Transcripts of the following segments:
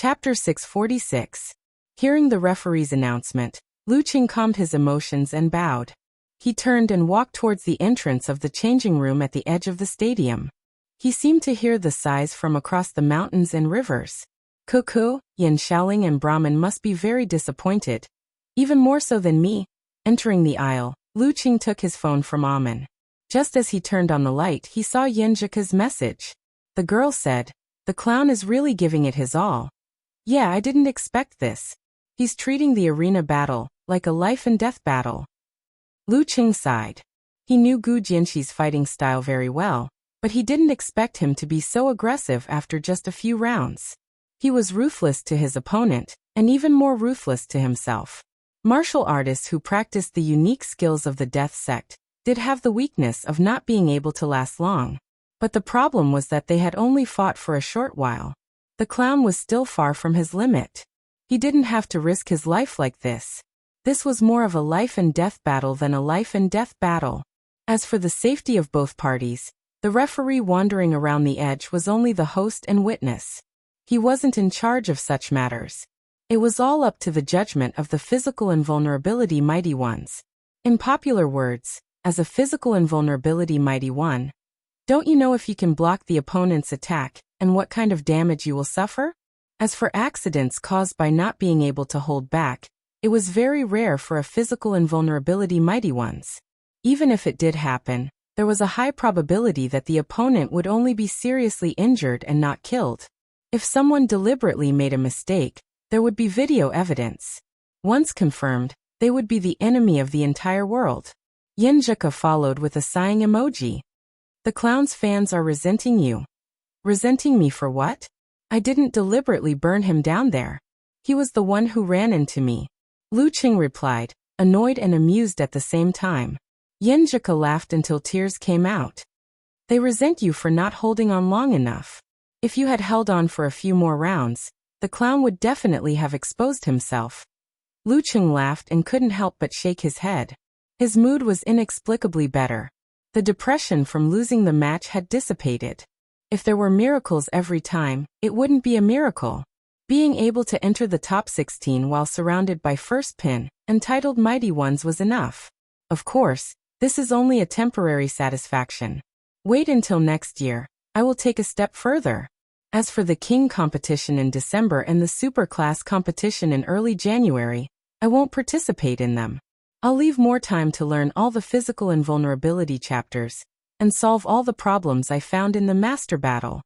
Chapter 646. Hearing the referee's announcement, Lu Qing calmed his emotions and bowed. He turned and walked towards the entrance of the changing room at the edge of the stadium. He seemed to hear the sighs from across the mountains and rivers. Cuckoo, Yin Shaoling and Brahman must be very disappointed. Even more so than me. Entering the aisle, Lu Qing took his phone from Amen. Just as he turned on the light, he saw Yin Zhika's message. The girl said, "The clown is really giving it his all. Yeah, I didn't expect this. He's treating the arena battle like a life-and-death battle." Lu Qing sighed. He knew Gu Jianxi's fighting style very well, but he didn't expect him to be so aggressive after just a few rounds. He was ruthless to his opponent, and even more ruthless to himself. Martial artists who practiced the unique skills of the Death Sect did have the weakness of not being able to last long. But the problem was that they had only fought for a short while. The clown was still far from his limit. He didn't have to risk his life like this. This was more of a life-and-death battle than a life-and-death battle. As for the safety of both parties, the referee wandering around the edge was only the host and witness. He wasn't in charge of such matters. It was all up to the judgment of the physical invulnerability mighty ones. In popular words, as a physical invulnerability mighty one, don't you know if you can block the opponent's attack and what kind of damage you will suffer? As for accidents caused by not being able to hold back, it was very rare for a physical invulnerability mighty ones. Even if it did happen, there was a high probability that the opponent would only be seriously injured and not killed. If someone deliberately made a mistake, there would be video evidence. Once confirmed, they would be the enemy of the entire world. Yin Zhika followed with a sighing emoji. The clown's fans are resenting you. Resenting me for what? I didn't deliberately burn him down there. He was the one who ran into me. Lu Qing replied, annoyed and amused at the same time. Yin Zhika laughed until tears came out. They resent you for not holding on long enough. If you had held on for a few more rounds, the clown would definitely have exposed himself. Lu Qing laughed and couldn't help but shake his head. His mood was inexplicably better. The depression from losing the match had dissipated. If there were miracles every time, it wouldn't be a miracle. Being able to enter the top 16 while surrounded by first pin, entitled mighty ones was enough. Of course, this is only a temporary satisfaction. Wait until next year. I will take a step further. As for the King competition in December and the Superclass competition in early January, I won't participate in them. I'll leave more time to learn all the physical invulnerability chapters and solve all the problems I found in the master battle.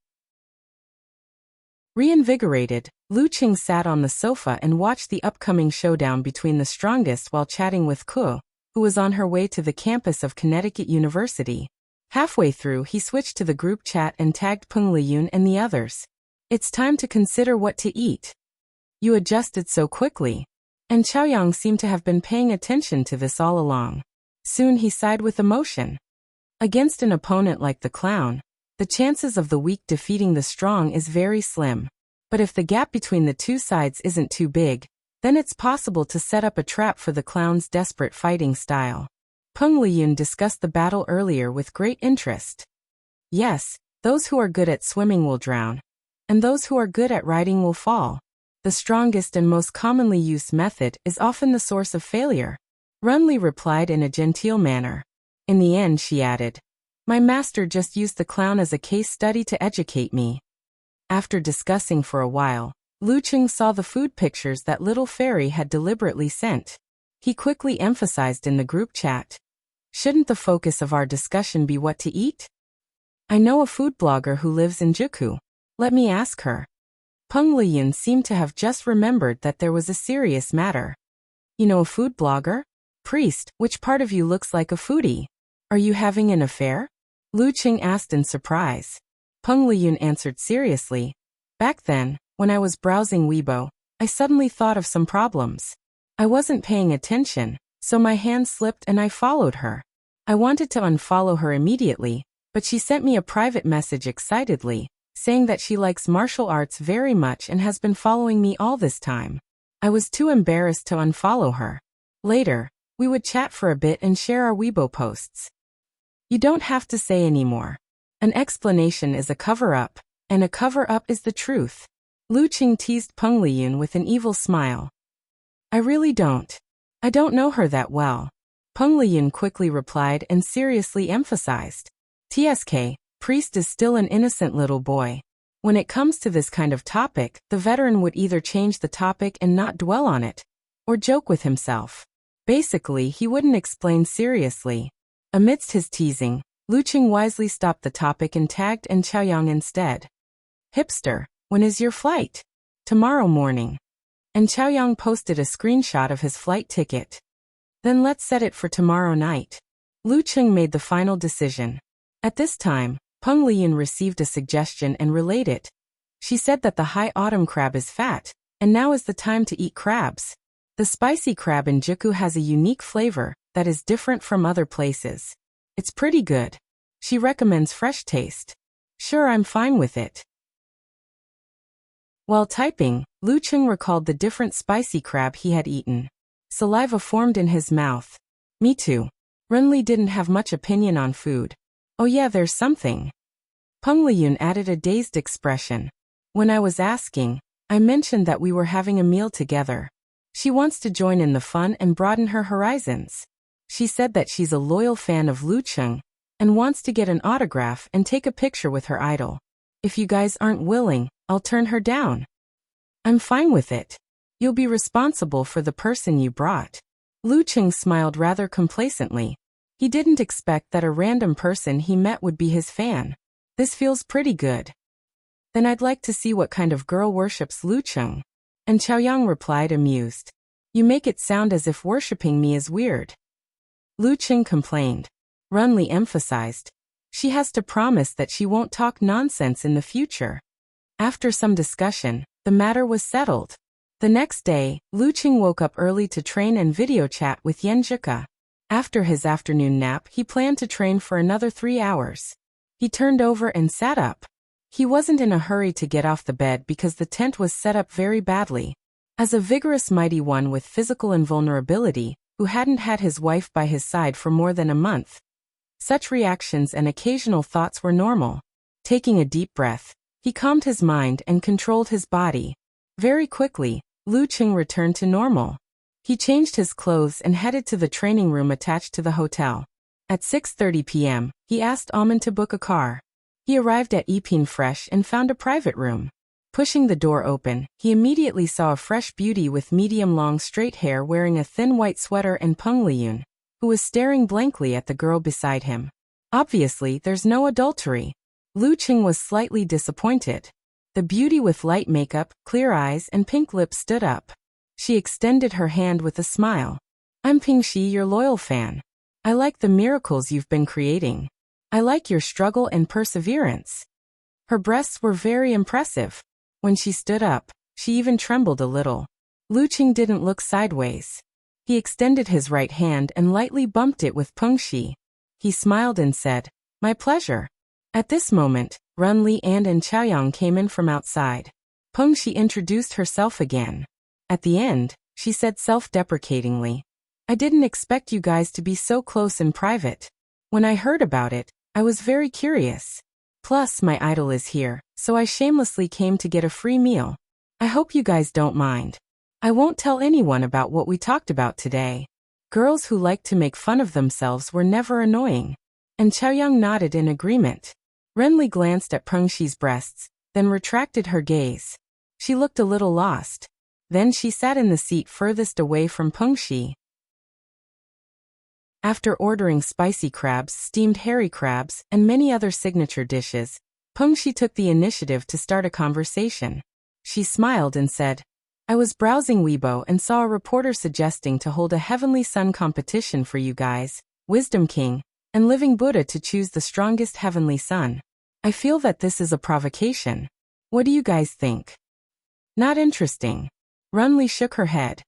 Reinvigorated, Lu Qing sat on the sofa and watched the upcoming showdown between the strongest while chatting with Ku, who was on her way to the campus of Connecticut University. Halfway through, he switched to the group chat and tagged Peng Liyun and the others. It's time to consider what to eat. You adjusted so quickly. And Chaoyang seemed to have been paying attention to this all along. Soon he sighed with emotion. Against an opponent like the clown, the chances of the weak defeating the strong is very slim. But if the gap between the two sides isn't too big, then it's possible to set up a trap for the clown's desperate fighting style. Peng Liyun discussed the battle earlier with great interest. Yes, those who are good at swimming will drown, and those who are good at riding will fall. The strongest and most commonly used method is often the source of failure. Runli replied in a genteel manner. In the end, she added, my master just used the clown as a case study to educate me. After discussing for a while, Lu Qing saw the food pictures that little fairy had deliberately sent. He quickly emphasized in the group chat. Shouldn't the focus of our discussion be what to eat? I know a food blogger who lives in Juku. Let me ask her. Peng Liyun seemed to have just remembered that there was a serious matter. You know a food blogger? Priest, which part of you looks like a foodie? Are you having an affair? Lu Qing asked in surprise. Peng Liyun answered seriously. Back then, when I was browsing Weibo, I suddenly thought of some problems. I wasn't paying attention, so my hand slipped and I followed her. I wanted to unfollow her immediately, but she sent me a private message excitedly, saying that she likes martial arts very much and has been following me all this time. I was too embarrassed to unfollow her. Later, we would chat for a bit and share our Weibo posts. You don't have to say anymore. An explanation is a cover-up, and a cover-up is the truth. Lu Qing teased Peng Liyun with an evil smile. I really don't. I don't know her that well. Peng Liyun quickly replied and seriously emphasized. TSK, priest is still an innocent little boy. When it comes to this kind of topic, the veteran would either change the topic and not dwell on it, or joke with himself. Basically, he wouldn't explain seriously. Amidst his teasing, Lu Qing wisely stopped the topic and tagged and Chaoyang instead. Hipster, when is your flight? Tomorrow morning. And Chaoyang posted a screenshot of his flight ticket. Then let's set it for tomorrow night. Lu Qing made the final decision. At this time, Peng Liyun received a suggestion and relayed it. She said that the high autumn crab is fat, and now is the time to eat crabs. The spicy crab in Jiku has a unique flavor that is different from other places. It's pretty good. She recommends fresh taste. Sure, I'm fine with it. While typing, Lu Qing recalled the different spicy crab he had eaten. Saliva formed in his mouth. Me too. Renli didn't have much opinion on food. Oh yeah, there's something. Peng Liyun added a dazed expression. When I was asking, I mentioned that we were having a meal together. She wants to join in the fun and broaden her horizons. She said that she's a loyal fan of Lu Qing and wants to get an autograph and take a picture with her idol. If you guys aren't willing, I'll turn her down. I'm fine with it. You'll be responsible for the person you brought. Lu Qing smiled rather complacently. He didn't expect that a random person he met would be his fan. This feels pretty good. Then I'd like to see what kind of girl worships Lu Qing. And Chaoyang replied amused. You make it sound as if worshipping me is weird. Lu Qing complained. Renli emphasized. She has to promise that she won't talk nonsense in the future. After some discussion, the matter was settled. The next day, Lu Qing woke up early to train and video chat with Yan Zhika. After his afternoon nap, he planned to train for another 3 hours. He turned over and sat up. He wasn't in a hurry to get off the bed because the tent was set up very badly. As a vigorous mighty one with physical invulnerability, who hadn't had his wife by his side for more than a month, such reactions and occasional thoughts were normal. Taking a deep breath, he calmed his mind and controlled his body. Very quickly, Lu Qing returned to normal. He changed his clothes and headed to the training room attached to the hotel. At 6:30 p.m., he asked Aman to book a car. He arrived at Yipin fresh and found a private room. Pushing the door open, he immediately saw a fresh beauty with medium-long straight hair wearing a thin white sweater and Peng Liyun, who was staring blankly at the girl beside him. Obviously, there's no adultery. Lu Qing was slightly disappointed. The beauty with light makeup, clear eyes, and pink lips stood up. She extended her hand with a smile. I'm Pingxi, your loyal fan. I like the miracles you've been creating. I like your struggle and perseverance. Her breasts were very impressive. When she stood up, she even trembled a little. Lu Qing didn't look sideways. He extended his right hand and lightly bumped it with Pengxi. He smiled and said, My pleasure. At this moment, Renli and Chaoyang came in from outside. Pengxi introduced herself again. At the end, she said self-deprecatingly, I didn't expect you guys to be so close in private. When I heard about it, I was very curious. Plus, my idol is here, so I shamelessly came to get a free meal. I hope you guys don't mind. I won't tell anyone about what we talked about today. Girls who like to make fun of themselves were never annoying. And Chaoyang nodded in agreement. Renli glanced at Pengxi's breasts, then retracted her gaze. She looked a little lost. Then she sat in the seat furthest away from Pengxi. After ordering spicy crabs, steamed hairy crabs, and many other signature dishes, Pengxi took the initiative to start a conversation. She smiled and said, I was browsing Weibo and saw a reporter suggesting to hold a Heavenly Sun competition for you guys, Wisdom King, and Living Buddha to choose the strongest Heavenly Sun. I feel that this is a provocation. What do you guys think? Not interesting. Renli shook her head.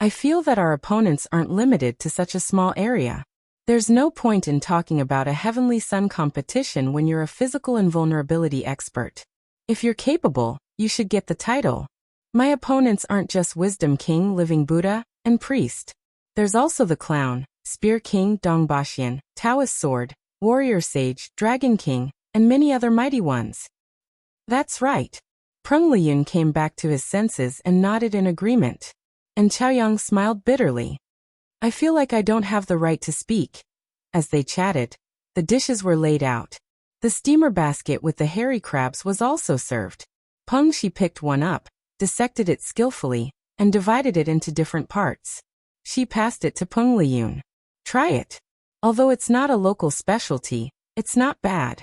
I feel that our opponents aren't limited to such a small area. There's no point in talking about a Heavenly Sun competition when you're a physical invulnerability expert. If you're capable, you should get the title. My opponents aren't just Wisdom King, Living Buddha, and Priest. There's also the Clown, Spear King, Dongbaxian, Taoist Sword, Warrior Sage, Dragon King, and many other mighty ones. That's right. Prung Liyun came back to his senses and nodded in agreement. And Chaoyang smiled bitterly. I feel like I don't have the right to speak. As they chatted, the dishes were laid out. The steamer basket with the hairy crabs was also served. Peng Shi picked one up, dissected it skillfully, and divided it into different parts. She passed it to Peng Liyun. Try it. Although it's not a local specialty, it's not bad.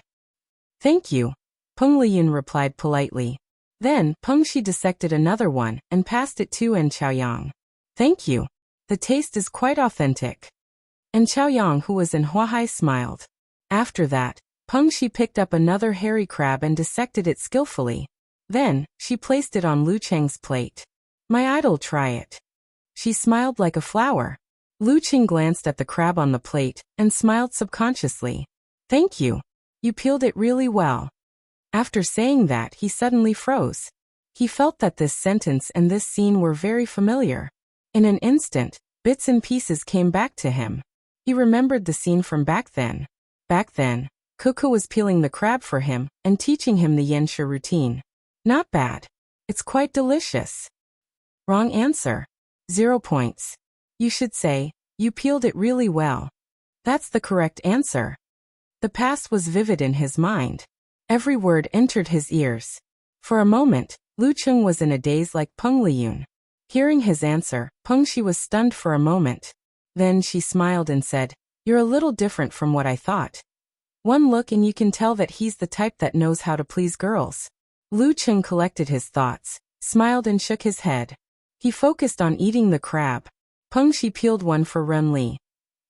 Thank you, Peng Liyun replied politely. Then, Peng Shi dissected another one and passed it to En Chaoyang. Thank you. The taste is quite authentic. En Chaoyang, who was in Huahai, smiled. After that, Peng Shi picked up another hairy crab and dissected it skillfully. Then, she placed it on Lu Cheng's plate. My idol, try it. She smiled like a flower. Lu Cheng glanced at the crab on the plate and smiled subconsciously. Thank you. You peeled it really well. After saying that, he suddenly froze. He felt that this sentence and this scene were very familiar. In an instant, bits and pieces came back to him. He remembered the scene from back then. Back then, Cuckoo was peeling the crab for him and teaching him the Yanshi routine. Not bad. It's quite delicious. Wrong answer. 0 points. You should say, you peeled it really well. That's the correct answer. The past was vivid in his mind. Every word entered his ears. For a moment, Lu Cheng was in a daze like Peng Liyun. Hearing his answer, Peng Shi was stunned for a moment. Then she smiled and said, You're a little different from what I thought. One look and you can tell that he's the type that knows how to please girls. Lu Cheng collected his thoughts, smiled and shook his head. He focused on eating the crab. Peng Shi peeled one for Runli.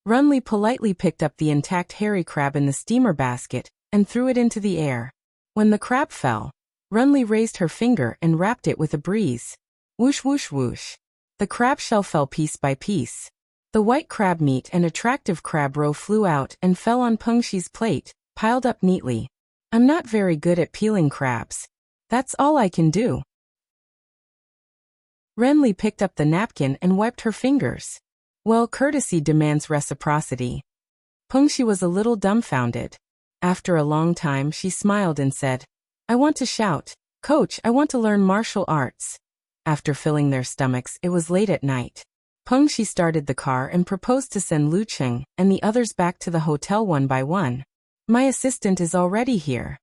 Runli politely picked up the intact hairy crab in the steamer basket and threw it into the air. When the crab fell, Runli raised her finger and rapped it with a breeze. Whoosh whoosh whoosh. The crab shell fell piece by piece. The white crab meat and attractive crab roe flew out and fell on Peng Shi's plate, piled up neatly. I'm not very good at peeling crabs. That's all I can do. Renli picked up the napkin and wiped her fingers. Well, courtesy demands reciprocity. Peng Shi was a little dumbfounded. After a long time she smiled and said, I want to shout, Coach, I want to learn martial arts. After filling their stomachs, it was late at night. Peng Shi started the car and proposed to send Lu Cheng and the others back to the hotel one by one. My assistant is already here.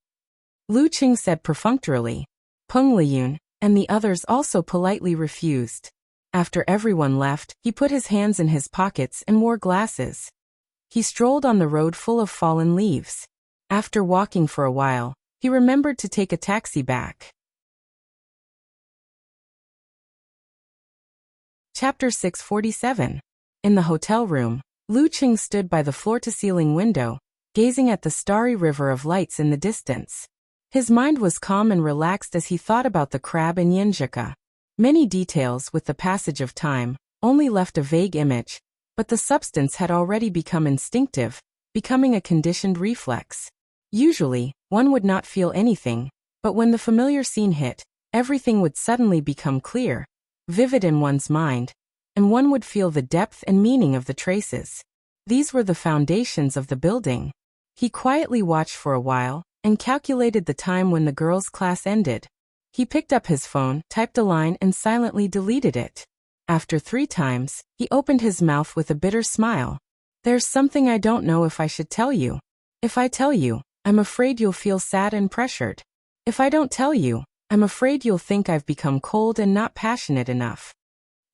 Lu Cheng said perfunctorily. Peng Liyun and the others also politely refused. After everyone left, he put his hands in his pockets and wore glasses. He strolled on the road full of fallen leaves. After walking for a while, he remembered to take a taxi back. Chapter 647. In the hotel room, Lu Cheng stood by the floor-to-ceiling window, gazing at the starry river of lights in the distance. His mind was calm and relaxed as he thought about the crab and Yinjika. Many details, with the passage of time, only left a vague image, but the substance had already become instinctive, becoming a conditioned reflex. Usually, one would not feel anything, but when the familiar scene hit, everything would suddenly become clear, vivid in one's mind, and one would feel the depth and meaning of the traces. These were the foundations of the building. He quietly watched for a while, and calculated the time when the girls' class ended. He picked up his phone, typed a line and silently deleted it. After 3 times, he opened his mouth with a bitter smile. There's something I don't know if I should tell you. If I tell you, I'm afraid you'll feel sad and pressured. If I don't tell you, I'm afraid you'll think I've become cold and not passionate enough.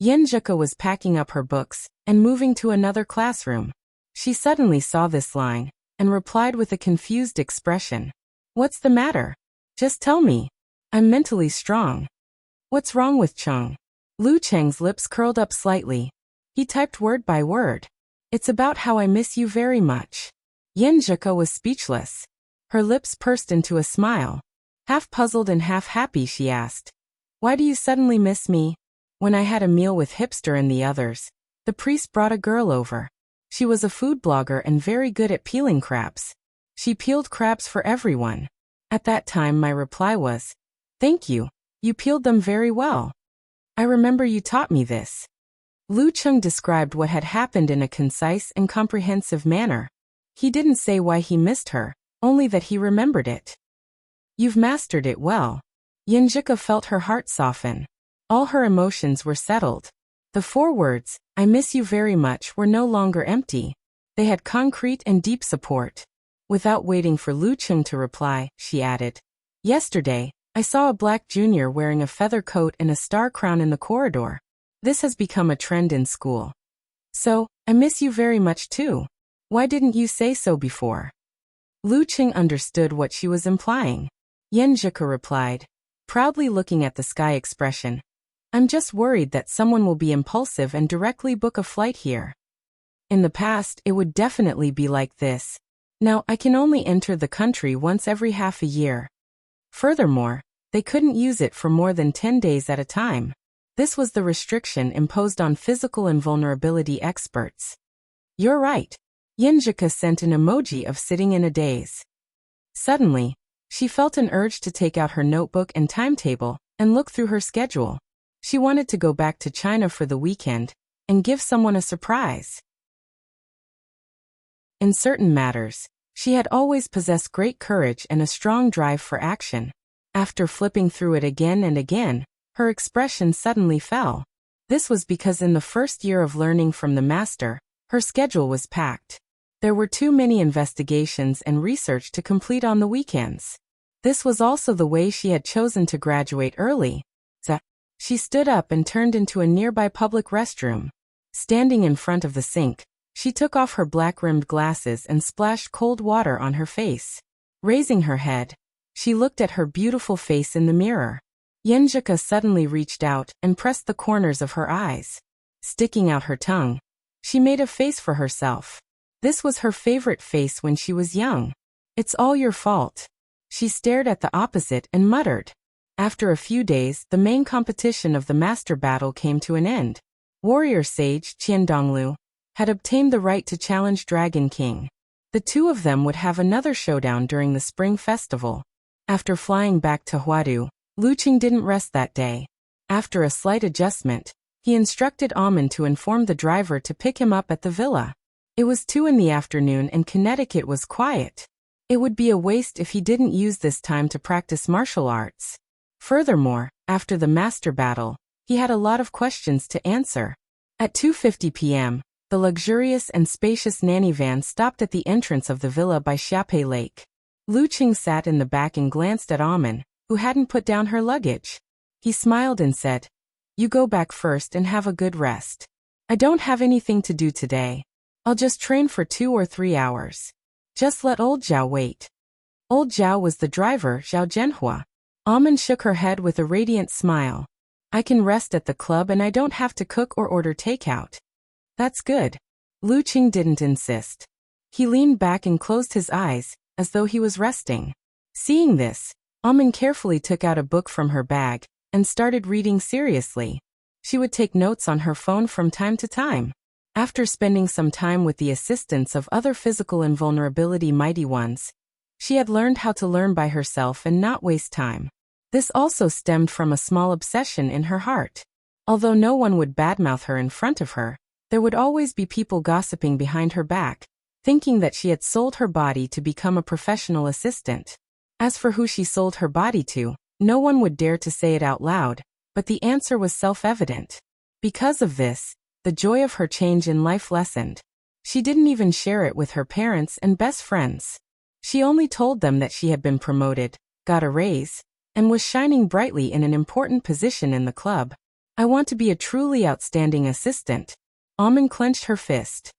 Yenjika was packing up her books and moving to another classroom. She suddenly saw this line and replied with a confused expression. What's the matter? Just tell me. I'm mentally strong. What's wrong with Cheng? Lu Cheng's lips curled up slightly. He typed word by word. It's about how I miss you very much. Yenjika was speechless. Her lips pursed into a smile. Half puzzled and half happy, she asked. Why do you suddenly miss me? When I had a meal with Hipster and the others, the priest brought a girl over. She was a food blogger and very good at peeling crabs. She peeled crabs for everyone. At that time my reply was, Thank you, you peeled them very well. I remember you taught me this. Lu Cheng described what had happened in a concise and comprehensive manner. He didn't say why he missed her, only that he remembered it. You've mastered it well. Yinjika felt her heart soften. All her emotions were settled. The 4 words, "I miss you very much," were no longer empty. They had concrete and deep support. Without waiting for Lu Cheng to reply, she added, "Yesterday, I saw a black junior wearing a feather coat and a star crown in the corridor. This has become a trend in school. So, I miss you very much too. Why didn't you say so before?" Lu Cheng understood what she was implying. Yinjika replied, proudly looking at the sky expression, "I'm just worried that someone will be impulsive and directly book a flight here. In the past, it would definitely be like this. Now, I can only enter the country once every half a year. Furthermore, they couldn't use it for more than 10 days at a time. This was the restriction imposed on physical invulnerability experts." "You're right." Yinjika sent an emoji of sitting in a daze. Suddenly, she felt an urge to take out her notebook and timetable and look through her schedule. She wanted to go back to China for the weekend and give someone a surprise. In certain matters, she had always possessed great courage and a strong drive for action. After flipping through it again and again, her expression suddenly fell. This was because in the first year of learning from the master, her schedule was packed. There were too many investigations and research to complete on the weekends. This was also the way she had chosen to graduate early. She stood up and turned into a nearby public restroom. Standing in front of the sink, she took off her black-rimmed glasses and splashed cold water on her face. Raising her head, she looked at her beautiful face in the mirror. Yinjika suddenly reached out and pressed the corners of her eyes. Sticking out her tongue, she made a face for herself. This was her favorite face when she was young. "It's all your fault." She stared at the opposite and muttered. After a few days, the main competition of the master battle came to an end. Warrior sage Qian Donglu had obtained the right to challenge Dragon King. The 2 of them would have another showdown during the spring festival. After flying back to Huadu, Lu Cheng didn't rest that day. After a slight adjustment, he instructed Amen to inform the driver to pick him up at the villa. It was 2 in the afternoon and Connecticut was quiet. It would be a waste if he didn't use this time to practice martial arts. Furthermore, after the master battle, he had a lot of questions to answer. At 2:50 p.m., the luxurious and spacious nanny van stopped at the entrance of the villa by Xiape Lake. Lu Cheng sat in the back and glanced at Amen, who hadn't put down her luggage. He smiled and said, "You go back first and have a good rest. I don't have anything to do today. I'll just train for 2 or 3 hours. Just let old Zhao wait." Old Zhao was the driver, Zhao Zhenhua. Amen shook her head with a radiant smile. "I can rest at the club and I don't have to cook or order takeout." "That's good." Lu Cheng didn't insist. He leaned back and closed his eyes, as though he was resting. Seeing this, Amen carefully took out a book from her bag and started reading seriously. She would take notes on her phone from time to time. After spending some time with the assistance of other physical invulnerability mighty ones, she had learned how to learn by herself and not waste time. This also stemmed from a small obsession in her heart. Although no one would badmouth her in front of her, there would always be people gossiping behind her back, thinking that she had sold her body to become a professional assistant. As for who she sold her body to, no one would dare to say it out loud, but the answer was self-evident. Because of this, the joy of her change in life lessened. She didn't even share it with her parents and best friends. She only told them that she had been promoted, got a raise, and was shining brightly in an important position in the club. "I want to be a truly outstanding assistant." Amen clenched her fist.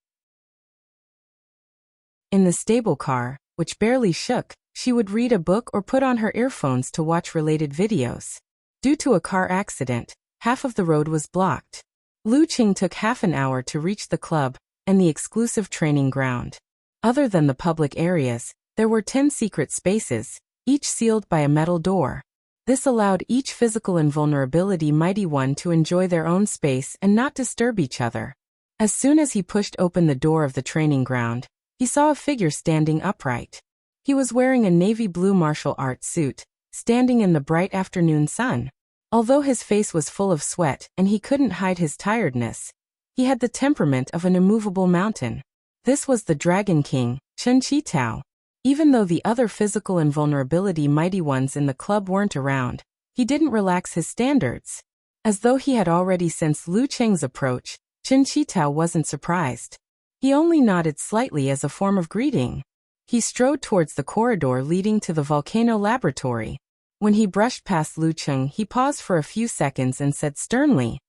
In the stable car, which barely shook, she would read a book or put on her earphones to watch related videos. Due to a car accident, half of the road was blocked. Lu Cheng took half an hour to reach the club and the exclusive training ground. Other than the public areas, there were 10 secret spaces, each sealed by a metal door. This allowed each physical invulnerability mighty one to enjoy their own space and not disturb each other. As soon as he pushed open the door of the training ground, he saw a figure standing upright. He was wearing a navy blue martial arts suit, standing in the bright afternoon sun. Although his face was full of sweat and he couldn't hide his tiredness, he had the temperament of an immovable mountain. This was the Dragon King, Chen Qitao. Even though the other physical invulnerability mighty ones in the club weren't around, He didn't relax his standards. As though he had already sensed Lu Cheng's approach, Qin Chitao wasn't surprised. He only nodded slightly as a form of greeting. He strode towards the corridor leading to the volcano laboratory. When he brushed past Lu Cheng, he paused for a few seconds and said sternly,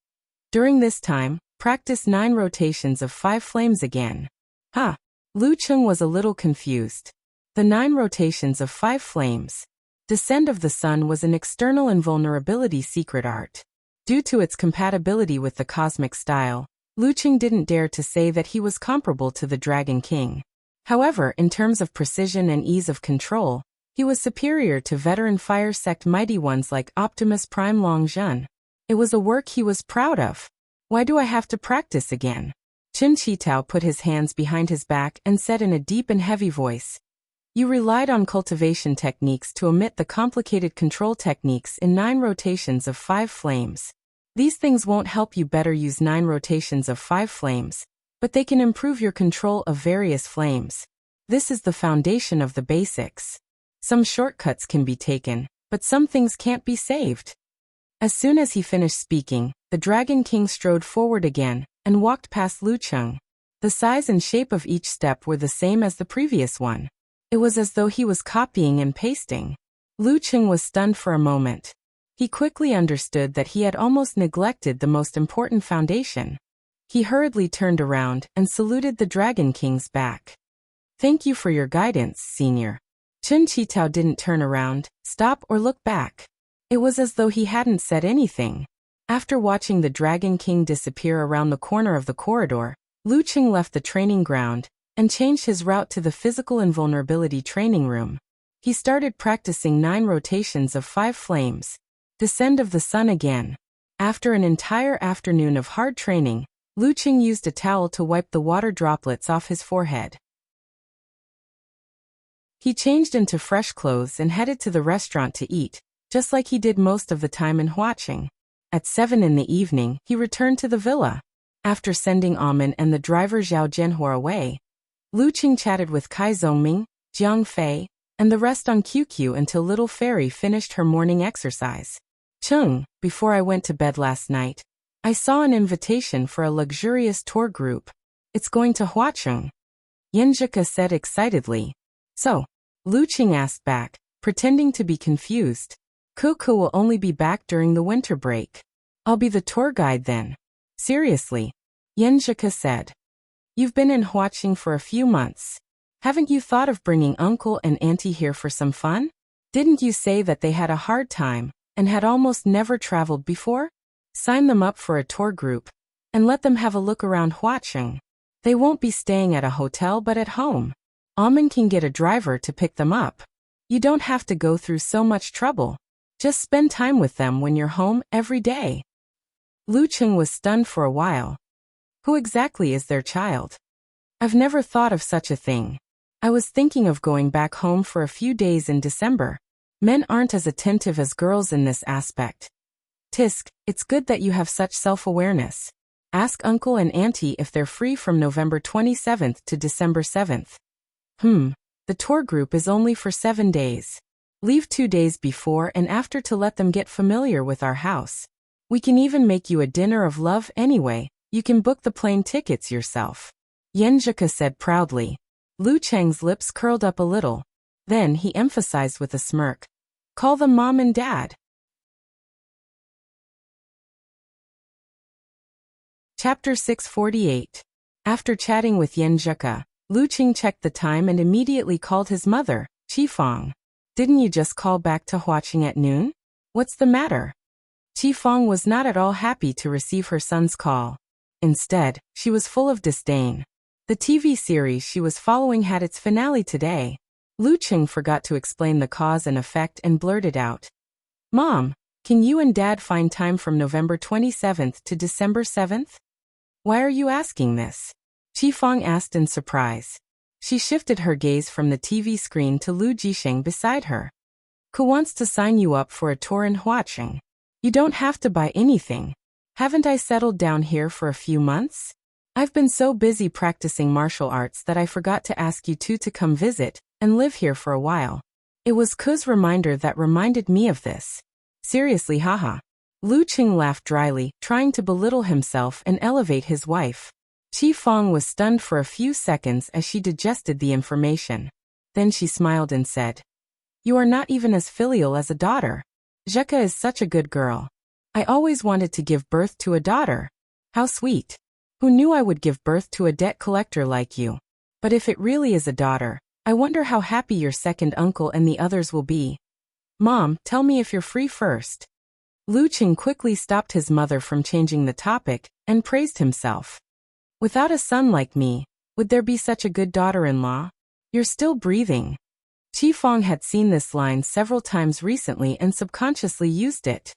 "During this time, practice 9 rotations of 5 flames again." Huh. Lu Cheng was a little confused. The 9 rotations of 5 flames. Descent of the Sun was an external invulnerability secret art. Due to its compatibility with the cosmic style, Lu Cheng didn't dare to say that he was comparable to the Dragon King. However, in terms of precision and ease of control, he was superior to veteran fire sect mighty ones like Optimus Prime Long Zhen. It was a work he was proud of. Why do I have to practice again? Qin Chitao put his hands behind his back and said in a deep and heavy voice, "You relied on cultivation techniques to omit the complicated control techniques in 9 rotations of 5 flames. These things won't help you better use 9 rotations of 5 flames, but they can improve your control of various flames. This is the foundation of the basics. Some shortcuts can be taken, but some things can't be saved." As soon as he finished speaking, the Dragon King strode forward again and walked past Lu Cheng. The size and shape of each step were the same as the previous one. It was as though he was copying and pasting. Lu Cheng was stunned for a moment. He quickly understood that he had almost neglected the most important foundation. He hurriedly turned around and saluted the Dragon King's back. "Thank you for your guidance, Senior." Qin Chitao didn't turn around, stop or look back. It was as though he hadn't said anything. After watching the Dragon King disappear around the corner of the corridor, Lu Cheng left the training ground and changed his route to the physical invulnerability training room. He started practicing 9 rotations of 5 flames. Descent of the Sun again. After an entire afternoon of hard training, Lu Cheng used a towel to wipe the water droplets off his forehead. He changed into fresh clothes and headed to the restaurant to eat, just like he did most of the time in Huaqing. At 7 in the evening, he returned to the villa. After sending Amen and the driver Zhao Zhenhua away, Lu Cheng chatted with Kai Zhongming, Jiang Fei, and the rest on QQ until Little Fairy finished her morning exercise. "Cheng, before I went to bed last night, I saw an invitation for a luxurious tour group. It's going to Huaqing," Yanzhika said excitedly. "So?" Lu Cheng asked back, pretending to be confused. "Kuku will only be back during the winter break. I'll be the tour guide then." "Seriously?" Yanzhika said. "You've been in Huaqing for a few months. Haven't you thought of bringing uncle and auntie here for some fun? Didn't you say that they had a hard time and had almost never traveled before? Sign them up for a tour group and let them have a look around Huaqing. They won't be staying at a hotel but at home. Amen can get a driver to pick them up. You don't have to go through so much trouble. Just spend time with them when you're home every day." Lu Cheng was stunned for a while. Who exactly is their child? I've never thought of such a thing. I was thinking of going back home for a few days in December. Men aren't as attentive as girls in this aspect. Tisk, it's good that you have such self-awareness. Ask uncle and auntie if they're free from November 27th to December 7th. The tour group is only for 7 days. Leave 2 days before and after to let them get familiar with our house. We can even make you a dinner of love anyway. You can book the plane tickets yourself," Yanzhika said proudly. Lu Cheng's lips curled up a little. Then he emphasized with a smirk. "Call them Mom and Dad." Chapter 648. After chatting with Yanzhika, Lu Cheng checked the time and immediately called his mother, Qifeng. "Didn't you just call back to Huaqing at noon? What's the matter?" Qifeng was not at all happy to receive her son's call. Instead, she was full of disdain. The TV series she was following had its finale today. Lu Cheng forgot to explain the cause and effect and blurted out, "Mom, can you and Dad find time from November 27th to December 7th? Why are you asking this?" Qifeng asked in surprise. She shifted her gaze from the TV screen to Lu Jisheng beside her. "Who wants to sign you up for a tour in Huaqing? You don't have to buy anything. Haven't I settled down here for a few months? I've been so busy practicing martial arts that I forgot to ask you two to come visit and live here for a while. It was Ku's reminder that reminded me of this." Seriously, haha. Lu Qing laughed dryly, trying to belittle himself and elevate his wife. Qi Fong was stunned for a few seconds as she digested the information. Then she smiled and said, "You are not even as filial as a daughter. Zheka is such a good girl. I always wanted to give birth to a daughter. How sweet. Who knew I would give birth to a debt collector like you? But if it really is a daughter, I wonder how happy your second uncle and the others will be. Mom, tell me if you're free first." Lu Qing quickly stopped his mother from changing the topic and praised himself. "Without a son like me, would there be such a good daughter-in-law? You're still breathing." Qi Fong had seen this line several times recently and subconsciously used it.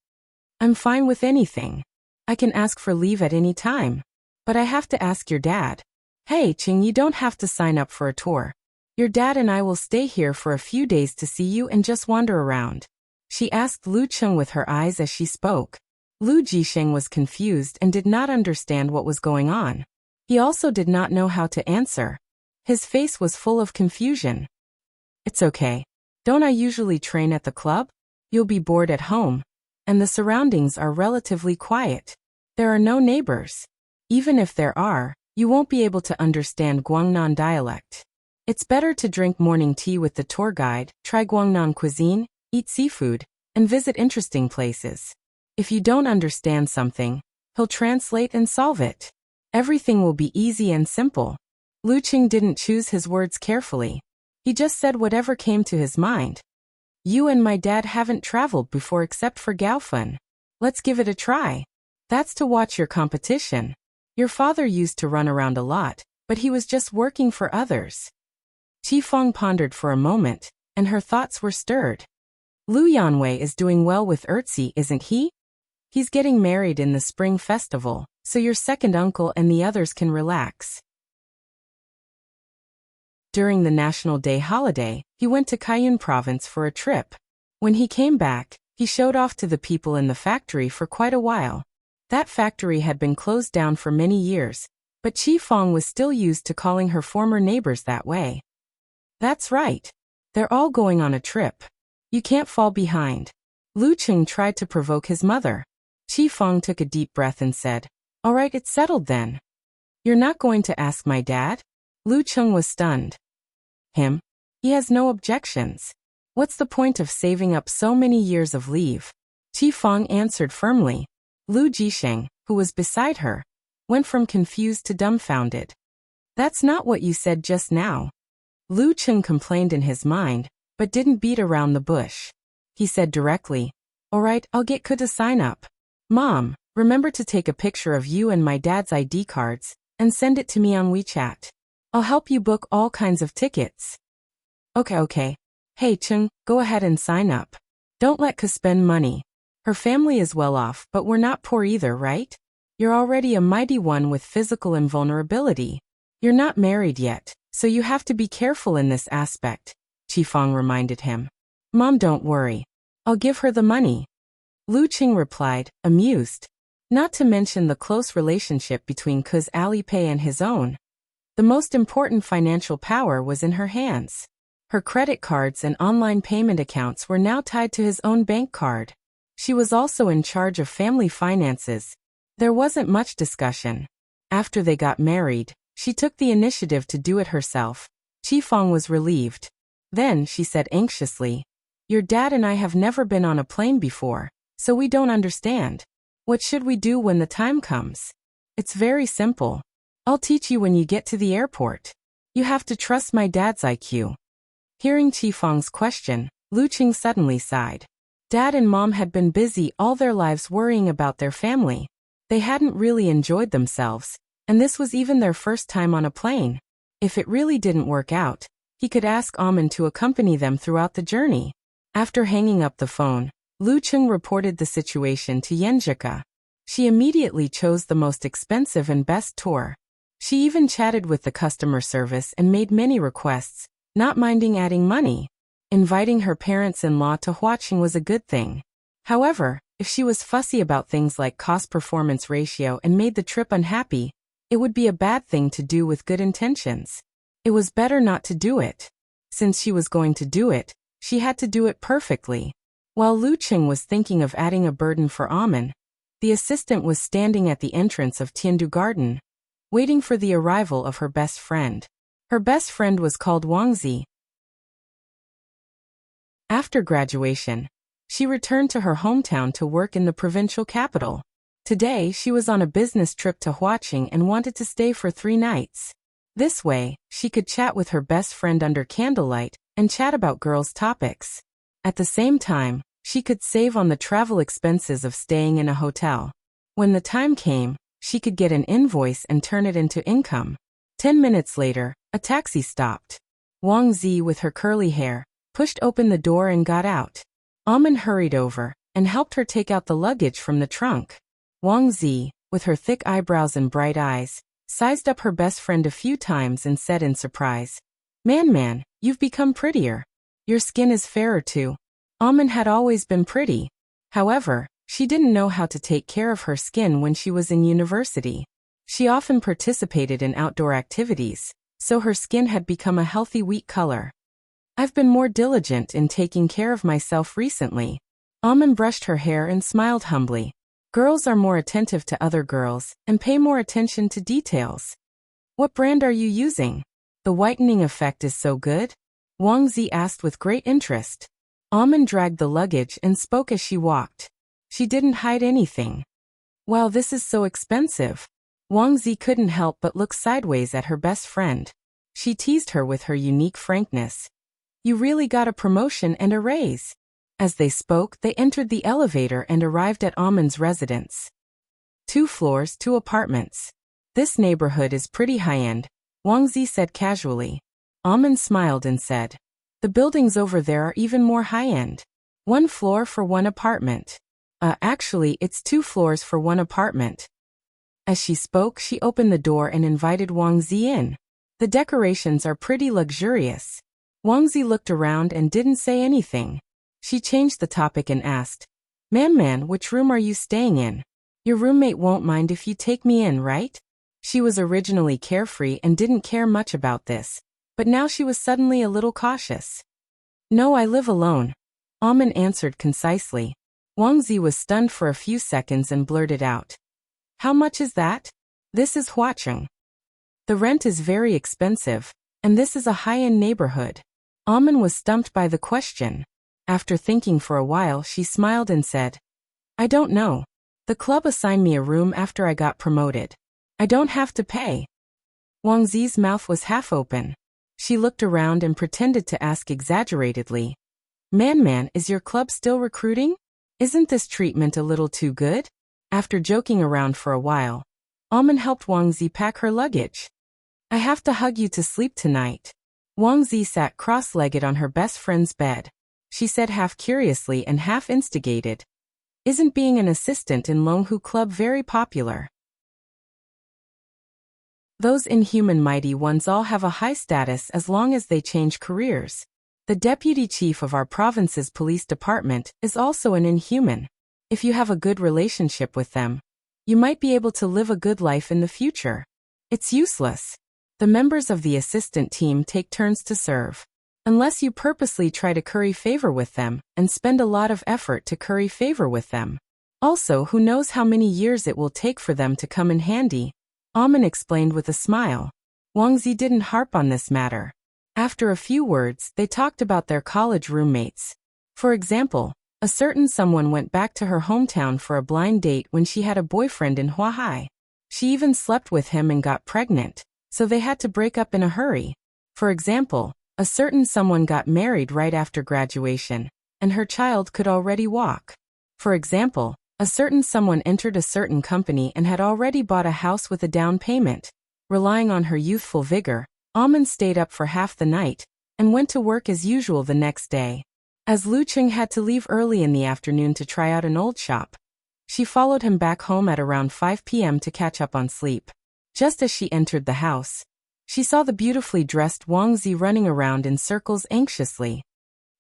"I'm fine with anything. I can ask for leave at any time. But I have to ask your dad." "Hey, Qing, you don't have to sign up for a tour. Your dad and I will stay here for a few days to see you and just wander around," she asked Lu Qing with her eyes as she spoke. Lu Jisheng was confused and did not understand what was going on. He also did not know how to answer. His face was full of confusion. "It's okay. Don't I usually train at the club? You'll be bored at home. And the surroundings are relatively quiet. There are no neighbors. Even if there are, you won't be able to understand Guangnan dialect. It's better to drink morning tea with the tour guide, try Guangnan cuisine, eat seafood, and visit interesting places. If you don't understand something, he'll translate and solve it. Everything will be easy and simple." Lu Qing didn't choose his words carefully. He just said whatever came to his mind. "You and my dad haven't traveled before except for Gaofan. Let's give it a try. That's to watch your competition. Your father used to run around a lot, but he was just working for others." Qi Fong pondered for a moment, and her thoughts were stirred. "Lu Yanwei is doing well with Erzi, isn't he? He's getting married in the spring festival, so your second uncle and the others can relax." During the National Day holiday, he went to Kaiyun province for a trip. When he came back, he showed off to the people in the factory for quite a while. That factory had been closed down for many years, but Qi Fong was still used to calling her former neighbors that way. "That's right. They're all going on a trip. You can't fall behind." Lu Qing tried to provoke his mother. Qi Fong took a deep breath and said, "All right, it's settled then." "You're not going to ask my dad?" Lu Qing was stunned. "Him? He has no objections. What's the point of saving up so many years of leave?" Qi Fong answered firmly. Lu Jisheng, who was beside her, went from confused to dumbfounded. "That's not what you said just now." Lu Qing complained in his mind, but didn't beat around the bush. He said directly, "All right, I'll get Ke to sign up. Mom, remember to take a picture of you and my dad's ID cards, and send it to me on WeChat. I'll help you book all kinds of tickets." Okay. Hey Qing, go ahead and sign up. Don't let Ke spend money. Her family is well off, but we're not poor either, right? You're already a mighty one with physical invulnerability. You're not married yet, so you have to be careful in this aspect, Qi Fong reminded him. Mom, don't worry. I'll give her the money. Lu Qing replied, amused. Not to mention the close relationship between Ke's Alipay and his own. The most important financial power was in her hands. Her credit cards and online payment accounts were now tied to his own bank card. She was also in charge of family finances. There wasn't much discussion. After they got married, she took the initiative to do it herself. Qi Fong was relieved. Then she said anxiously, "Your dad and I have never been on a plane before, so we don't understand. What should we do when the time comes? It's very simple. I'll teach you when you get to the airport. You have to trust my dad's IQ." Hearing Qi Fong's question, Lu Qing suddenly sighed. Dad and Mom had been busy all their lives worrying about their family. They hadn't really enjoyed themselves, and this was even their first time on a plane. If it really didn't work out, he could ask Amen to accompany them throughout the journey. After hanging up the phone, Lu Qing reported the situation to Yenjika. She immediately chose the most expensive and best tour. She even chatted with the customer service and made many requests, not minding adding money. Inviting her parents-in-law to Huaqing was a good thing. However, if she was fussy about things like cost-performance ratio and made the trip unhappy, it would be a bad thing to do with good intentions. It was better not to do it. Since she was going to do it, she had to do it perfectly. While Lu Qing was thinking of adding a burden for Amen, the assistant was standing at the entrance of Tiandu Garden, waiting for the arrival of her best friend. Her best friend was called Wang Zi. After graduation, she returned to her hometown to work in the provincial capital. Today she was on a business trip to Huaqing and wanted to stay for 3 nights. This way, she could chat with her best friend under candlelight and chat about girls' topics. At the same time, she could save on the travel expenses of staying in a hotel. When the time came, she could get an invoice and turn it into income. 10 minutes later, a taxi stopped. Wang Zi, with her curly hair, pushed open the door and got out. Amen hurried over and helped her take out the luggage from the trunk. Wang Zi, with her thick eyebrows and bright eyes, sized up her best friend a few times and said in surprise, Man, you've become prettier. Your skin is fairer too. Amen had always been pretty. However, she didn't know how to take care of her skin when she was in university. She often participated in outdoor activities, so her skin had become a healthy wheat color. I've been more diligent in taking care of myself recently. Amen brushed her hair and smiled humbly. Girls are more attentive to other girls and pay more attention to details. What brand are you using? The whitening effect is so good? Wang Zi asked with great interest. Amen dragged the luggage and spoke as she walked. She didn't hide anything. Wow, this is so expensive. Wang Zi couldn't help but look sideways at her best friend. She teased her with her unique frankness. You really got a promotion and a raise. As they spoke, they entered the elevator and arrived at Amen's residence. 2 floors, 2 apartments. This neighborhood is pretty high-end, Wang Zi said casually. Amen smiled and said, The buildings over there are even more high-end. 1 floor for 1 apartment. Actually, it's 2 floors for 1 apartment. As she spoke, she opened the door and invited Wang Zi in. The decorations are pretty luxurious. Wang Zi looked around and didn't say anything. She changed the topic and asked, Man, which room are you staying in? Your roommate won't mind if you take me in, right? She was originally carefree and didn't care much about this, but now she was suddenly a little cautious. No, I live alone. Amen answered concisely. Wang Zi was stunned for a few seconds and blurted out. How much is that? This is Huaqing. The rent is very expensive, and this is a high-end neighborhood. Amen was stumped by the question. After thinking for a while, she smiled and said, I don't know. The club assigned me a room after I got promoted. I don't have to pay. Wang Zi's mouth was half open. She looked around and pretended to ask exaggeratedly, Man, is your club still recruiting? Isn't this treatment a little too good? After joking around for a while, Amen helped Wang Zi pack her luggage. I have to hug you to sleep tonight. Wang Zi sat cross-legged on her best friend's bed. She said half curiously and half instigated, Isn't being an assistant in Longhu Club very popular? Those inhuman mighty ones all have a high status as long as they change careers. The deputy chief of our province's police department is also an inhuman. If you have a good relationship with them, you might be able to live a good life in the future. It's useless. The members of the assistant team take turns to serve. Unless you purposely try to curry favor with them and spend a lot of effort to curry favor with them. Also, who knows how many years it will take for them to come in handy, Amen explained with a smile. Wang Zi didn't harp on this matter. After a few words, they talked about their college roommates. For example, a certain someone went back to her hometown for a blind date when she had a boyfriend in Huahai. She even slept with him and got pregnant, so they had to break up in a hurry. For example, a certain someone got married right after graduation, and her child could already walk. For example, a certain someone entered a certain company and had already bought a house with a down payment. Relying on her youthful vigor, Amen stayed up for half the night, and went to work as usual the next day. As Lu Qing had to leave early in the afternoon to try out an old shop, she followed him back home at around 5 p.m. to catch up on sleep. Just as she entered the house, she saw the beautifully dressed Wang Zi running around in circles anxiously.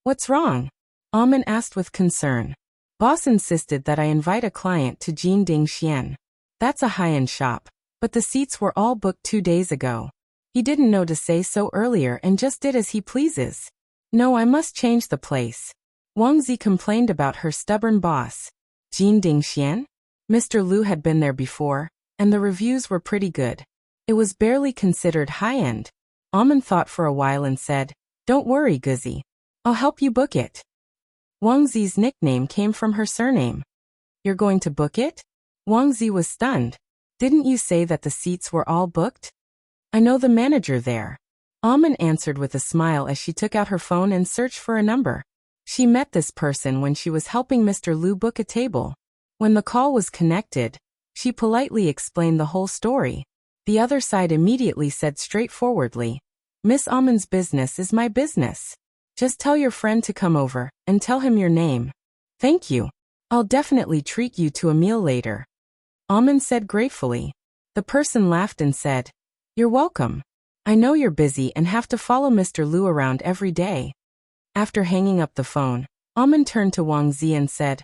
What's wrong? Amen asked with concern. Boss insisted that I invite a client to Jinding Xian. That's a high-end shop, but the seats were all booked 2 days ago. He didn't know to say so earlier and just did as he pleases. No, I must change the place. Wang Zi complained about her stubborn boss. Jin Dingxian? Mr. Lu had been there before, and the reviews were pretty good. It was barely considered high-end. Amen thought for a while and said, "Don't worry, Guzzi. I'll help you book it." Wang Zi's nickname came from her surname. "You're going to book it?" Wang Zi was stunned. "Didn't you say that the seats were all booked?" "I know the manager there." Amen answered with a smile as she took out her phone and searched for a number. She met this person when she was helping Mr. Lu book a table. When the call was connected, she politely explained the whole story. The other side immediately said straightforwardly, "Miss Amen's business is my business. Just tell your friend to come over, and tell him your name." "Thank you. I'll definitely treat you to a meal later," Amen said gratefully. The person laughed and said, "You're welcome. I know you're busy and have to follow Mr. Lu around every day." After hanging up the phone, Amen turned to Wang Zi and said,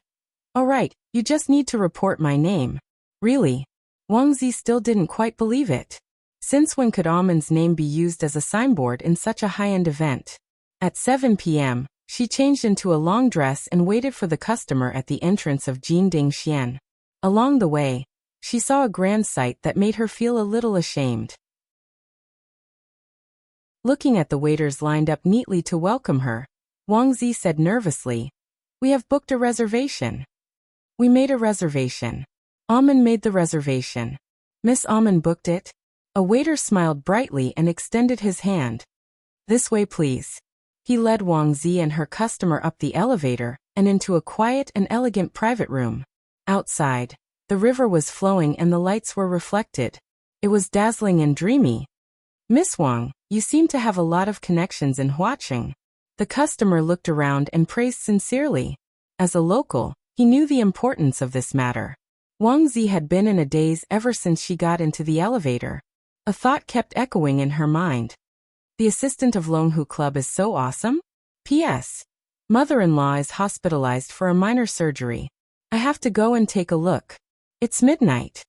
"All right, you just need to report my name." "Really?" Wang Zi still didn't quite believe it. Since when could Amen's name be used as a signboard in such a high-end event? At 7 p.m., she changed into a long dress and waited for the customer at the entrance of Jin Dingxian. Along the way, she saw a grand sight that made her feel a little ashamed. Looking at the waiters lined up neatly to welcome her, Wang Zi said nervously, "We have booked a reservation." "We made a reservation." Amen made the reservation. "Miss Amen booked it?" A waiter smiled brightly and extended his hand. "This way, please." He led Wang Zi and her customer up the elevator and into a quiet and elegant private room. Outside, the river was flowing and the lights were reflected. It was dazzling and dreamy. "Miss Wang, you seem to have a lot of connections in Huaqing." The customer looked around and praised sincerely. As a local, he knew the importance of this matter. Wang Zi had been in a daze ever since she got into the elevator. A thought kept echoing in her mind. The assistant of Longhu Club is so awesome? P.S. Mother-in-law is hospitalized for a minor surgery. I have to go and take a look. It's midnight.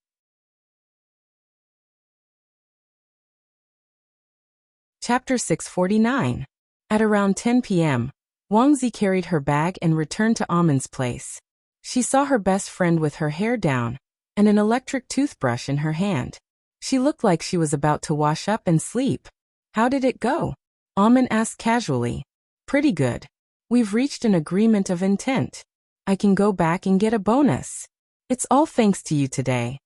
Chapter 649. At around 10 p.m., Wang Zi carried her bag and returned to Amen's place. She saw her best friend with her hair down and an electric toothbrush in her hand. She looked like she was about to wash up and sleep. "How did it go?" Amen asked casually. "Pretty good. We've reached an agreement of intent. I can go back and get a bonus. It's all thanks to you today."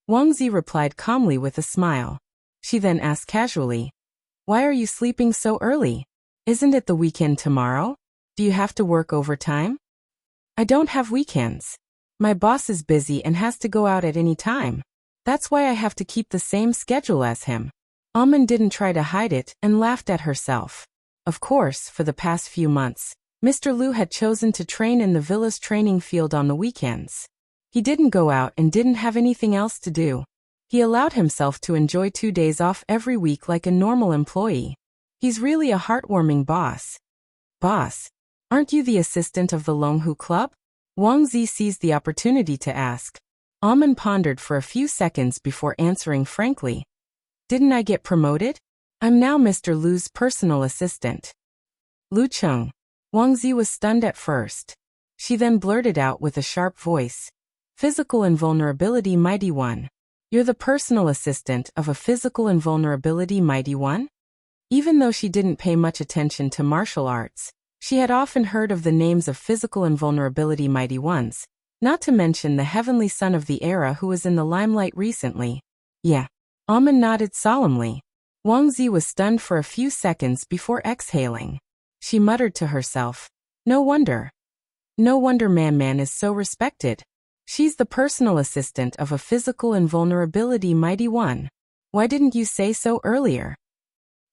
Wang Zi replied calmly with a smile. She then asked casually, "Why are you sleeping so early? Isn't it the weekend tomorrow? Do you have to work overtime?" "I don't have weekends. My boss is busy and has to go out at any time. That's why I have to keep the same schedule as him." Amen didn't try to hide it and laughed at herself. Of course, for the past few months, Mr. Lu had chosen to train in the villa's training field on the weekends. He didn't go out and didn't have anything else to do. He allowed himself to enjoy 2 days off every week like a normal employee. He's really a heartwarming boss. "Boss, aren't you the assistant of the Longhu Club?" Wang Zi seized the opportunity to ask. Amen pondered for a few seconds before answering frankly. "Didn't I get promoted? I'm now Mr. Lu's personal assistant." "Lu Cheng." Wang Zi was stunned at first. She then blurted out with a sharp voice, "Physical invulnerability mighty one. You're the personal assistant of a physical invulnerability mighty one?" Even though she didn't pay much attention to martial arts, she had often heard of the names of physical invulnerability mighty ones, not to mention the heavenly son of the era who was in the limelight recently. "Yeah." Amen nodded solemnly. Wang Zi was stunned for a few seconds before exhaling. She muttered to herself, No wonder Man is so respected. She's the personal assistant of a physical invulnerability mighty one. Why didn't you say so earlier?"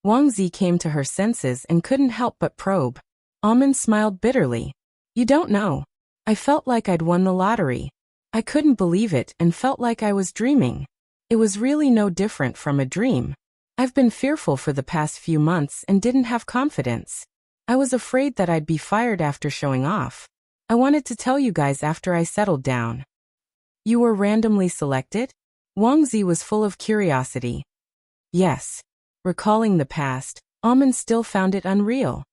Wang Zi came to her senses and couldn't help but probe. Amen smiled bitterly. "You don't know. I felt like I'd won the lottery. I couldn't believe it and felt like I was dreaming. It was really no different from a dream. I've been fearful for the past few months and didn't have confidence. I was afraid that I'd be fired after showing off. I wanted to tell you guys after I settled down." "You were randomly selected?" Wang Zi was full of curiosity. "Yes." Recalling the past, Amen still found it unreal.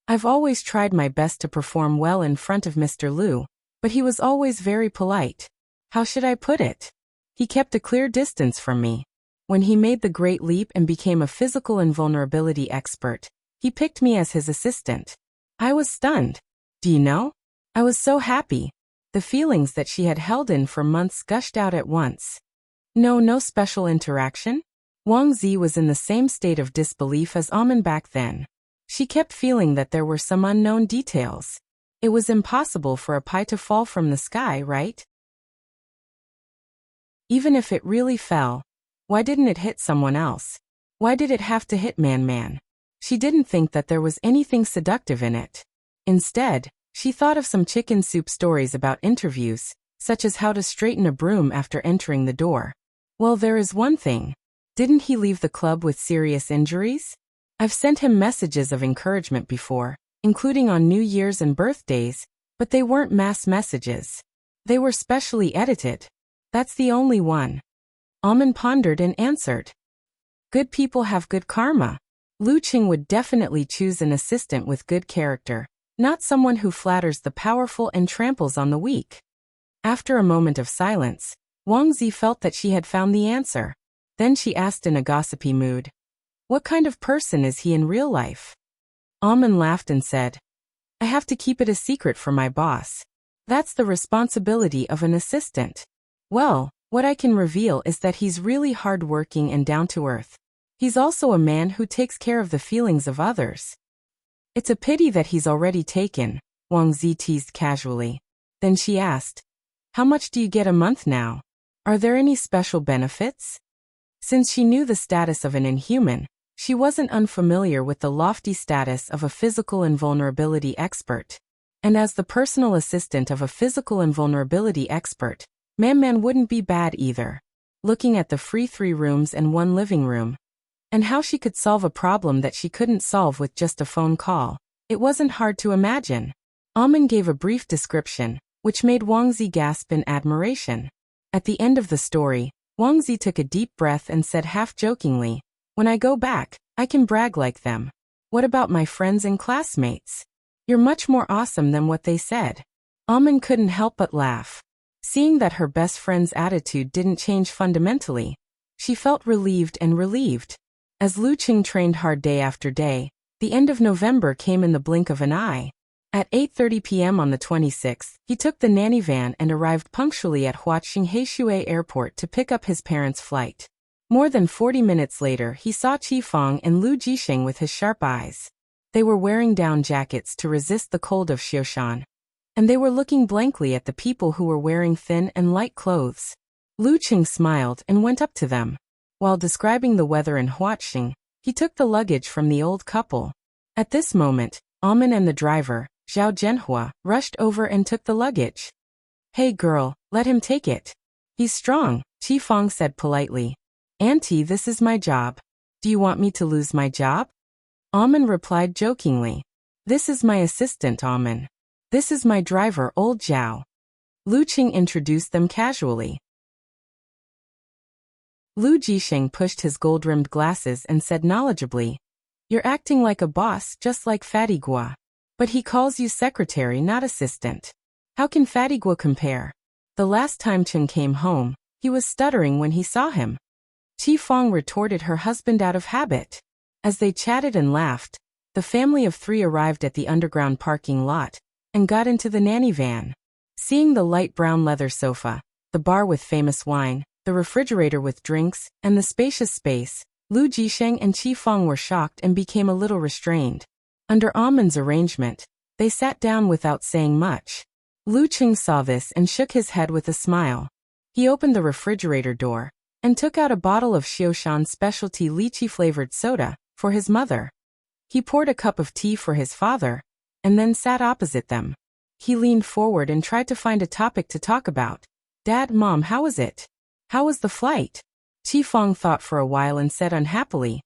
I've always tried my best to perform well in front of Mr. Liu, but he was always very polite. How should I put it? He kept a clear distance from me. When he made the great leap and became a physical invulnerability expert, he picked me as his assistant. I was stunned. Do you know? I was so happy. The feelings that she had held in for months gushed out at once. No special interaction? Wang Zi was in the same state of disbelief as Amen back then. She kept feeling that there were some unknown details. It was impossible for a pie to fall from the sky, right? Even if it really fell, why didn't it hit someone else? Why did it have to hit Man? She didn't think that there was anything seductive in it. Instead, she thought of some chicken soup stories about interviews, such as how to straighten a broom after entering the door. Well, there is one thing. Didn't he leave the club with serious injuries? I've sent him messages of encouragement before, including on New Year's and birthdays, but they weren't mass messages. They were specially edited. That's the only one. Amen pondered and answered. Good people have good karma. Lu Qing would definitely choose an assistant with good character, not someone who flatters the powerful and tramples on the weak. After a moment of silence, Wang Zi felt that she had found the answer. Then she asked in a gossipy mood, "What kind of person is he in real life?" Amen laughed and said, "I have to keep it a secret for my boss. That's the responsibility of an assistant. Well, what I can reveal is that he's really hardworking and down to earth. He's also a man who takes care of the feelings of others." "It's a pity that he's already taken," Wang Zi teased casually. Then she asked, "How much do you get a month now? Are there any special benefits?" Since she knew the status of an inhuman, she wasn't unfamiliar with the lofty status of a physical invulnerability expert. And as the personal assistant of a physical invulnerability expert, Man wouldn't be bad either. Looking at the free 3 rooms and 1 living room, and how she could solve a problem that she couldn't solve with just a phone call, it wasn't hard to imagine. Amen gave a brief description, which made Wang Zi gasp in admiration. At the end of the story, Wang Zi took a deep breath and said half-jokingly, "When I go back, I can brag like them. What about my friends and classmates? You're much more awesome than what they said." Amen couldn't help but laugh. Seeing that her best friend's attitude didn't change fundamentally, she felt relieved. As Lu Qing trained hard day after day, the end of November came in the blink of an eye. At 8:30 p.m. on the 26th, he took the nanny van and arrived punctually at Huaqing Heishui Airport to pick up his parents' flight. More than 40 minutes later, he saw Qi Fang and Lu Jisheng with his sharp eyes. They were wearing down jackets to resist the cold of Xioshan, and they were looking blankly at the people who were wearing thin and light clothes. Lu Qing smiled and went up to them. While describing the weather in Huaqing, he took the luggage from the old couple. At this moment, Amen and the driver, Zhao Zhenhua, rushed over and took the luggage. "Hey girl, let him take it. He's strong," Qi Fang said politely. "Auntie, this is my job. Do you want me to lose my job?" Amen replied jokingly. "This is my assistant, Amen. This is my driver, old Zhao." Lu Qing introduced them casually. Lu Jisheng pushed his gold-rimmed glasses and said knowledgeably, "You're acting like a boss, just like Fatigua. But he calls you secretary, not assistant. How can Fatigua compare?" The last time Chen came home, he was stuttering when he saw him. Qi Fang retorted her husband out of habit. As they chatted and laughed, the family of 3 arrived at the underground parking lot and got into the nanny van. Seeing the light brown leather sofa, the bar with famous wine, the refrigerator with drinks, and the spacious space, Lu Jisheng and Qi Fang were shocked and became a little restrained. Under Amen's arrangement, they sat down without saying much. Lu Qing saw this and shook his head with a smile. He opened the refrigerator door and took out a bottle of Xioshan specialty lychee-flavored soda for his mother. He poured a cup of tea for his father, and then sat opposite them. He leaned forward and tried to find a topic to talk about. "Dad, Mom, how was it? How was the flight?" Qi Fang thought for a while and said unhappily,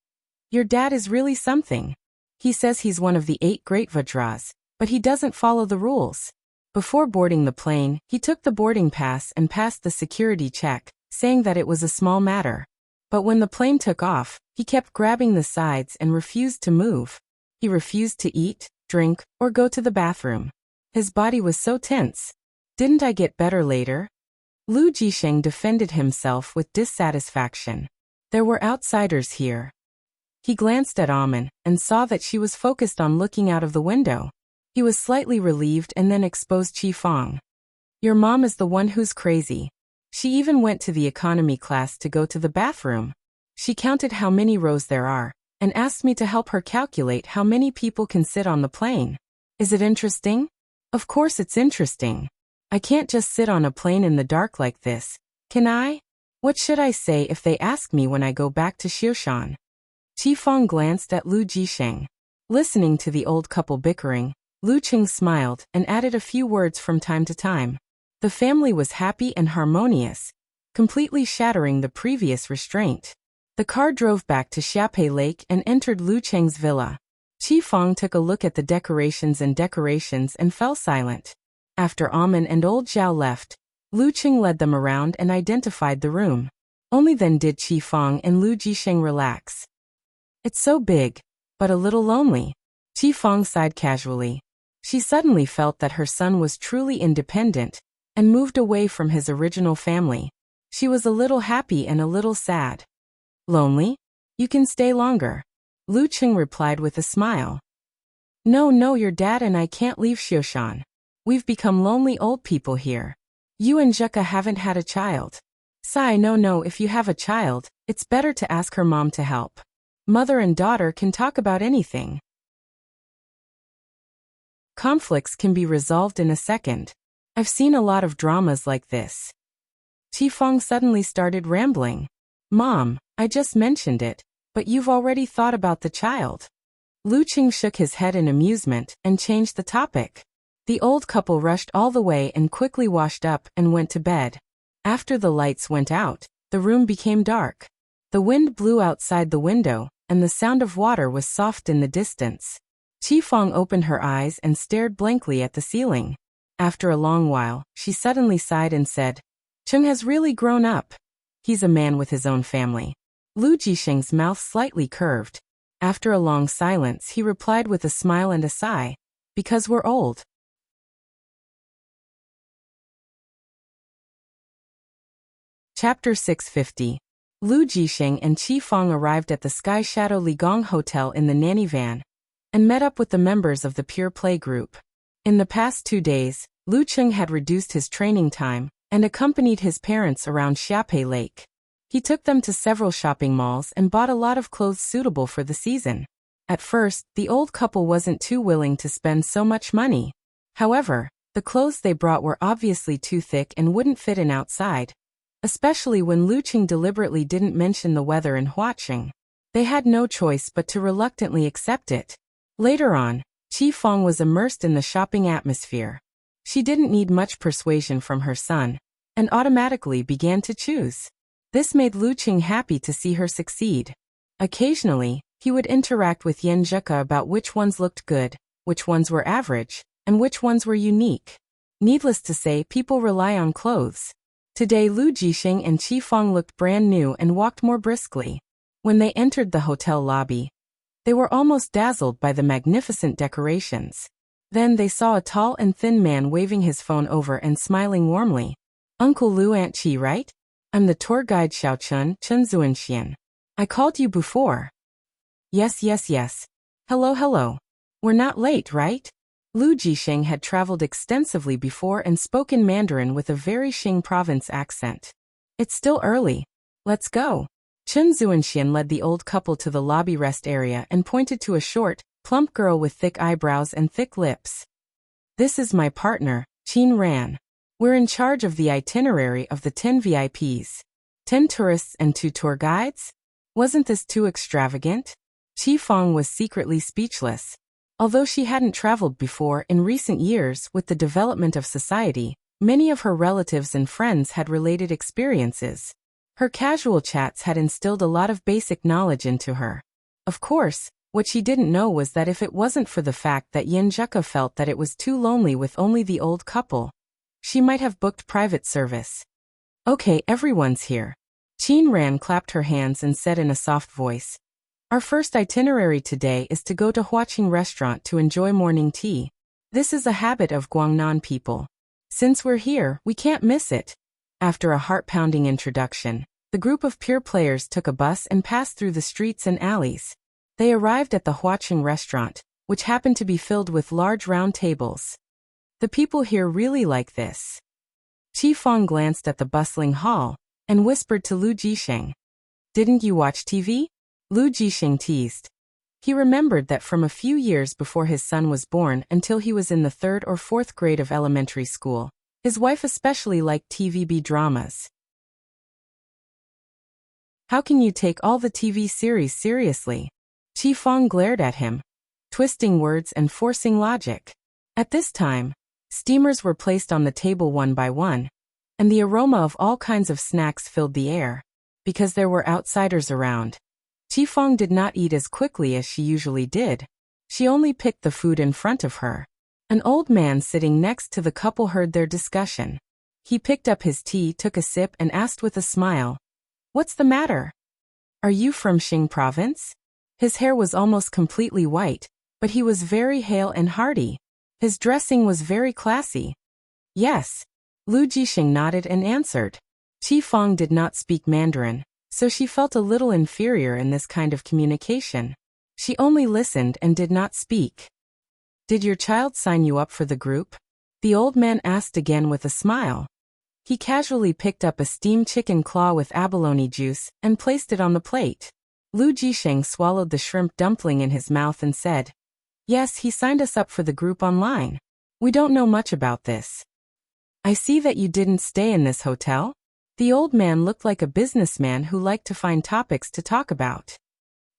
"Your dad is really something. He says he's one of the 8 great Vajras, but he doesn't follow the rules." Before boarding the plane, he took the boarding pass and passed the security check, saying that it was a small matter. But when the plane took off, he kept grabbing the sides and refused to move. He refused to eat, drink, or go to the bathroom. His body was so tense. Didn't I get better later? Lu Jisheng defended himself with dissatisfaction. There were outsiders here. He glanced at Amen and saw that she was focused on looking out of the window. He was slightly relieved and then exposed Qifeng. Your mom is the one who's crazy. She even went to the economy class to go to the bathroom. She counted how many rows there are and asked me to help her calculate how many people can sit on the plane. Is it interesting? Of course it's interesting. I can't just sit on a plane in the dark like this, can I? What should I say if they ask me when I go back to Xiushan? Qifeng glanced at Lu Jisheng. Listening to the old couple bickering, Lu Qing smiled and added a few words from time to time. The family was happy and harmonious, completely shattering the previous restraint. The car drove back to Xiape Lake and entered Lu Cheng's villa. Qifeng took a look at the decorations and fell silent. After Amen and old Zhao left, Lu Qing led them around and identified the room. Only then did Qifeng and Lu Jisheng relax. It's so big, but a little lonely. Qifeng sighed casually. She suddenly felt that her son was truly independent and moved away from his original family. She was a little happy and a little sad. Lonely? You can stay longer. Lu Qing replied with a smile. No, your dad and I can't leave Xiushan. We've become lonely old people here. You and Zheka haven't had a child. Sai, no, if you have a child, it's better to ask her mom to help. Mother and daughter can talk about anything. Conflicts can be resolved in a second. I've seen a lot of dramas like this. Qifeng suddenly started rambling. Mom, I just mentioned it, but you've already thought about the child. Lu Qing shook his head in amusement and changed the topic. The old couple rushed all the way and quickly washed up and went to bed. After the lights went out, the room became dark. The wind blew outside the window, and the sound of water was soft in the distance. Qifeng opened her eyes and stared blankly at the ceiling. After a long while, she suddenly sighed and said, Chung has really grown up. He's a man with his own family. Lu Jisheng's mouth slightly curved. After a long silence, he replied with a smile and a sigh, because we're old. Chapter 650. Lu Jisheng and Qifeng arrived at the Sky Shadow Ligong Hotel in the nanny van and met up with the members of the Pure Play group. In the past 2 days, Lu Qing had reduced his training time and accompanied his parents around Xiape Lake. He took them to several shopping malls and bought a lot of clothes suitable for the season. At first, the old couple wasn't too willing to spend so much money. However, the clothes they brought were obviously too thick and wouldn't fit in outside, especially when Lu Qing deliberately didn't mention the weather in Huaqing. They had no choice but to reluctantly accept it. Later on, Qifeng was immersed in the shopping atmosphere. She didn't need much persuasion from her son, and automatically began to choose. This made Lu Qing happy to see her succeed. Occasionally, he would interact with Yan Zheka about which ones looked good, which ones were average, and which ones were unique. Needless to say, people rely on clothes. Today Lu Jisheng and Qifeng looked brand new and walked more briskly. When they entered the hotel lobby, they were almost dazzled by the magnificent decorations. Then they saw a tall and thin man waving his phone over and smiling warmly. Uncle Lu, Aunt Qi, right? I'm the tour guide Chen Zuanxian. I called you before. Yes. Hello. We're not late, right? Lu Jisheng had traveled extensively before and spoke in Mandarin with a very Xing province accent. It's still early. Let's go. Chen Zuanxian led the old couple to the lobby rest area and pointed to a short, plump girl with thick eyebrows and thick lips. This is my partner, Qin Ran. We're in charge of the itinerary of the 10 VIPs. 10 tourists and 2 tour guides? Wasn't this too extravagant? Qifeng was secretly speechless. Although she hadn't traveled before in recent years with the development of society, many of her relatives and friends had related experiences. Her casual chats had instilled a lot of basic knowledge into her. Of course, what she didn't know was that if it wasn't for the fact that Yin Zheka felt that it was too lonely with only the old couple, she might have booked private service. Okay, everyone's here. Qin Ran clapped her hands and said in a soft voice, Our first itinerary today is to go to Huaqing restaurant to enjoy morning tea. This is a habit of Guangnan people. Since we're here, we can't miss it. After a heart-pounding introduction, the group of peer players took a bus and passed through the streets and alleys. They arrived at the Huaqing restaurant, which happened to be filled with large round tables. The people here really like this. Qi Fang glanced at the bustling hall and whispered to Lu Jisheng. Didn't you watch TV? Lu Jisheng teased. He remembered that from a few years before his son was born until he was in the 3rd or 4th grade of elementary school, his wife especially liked TVB dramas. How can you take all the TV series seriously? Qi Fang glared at him, twisting words and forcing logic. At this time, steamers were placed on the table one by one, and the aroma of all kinds of snacks filled the air. Because there were outsiders around, Qi Fang did not eat as quickly as she usually did. She only picked the food in front of her. An old man sitting next to the couple heard their discussion. He picked up his tea, took a sip, and asked with a smile, "What's the matter? Are you from Xing province?" His hair was almost completely white, but he was very hale and hearty. His dressing was very classy. Yes. Lu Jisheng nodded and answered. Qi Fang did not speak Mandarin, so she felt a little inferior in this kind of communication. She only listened and did not speak. Did your child sign you up for the group? The old man asked again with a smile. He casually picked up a steamed chicken claw with abalone juice and placed it on the plate. Lu Jisheng swallowed the shrimp dumpling in his mouth and said, "Yes, he signed us up for the group online. We don't know much about this." I see that you didn't stay in this hotel. The old man looked like a businessman who liked to find topics to talk about.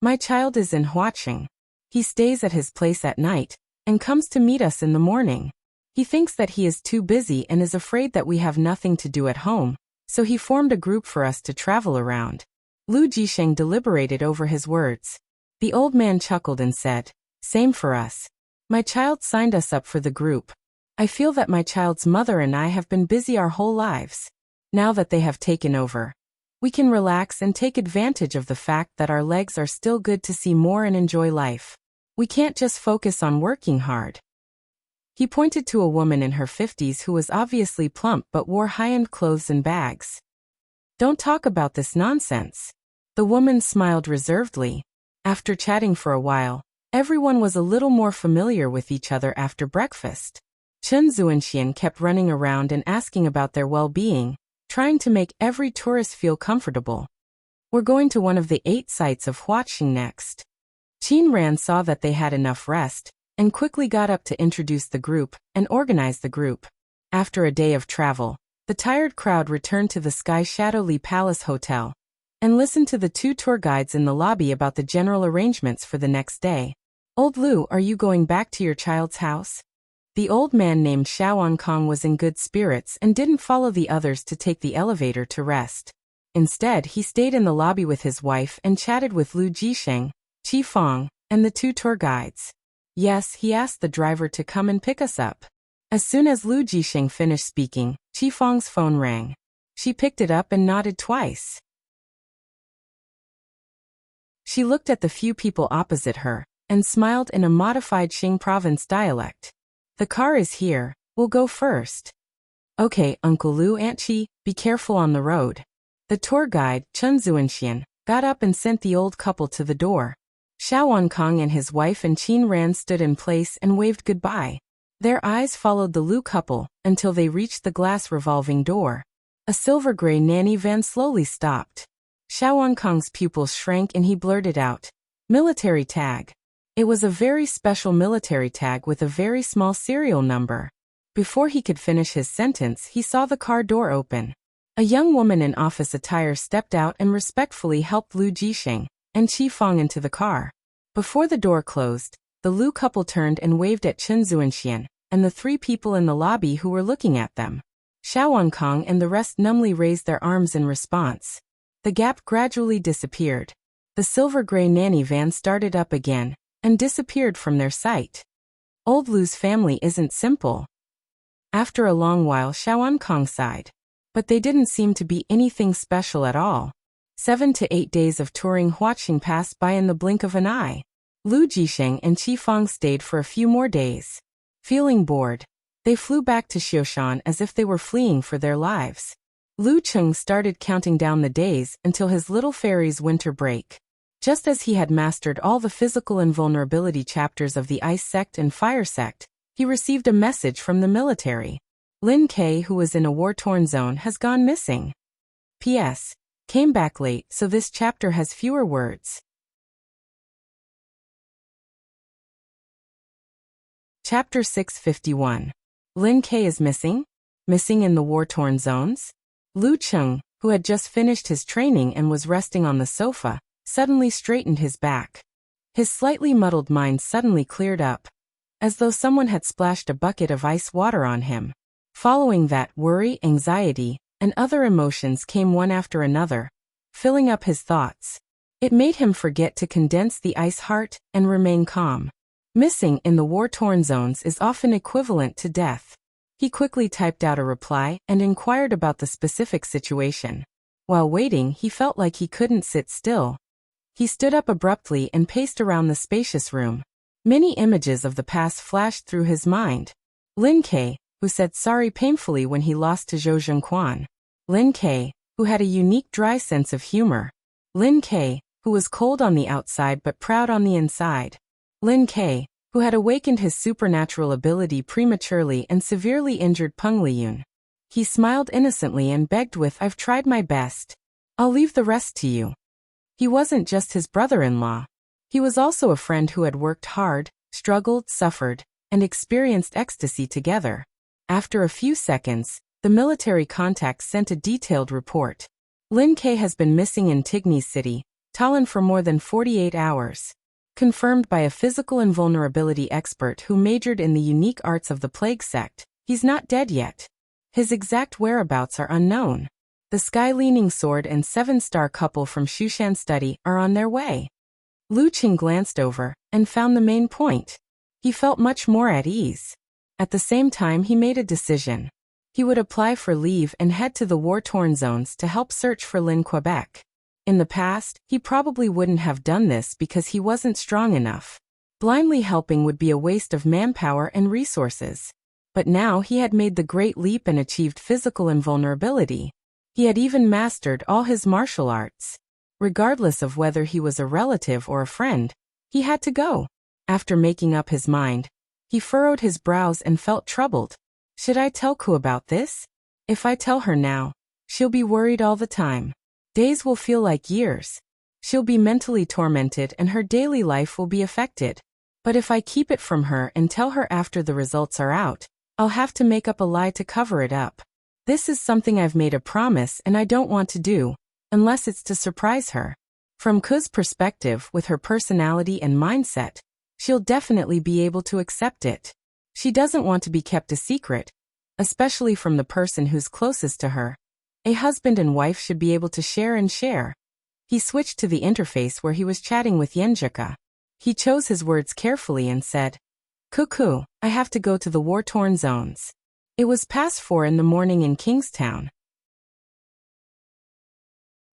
My child is in Huaqing. He stays at his place at night and comes to meet us in the morning. He thinks that he is too busy and is afraid that we have nothing to do at home, so he formed a group for us to travel around. Lu Jisheng deliberated over his words. The old man chuckled and said, "Same for us. My child signed us up for the group. I feel that my child's mother and I have been busy our whole lives. Now that they have taken over, we can relax and take advantage of the fact that our legs are still good to see more and enjoy life. We can't just focus on working hard." He pointed to a woman in her 50s who was obviously plump but wore high-end clothes and bags. "Don't talk about this nonsense." The woman smiled reservedly. After chatting for a while, everyone was a little more familiar with each other after breakfast. Chen Zuanxian kept running around and asking about their well-being, trying to make every tourist feel comfortable. "We're going to one of the 8 sites of Huaqing next." Qin Ran saw that they had enough rest, and quickly got up to introduce the group and organize the group. After a day of travel, the tired crowd returned to the Sky Shadow Li Palace Hotel and listened to the 2 tour guides in the lobby about the general arrangements for the next day. "Old Lu, are you going back to your child's house?" The old man named Xiaoan Kong was in good spirits and didn't follow the others to take the elevator to rest. Instead, he stayed in the lobby with his wife and chatted with Lu Jisheng, Qi Fang, and the 2 tour guides. Yes, he asked the driver to come and pick us up. As soon as Lu Jisheng finished speaking, Qi Fang's phone rang. She picked it up and nodded twice. She looked at the few people opposite her and smiled in a modified Xing province dialect. "The car is here, we'll go first." "Okay, Uncle Lu, Aunt Qi, be careful on the road." The tour guide, Chen Zuanxian, got up and sent the old couple to the door. Xiaoan Kong and his wife and Qin Ran stood in place and waved goodbye. Their eyes followed the Lu couple until they reached the glass revolving door. A silver-gray nanny van slowly stopped. Xiaoan Kong's pupils shrank and he blurted out, "Military tag." It was a very special military tag with a very small serial number. Before he could finish his sentence, he saw the car door open. A young woman in office attire stepped out and respectfully helped Lu Jisheng and Qi Fang into the car. Before the door closed, the Lu couple turned and waved at Chen Zuanxian and the 3 people in the lobby who were looking at them. Xiaoan Kong and the rest numbly raised their arms in response. The gap gradually disappeared. The silver-gray nanny van started up again and disappeared from their sight. Old Lu's family isn't simple. After a long while, Xiaoan Kong sighed. But they didn't seem to be anything special at all. 7 to 8 days of touring Huaqing passed by in the blink of an eye. Lu Jisheng and Qifang stayed for a few more days. Feeling bored, they flew back to Xioshan as if they were fleeing for their lives. Lu Cheng started counting down the days until his little fairy's winter break. Just as he had mastered all the physical invulnerability chapters of the Ice Sect and Fire Sect, he received a message from the military. Lin Ke, who was in a war-torn zone, has gone missing. P.S. Came back late, so this chapter has fewer words. Chapter 651. Lin Ke is missing? Missing in the war-torn zones? Lu Cheng, who had just finished his training and was resting on the sofa, suddenly straightened his back. His slightly muddled mind suddenly cleared up, as though someone had splashed a bucket of ice water on him. Following that, worry, anxiety, and other emotions came one after another, filling up his thoughts. It made him forget to condense the ice heart and remain calm. Missing in the war-torn zones is often equivalent to death. He quickly typed out a reply and inquired about the specific situation. While waiting, he felt like he couldn't sit still. He stood up abruptly and paced around the spacious room. Many images of the past flashed through his mind. Lin Ke, who said sorry painfully when he lost to Zhou Zhengquan. Lin Ke, who had a unique dry sense of humor. Lin Ke, who was cold on the outside but proud on the inside. Lin Ke, who had awakened his supernatural ability prematurely and severely injured Peng Liyun. He smiled innocently and begged with, "I've tried my best. I'll leave the rest to you." He wasn't just his brother-in-law. He was also a friend who had worked hard, struggled, suffered, and experienced ecstasy together. After a few seconds, the military contact sent a detailed report. Lin Ke has been missing in Tigny City, Talon, for more than 48 hours. Confirmed by a physical invulnerability expert who majored in the unique arts of the Plague Sect, he's not dead yet. His exact whereabouts are unknown. The Sky-Leaning Sword and 7-star couple from Shushan Study are on their way. Lu Qing glanced over and found the main point. He felt much more at ease. At the same time, he made a decision. He would apply for leave and head to the war-torn zones to help search for Lin Quebec. In the past, he probably wouldn't have done this because he wasn't strong enough. Blindly helping would be a waste of manpower and resources. But now he had made the great leap and achieved physical invulnerability. He had even mastered all his martial arts. Regardless of whether he was a relative or a friend, he had to go. After making up his mind, he furrowed his brows and felt troubled. Should I tell Ku about this? If I tell her now, she'll be worried all the time. Days will feel like years. She'll be mentally tormented and her daily life will be affected. But if I keep it from her and tell her after the results are out, I'll have to make up a lie to cover it up. This is something I've made a promise and I don't want to do, unless it's to surprise her. From Ku's perspective, with her personality and mindset, she'll definitely be able to accept it. She doesn't want to be kept a secret, especially from the person who's closest to her. A husband and wife should be able to share and share. He switched to the interface where he was chatting with Yenjika. He chose his words carefully and said, "Cuckoo, I have to go to the war-torn zones." It was past 4 in the morning in Kingstown.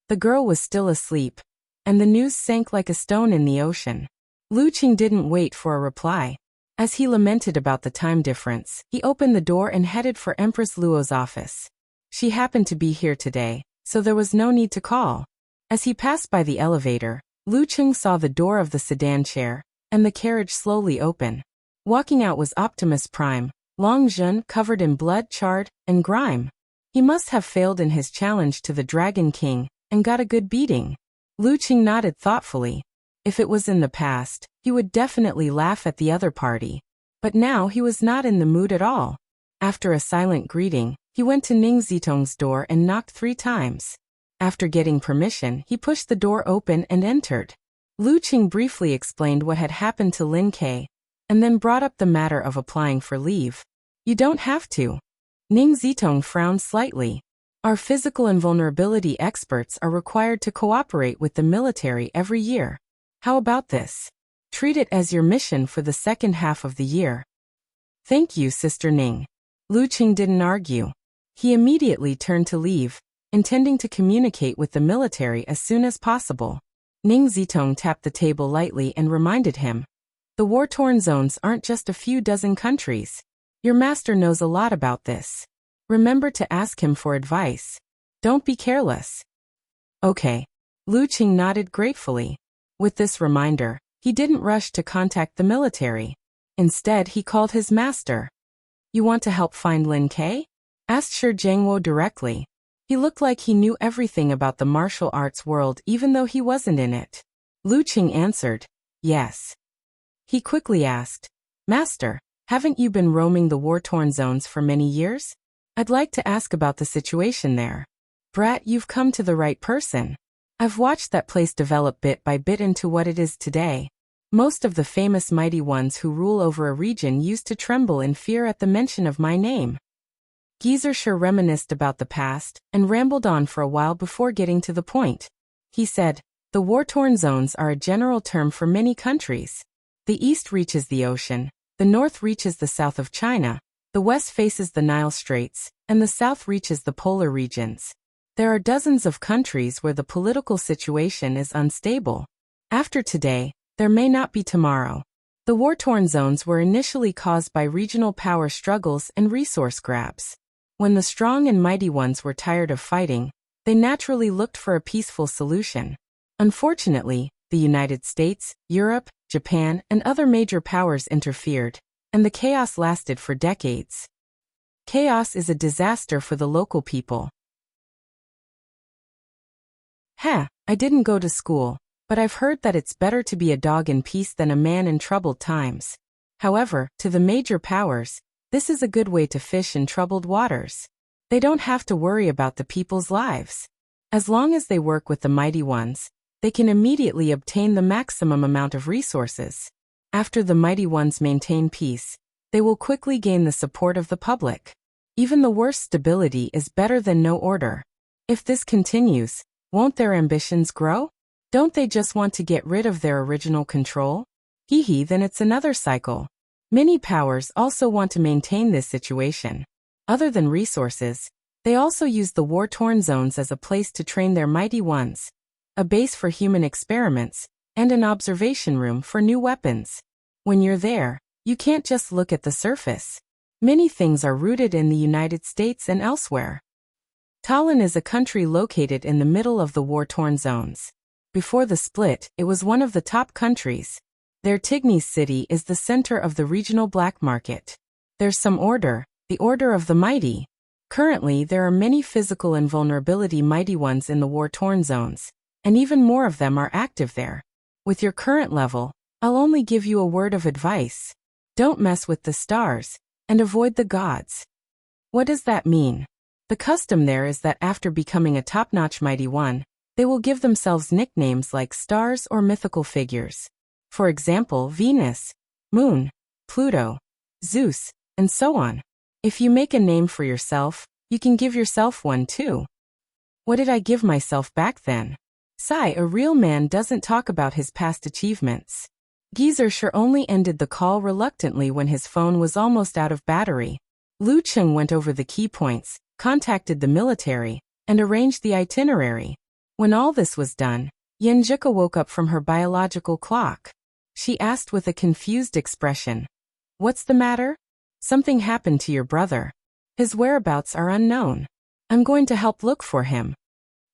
The girl was still asleep, and the news sank like a stone in the ocean. Lu Qing didn't wait for a reply. As he lamented about the time difference, he opened the door and headed for Empress Luo's office. She happened to be here today, so there was no need to call. As he passed by the elevator, Lu Qing saw the door of the sedan chair, and the carriage slowly open. Walking out was Optimus Prime, Long Zhun, covered in blood, charred, and grime. He must have failed in his challenge to the Dragon King, and got a good beating. Lu Qing nodded thoughtfully. If it was in the past, he would definitely laugh at the other party. But now he was not in the mood at all. After a silent greeting, he went to Ning Zitong's door and knocked 3 times. After getting permission, he pushed the door open and entered. Lu Qing briefly explained what had happened to Lin Ke, and then brought up the matter of applying for leave. "You don't have to." Ning Zitong frowned slightly. "Our physical invulnerability experts are required to cooperate with the military every year. How about this? Treat it as your mission for the second half of the year." "Thank you, Sister Ning." Lu Qing didn't argue. He immediately turned to leave, intending to communicate with the military as soon as possible. Ning Zitong tapped the table lightly and reminded him. The war-torn zones aren't just a few dozen countries. Your master knows a lot about this. Remember to ask him for advice. Don't be careless. Okay. Lu Qing nodded gratefully. With this reminder, he didn't rush to contact the military. Instead, he called his master. You want to help find Lin Ke? Asked Shi Jiangwo directly. He looked like he knew everything about the martial arts world even though he wasn't in it. Lu Qing answered, yes. He quickly asked, Master, haven't you been roaming the war-torn zones for many years? I'd like to ask about the situation there. Brat, you've come to the right person. I've watched that place develop bit by bit into what it is today. Most of the famous mighty ones who rule over a region used to tremble in fear at the mention of my name. Shi reminisced about the past and rambled on for a while before getting to the point. He said, the war-torn zones are a general term for many countries. The east reaches the ocean, the north reaches the south of China, the west faces the Nile Straits, and the south reaches the polar regions. There are dozens of countries where the political situation is unstable. After today, there may not be tomorrow. The war-torn zones were initially caused by regional power struggles and resource grabs. When the strong and mighty ones were tired of fighting, they naturally looked for a peaceful solution. Unfortunately, the United States, Europe, Japan, and other major powers interfered, and the chaos lasted for decades. Chaos is a disaster for the local people. I didn't go to school, but I've heard that it's better to be a dog in peace than a man in troubled times. However, to the major powers, this is a good way to fish in troubled waters. They don't have to worry about the people's lives. As long as they work with the mighty ones, they can immediately obtain the maximum amount of resources. After the mighty ones maintain peace, they will quickly gain the support of the public. Even the worst stability is better than no order. If this continues, won't their ambitions grow? Don't they just want to get rid of their original control? Then it's another cycle. Many powers also want to maintain this situation. Other than resources, they also use the war-torn zones as a place to train their mighty ones, a base for human experiments, and an observation room for new weapons. When you're there, you can't just look at the surface. Many things are rooted in the United States and elsewhere. Tallinn is a country located in the middle of the war-torn zones. Before the split, it was one of the top countries. Their Tignes city is the center of the regional black market. There's some order, the order of the mighty. Currently, there are many physical invulnerability mighty ones in the war-torn zones, and even more of them are active there. With your current level, I'll only give you a word of advice. Don't mess with the stars, and avoid the gods. What does that mean? The custom there is that after becoming a top-notch mighty one, they will give themselves nicknames like stars or mythical figures. For example, Venus, Moon, Pluto, Zeus, and so on. If you make a name for yourself, you can give yourself one too. What did I give myself back then? A real man doesn't talk about his past achievements. Shi only ended the call reluctantly when his phone was almost out of battery. Lu Qing went over the key points, contacted the military, and arranged the itinerary. When all this was done, Yenjika woke up from her biological clock. She asked with a confused expression, "What's the matter?" "Something happened to your brother. His whereabouts are unknown. I'm going to help look for him."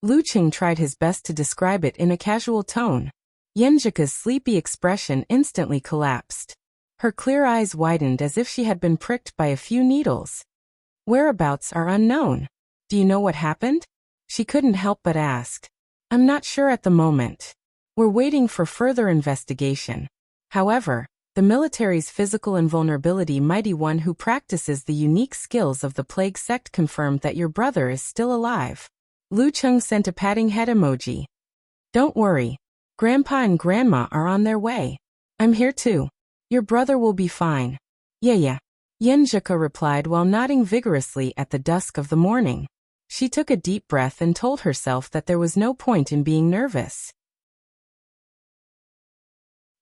Lu Qing tried his best to describe it in a casual tone. Yenjika's sleepy expression instantly collapsed. Her clear eyes widened as if she had been pricked by a few needles. "Whereabouts are unknown. Do you know what happened?" She couldn't help but ask. "I'm not sure at the moment. We're waiting for further investigation. However, the military's physical invulnerability mighty one who practices the unique skills of the plague sect confirmed that your brother is still alive." Lu Qing sent a patting head emoji. "Don't worry. Grandpa and Grandma are on their way. I'm here too. Your brother will be fine." Yeah. Yenjika replied while nodding vigorously at the dusk of the morning. She took a deep breath and told herself that there was no point in being nervous.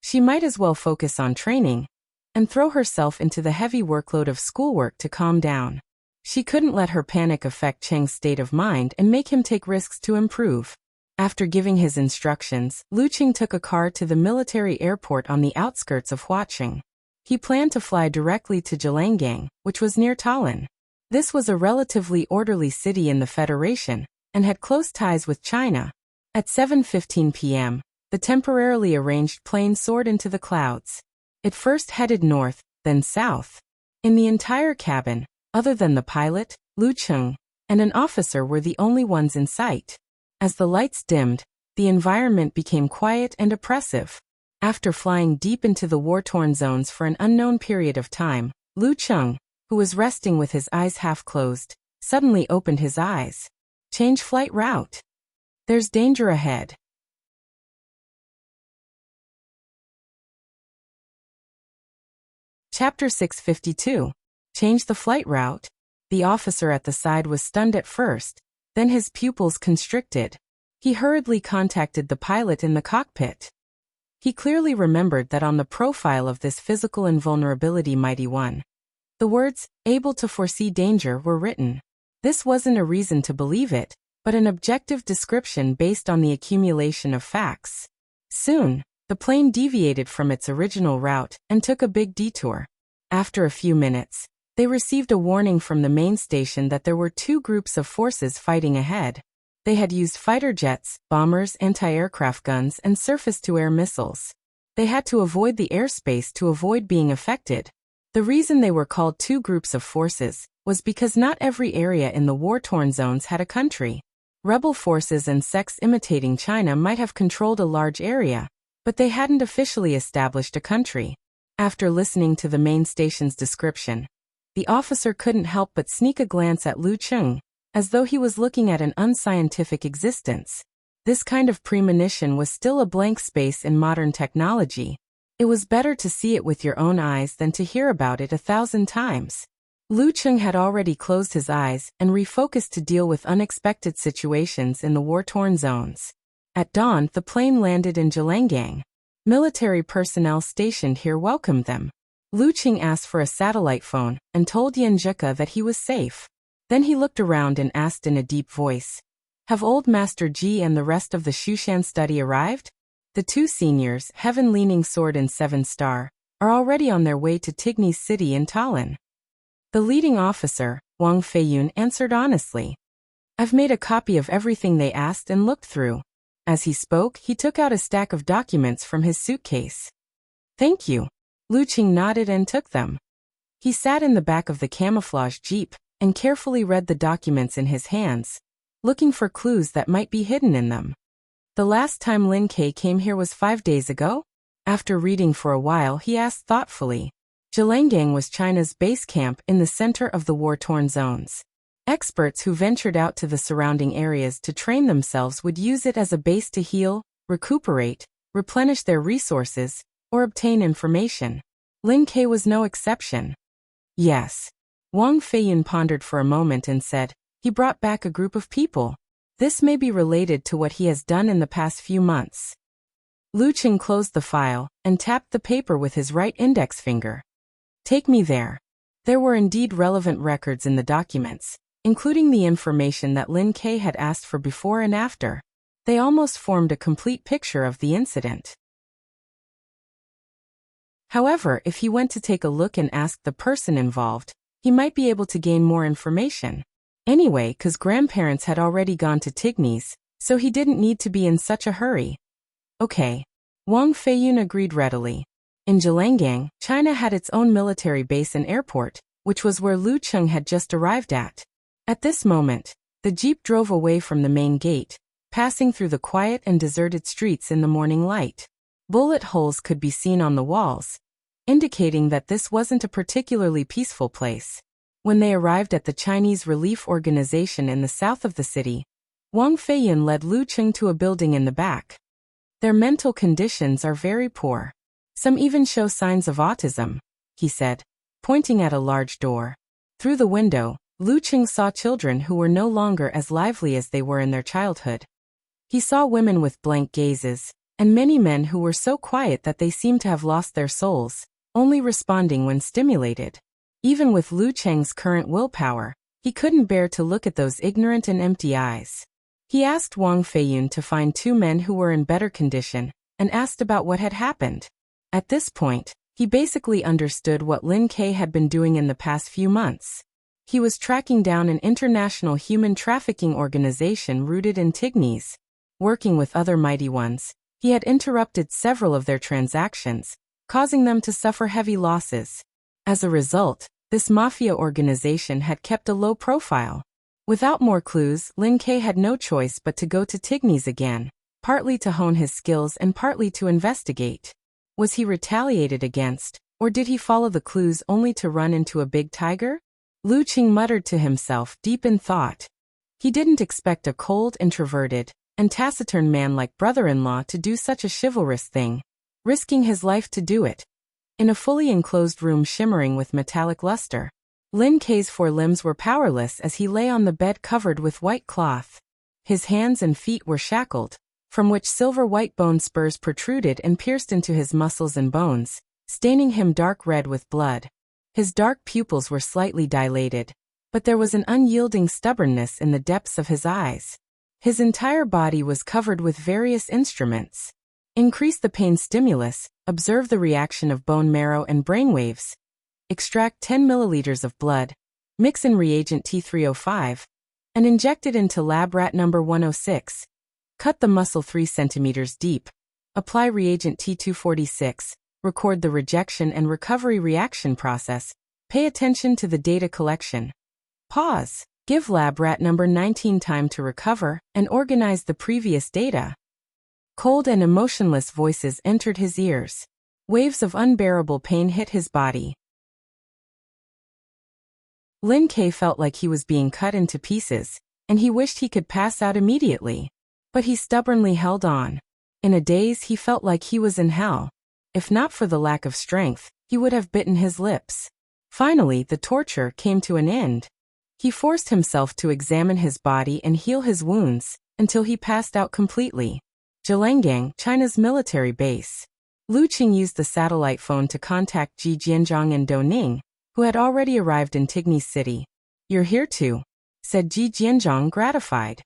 She might as well focus on training and throw herself into the heavy workload of schoolwork to calm down. She couldn't let her panic affect Cheng's state of mind and make him take risks to improve. After giving his instructions, Lucheng took a car to the military airport on the outskirts of Huaqing. He planned to fly directly to Zhelangang, which was near Tallinn. This was a relatively orderly city in the Federation, and had close ties with China. At 7:15 p.m., the temporarily arranged plane soared into the clouds. It first headed north, then south. In the entire cabin, other than the pilot, Lucheng, and an officer were the only ones in sight. As the lights dimmed, the environment became quiet and oppressive. After flying deep into the war-torn zones for an unknown period of time, Lucheng, who was resting with his eyes half closed, suddenly opened his eyes. Change flight route. There's danger ahead. Chapter 652. Change the flight route. The officer at the side was stunned at first, then his pupils constricted. He hurriedly contacted the pilot in the cockpit. He clearly remembered that on the profile of this physical invulnerability mighty one, the words, "able to foresee danger," were written. This wasn't a reason to believe it, but an objective description based on the accumulation of facts. Soon, the plane deviated from its original route and took a big detour. After a few minutes, they received a warning from the main station that there were two groups of forces fighting ahead. They had used fighter jets, bombers, anti-aircraft guns, and surface-to-air missiles. They had to avoid the airspace to avoid being affected. The reason they were called two groups of forces was because not every area in the war-torn zones had a country. Rebel forces and sects imitating China might have controlled a large area, but they hadn't officially established a country. After listening to the main station's description, the officer couldn't help but sneak a glance at Lucheng, as though he was looking at an unscientific existence. This kind of premonition was still a blank space in modern technology. It was better to see it with your own eyes than to hear about it 1,000 times. Lucheng had already closed his eyes and refocused to deal with unexpected situations in the war-torn zones. At dawn, the plane landed in Zhelangang. Military personnel stationed here welcomed them. Lucheng asked for a satellite phone and told Yanjika that he was safe. Then he looked around and asked in a deep voice, "Have Old Master Ji and the rest of the Shushan study arrived?" The two seniors, Heaven-leaning Sword and Seven Star, are already on their way to Tigny's city in Tallinn. The leading officer, Wang Feiyun, answered honestly, "I've made a copy of everything they asked and looked through." As he spoke, he took out a stack of documents from his suitcase. "Thank you." Lucheng nodded and took them. He sat in the back of the camouflage jeep and carefully read the documents in his hands, looking for clues that might be hidden in them. The last time Lin Kei came here was 5 days ago? After reading for a while, he asked thoughtfully. Zhelangang was China's base camp in the center of the war-torn zones. Experts who ventured out to the surrounding areas to train themselves would use it as a base to heal, recuperate, replenish their resources, or obtain information. Lin Kei was no exception. Yes. Wang Feiyun pondered for a moment and said, "He brought back a group of people. This may be related to what he has done in the past few months." Lucheng closed the file and tapped the paper with his right index finger. "Take me there." There were indeed relevant records in the documents, including the information that Lin Kei had asked for before and after. They almost formed a complete picture of the incident. However, if he went to take a look and asked the person involved, he might be able to gain more information. Anyway, 'cause grandparents had already gone to Tigny's, so he didn't need to be in such a hurry. Okay. Wang Feiyun agreed readily. In Zhelangang, China had its own military base and airport, which was where Lucheng had just arrived at. At this moment, the jeep drove away from the main gate, passing through the quiet and deserted streets in the morning light. Bullet holes could be seen on the walls, indicating that this wasn't a particularly peaceful place. When they arrived at the Chinese relief organization in the south of the city, Wang Feiyun led Lucheng to a building in the back. "Their mental conditions are very poor. Some even show signs of autism," he said, pointing at a large door. Through the window, Lucheng saw children who were no longer as lively as they were in their childhood. He saw women with blank gazes, and many men who were so quiet that they seemed to have lost their souls, only responding when stimulated. Even with Lucheng's current willpower, He couldn't bear to look at those ignorant and empty eyes. He asked Wang Feiyun to find 2 men who were in better condition, and asked about what had happened. At this point, he basically understood what Lin Ke had been doing in the past few months. He was tracking down an international human trafficking organization rooted in Tignes. Working with other mighty ones, he had interrupted several of their transactions, causing them to suffer heavy losses. As a result, this mafia organization had kept a low profile. Without more clues, Lin Ke had no choice but to go to Tignes again, partly to hone his skills and partly to investigate. Was he retaliated against, or did he follow the clues only to run into a big tiger? Lu Qing muttered to himself, deep in thought. He didn't expect a cold, introverted, and taciturn man like brother-in-law to do such a chivalrous thing, risking his life to do it. In a fully enclosed room shimmering with metallic luster, Lin Ke's 4 limbs were powerless as he lay on the bed covered with white cloth. His hands and feet were shackled, from which silver-white bone spurs protruded and pierced into his muscles and bones, staining him dark red with blood. His dark pupils were slightly dilated, but there was an unyielding stubbornness in the depths of his eyes. His entire body was covered with various instruments. Increase the pain stimulus, observe the reaction of bone marrow and brainwaves. Extract 10 milliliters of blood, mix in reagent T305, and inject it into lab rat number 106. Cut the muscle 3 centimeters deep. Apply reagent T246. Record the rejection and recovery reaction process. Pay attention to the data collection. Pause. Give lab rat number 19 time to recover and organize the previous data. Cold and emotionless voices entered his ears. Waves of unbearable pain hit his body. Lin Ke felt like he was being cut into pieces, and he wished he could pass out immediately. But he stubbornly held on. In a daze, he felt like he was in hell. If not for the lack of strength, he would have bitten his lips. Finally, the torture came to an end. He forced himself to examine his body and heal his wounds, until he passed out completely. Zhelangang, China's military base. Lu Qing used the satellite phone to contact Ji Jianzhong and Dou Ning, who had already arrived in Tignes City. "You're here too," said Ji Jianzhong, gratified.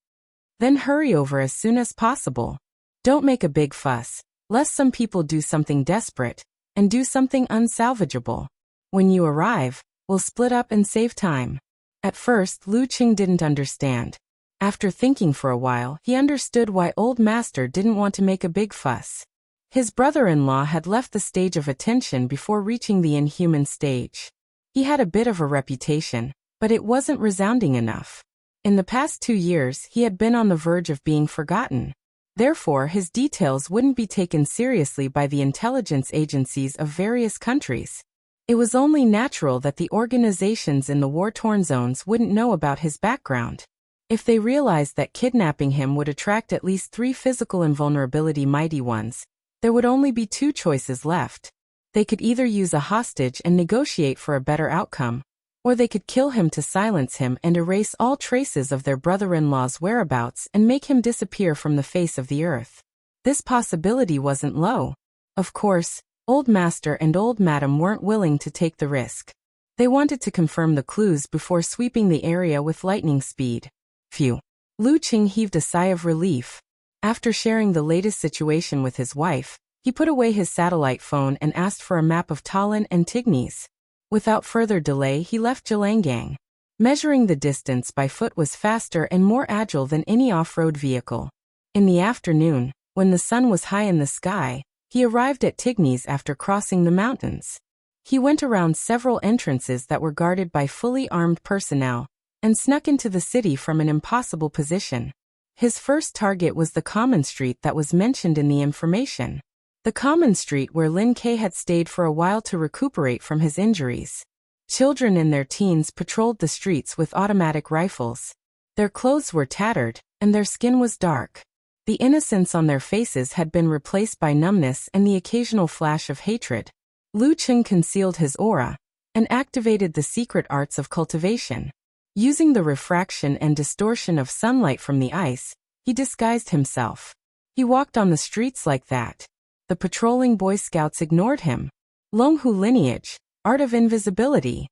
"Then hurry over as soon as possible. Don't make a big fuss, lest some people do something desperate, and do something unsalvageable. When you arrive, we'll split up and save time." At first, Lu Qing didn't understand. After thinking for a while, he understood why Old Master didn't want to make a big fuss. His brother-in-law had left the stage of attention before reaching the inhuman stage. He had a bit of a reputation, but it wasn't resounding enough. In the past 2 years, he had been on the verge of being forgotten. Therefore, his details wouldn't be taken seriously by the intelligence agencies of various countries. It was only natural that the organizations in the war-torn zones wouldn't know about his background. If they realized that kidnapping him would attract at least 3 physical invulnerability mighty ones, there would only be 2 choices left. They could either use a hostage and negotiate for a better outcome, or they could kill him to silence him and erase all traces of their brother-in-law's whereabouts and make him disappear from the face of the earth. This possibility wasn't low. Of course, Old Master and Old Madam weren't willing to take the risk. They wanted to confirm the clues before sweeping the area with lightning speed. Phew. Lu Qing heaved a sigh of relief. After sharing the latest situation with his wife, he put away his satellite phone and asked for a map of Tallinn and Tignes. Without further delay, he left Zhelangang. Measuring the distance by foot was faster and more agile than any off-road vehicle. In the afternoon, when the sun was high in the sky, he arrived at Tignes after crossing the mountains. He went around several entrances that were guarded by fully armed personnel, and snuck into the city from an impossible position. His first target was the common street that was mentioned in the information. The common street where Lin Ke had stayed for a while to recuperate from his injuries. Children in their teens patrolled the streets with automatic rifles. Their clothes were tattered, and their skin was dark. The innocence on their faces had been replaced by numbness and the occasional flash of hatred. Lu Qing concealed his aura, and activated the secret arts of cultivation. Using the refraction and distortion of sunlight from the ice, he disguised himself. He walked on the streets like that. The patrolling Boy Scouts ignored him. Longhu lineage, art of invisibility.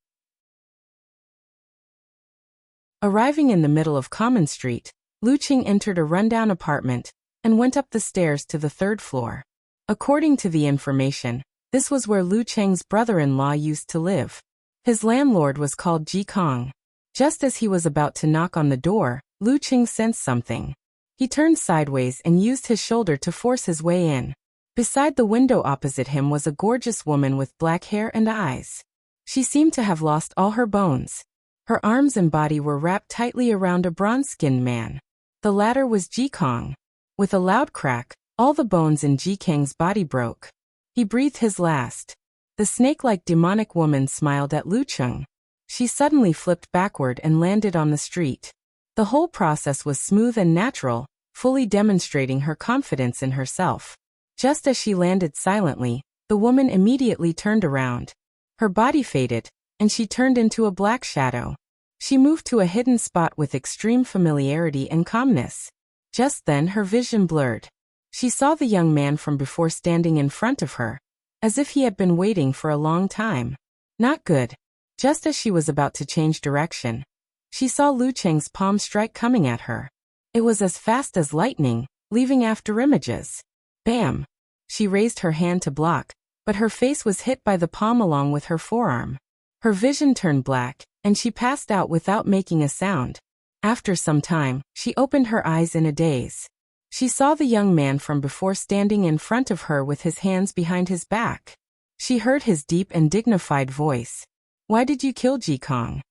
Arriving in the middle of Common Street, Lu Qing entered a rundown apartment and went up the stairs to the third floor. According to the information, this was where Lu Cheng's brother-in-law used to live. His landlord was called Ji Kong. Just as he was about to knock on the door, Lu Qing sensed something. He turned sideways and used his shoulder to force his way in. Beside the window opposite him was a gorgeous woman with black hair and eyes. She seemed to have lost all her bones. Her arms and body were wrapped tightly around a bronze-skinned man. The latter was Ji Kong. With a loud crack, all the bones in Ji Kang's body broke. He breathed his last. The snake-like demonic woman smiled at Lu Qing. She suddenly flipped backward and landed on the street. The whole process was smooth and natural, fully demonstrating her confidence in herself. Just as she landed silently, the woman immediately turned around. Her body faded, and she turned into a black shadow. She moved to a hidden spot with extreme familiarity and calmness. Just then her vision blurred. She saw the young man from before standing in front of her, as if he had been waiting for a long time. Not good. Just as she was about to change direction, she saw Lu Cheng's palm strike coming at her. It was as fast as lightning, leaving afterimages. Bam! She raised her hand to block, but her face was hit by the palm along with her forearm. Her vision turned black, and she passed out without making a sound. After some time, she opened her eyes in a daze. She saw the young man from before standing in front of her with his hands behind his back. She heard his deep and dignified voice. "Why did you kill Ji Kong?"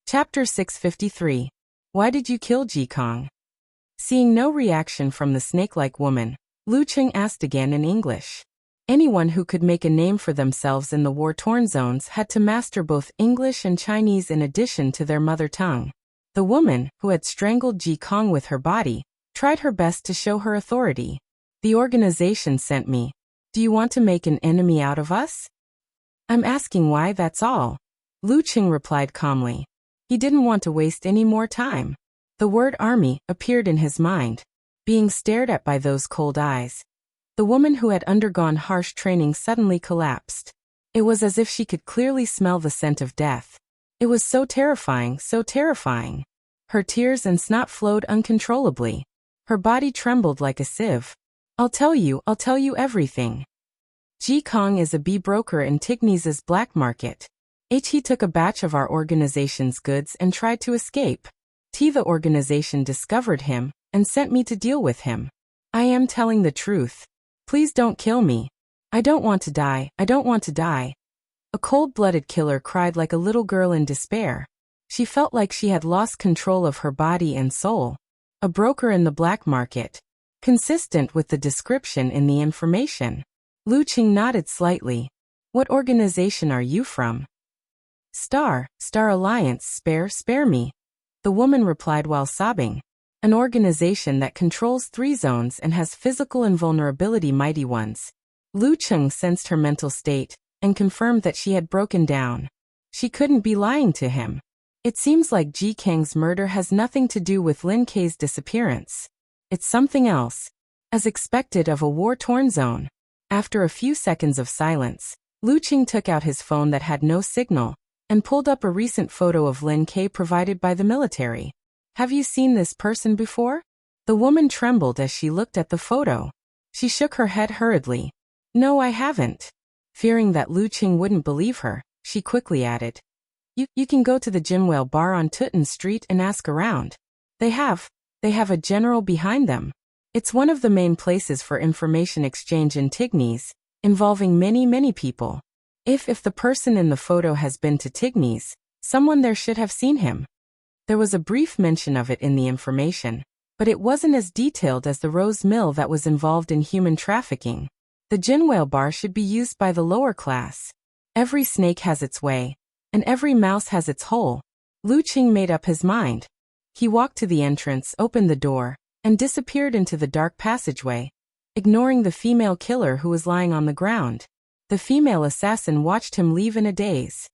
Chapter 653. Why did you kill Ji Kong? Seeing no reaction from the snake-like woman, Lu Qing asked again in English. Anyone who could make a name for themselves in the war-torn zones had to master both English and Chinese in addition to their mother tongue. The woman, who had strangled Ji Kong with her body, tried her best to show her authority. "The organization sent me. Do you want to make an enemy out of us?" "I'm asking why, that's all," Lu Qing replied calmly. He didn't want to waste any more time. The word army appeared in his mind. Being stared at by those cold eyes, the woman who had undergone harsh training suddenly collapsed. It was as if she could clearly smell the scent of death. It was so terrifying, so terrifying. Her tears and snot flowed uncontrollably. Her body trembled like a sieve. I'll tell you everything. Ji Kong is a bee broker in Tignes' black market. He took a batch of our organization's goods and tried to escape. The organization discovered him and sent me to deal with him. I am telling the truth. Please don't kill me. I don't want to die, I don't want to die. A cold-blooded killer cried like a little girl in despair. She felt like she had lost control of her body and soul. A broker in the black market. Consistent with the description in the information. Lu Qing nodded slightly. What organization are you from? Star Alliance, spare me. The woman replied while sobbing. An organization that controls 3 zones and has physical invulnerability mighty ones. Lu Qing sensed her mental state and confirmed that she had broken down. She couldn't be lying to him. It seems like Ji Kang's murder has nothing to do with Lin Kei's disappearance. It's something else. As expected of a war-torn zone. After a few seconds of silence, Lu Qing took out his phone that had no signal and pulled up a recent photo of Lin Kei provided by the military. Have you seen this person before? The woman trembled as she looked at the photo. She shook her head hurriedly. No, I haven't. Fearing that Lu Qing wouldn't believe her, she quickly added. You can go to the Jinwell bar on Tutten Street and ask around. They have a general behind them. It's one of the main places for information exchange in Tignes, involving many people. If the person in the photo has been to Tignes, someone there should have seen him. There was a brief mention of it in the information, but it wasn't as detailed as the rose mill that was involved in human trafficking. The Jinwell bar should be used by the lower class. Every snake has its way, and every mouse has its hole. Lu Qing made up his mind. He walked to the entrance, opened the door, and disappeared into the dark passageway, ignoring the female killer who was lying on the ground. The female assassin watched him leave in a daze.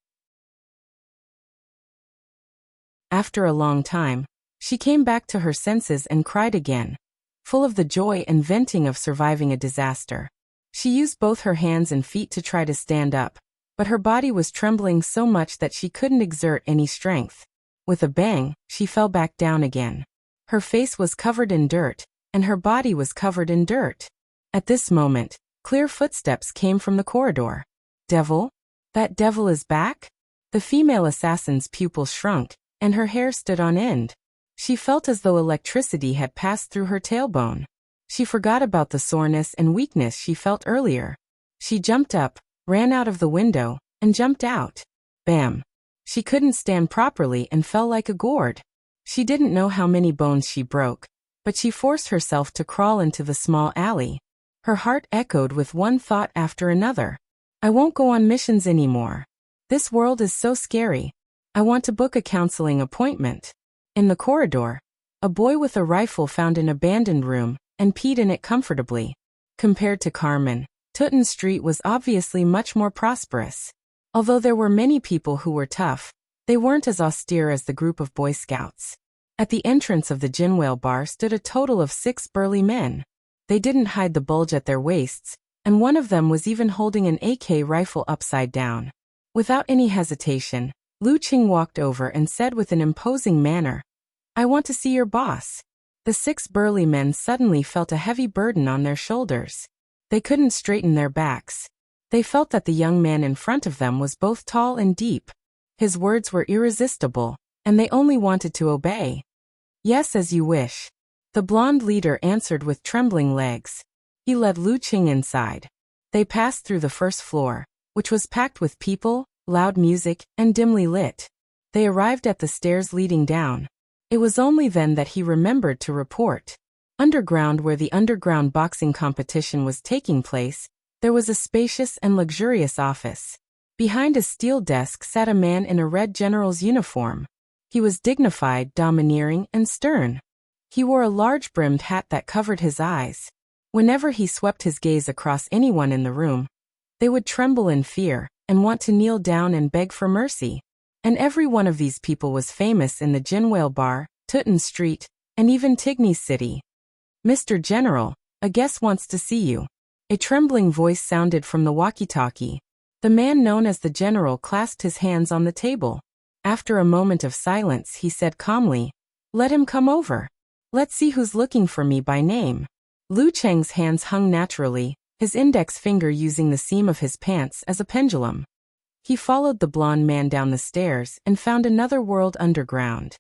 After a long time, she came back to her senses and cried again, full of the joy and venting of surviving a disaster. She used both her hands and feet to try to stand up, but her body was trembling so much that she couldn't exert any strength. With a bang, she fell back down again. Her face was covered in dirt, and her body was covered in dirt. At this moment, clear footsteps came from the corridor. Devil? That devil is back? The female assassin's pupils shrunk, and her hair stood on end. She felt as though electricity had passed through her tailbone. She forgot about the soreness and weakness she felt earlier. She jumped up, ran out of the window, and jumped out. Bam! She couldn't stand properly and fell like a gourd. She didn't know how many bones she broke, but she forced herself to crawl into the small alley. Her heart echoed with one thought after another. I won't go on missions anymore. This world is so scary. I want to book a counseling appointment. In the corridor, a boy with a rifle found an abandoned room and peed in it comfortably. Compared to Carmen, Tutton Street was obviously much more prosperous. Although there were many people who were tough, they weren't as austere as the group of Boy Scouts. At the entrance of the gin whale bar stood a total of 6 burly men. They didn't hide the bulge at their waists, and one of them was even holding an AK rifle upside down. Without any hesitation, Lu Qing walked over and said with an imposing manner, "I want to see your boss." The 6 burly men suddenly felt a heavy burden on their shoulders. They couldn't straighten their backs. They felt that the young man in front of them was both tall and deep. His words were irresistible, and they only wanted to obey. "Yes, as you wish." The blonde leader answered with trembling legs. He led Lu Qing inside. They passed through the first floor, which was packed with people, loud music, and dimly lit. They arrived at the stairs leading down. It was only then that he remembered to report. Underground, where the underground boxing competition was taking place, there was a spacious and luxurious office. Behind a steel desk sat a man in a red general's uniform. He was dignified, domineering, and stern. He wore a large-brimmed hat that covered his eyes. Whenever he swept his gaze across anyone in the room, they would tremble in fear and want to kneel down and beg for mercy. And every one of these people was famous in the gin whale bar, Tutton Street, and even Tigny City. "Mr. General, a guest wants to see you." A trembling voice sounded from the walkie-talkie. The man known as the general clasped his hands on the table. After a moment of silence, he said calmly, "Let him come over. Let's see who's looking for me by name." Lu Cheng's hands hung naturally, his index finger using the seam of his pants as a pendulum. He followed the blonde man down the stairs and found another world underground.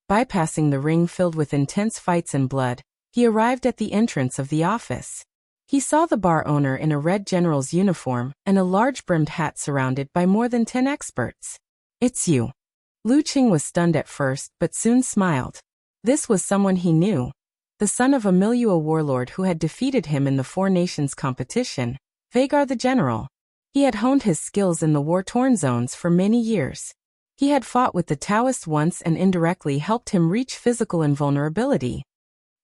Bypassing the ring filled with intense fights and blood, he arrived at the entrance of the office. He saw the bar owner in a red general's uniform and a large-brimmed hat surrounded by more than 10 experts. "It's you." Lu Qing was stunned at first but soon smiled. This was someone he knew. The son of a Milua warlord who had defeated him in the Four Nations competition, Vagar the General. He had honed his skills in the war-torn zones for many years. He had fought with the Taoists once and indirectly helped him reach physical invulnerability.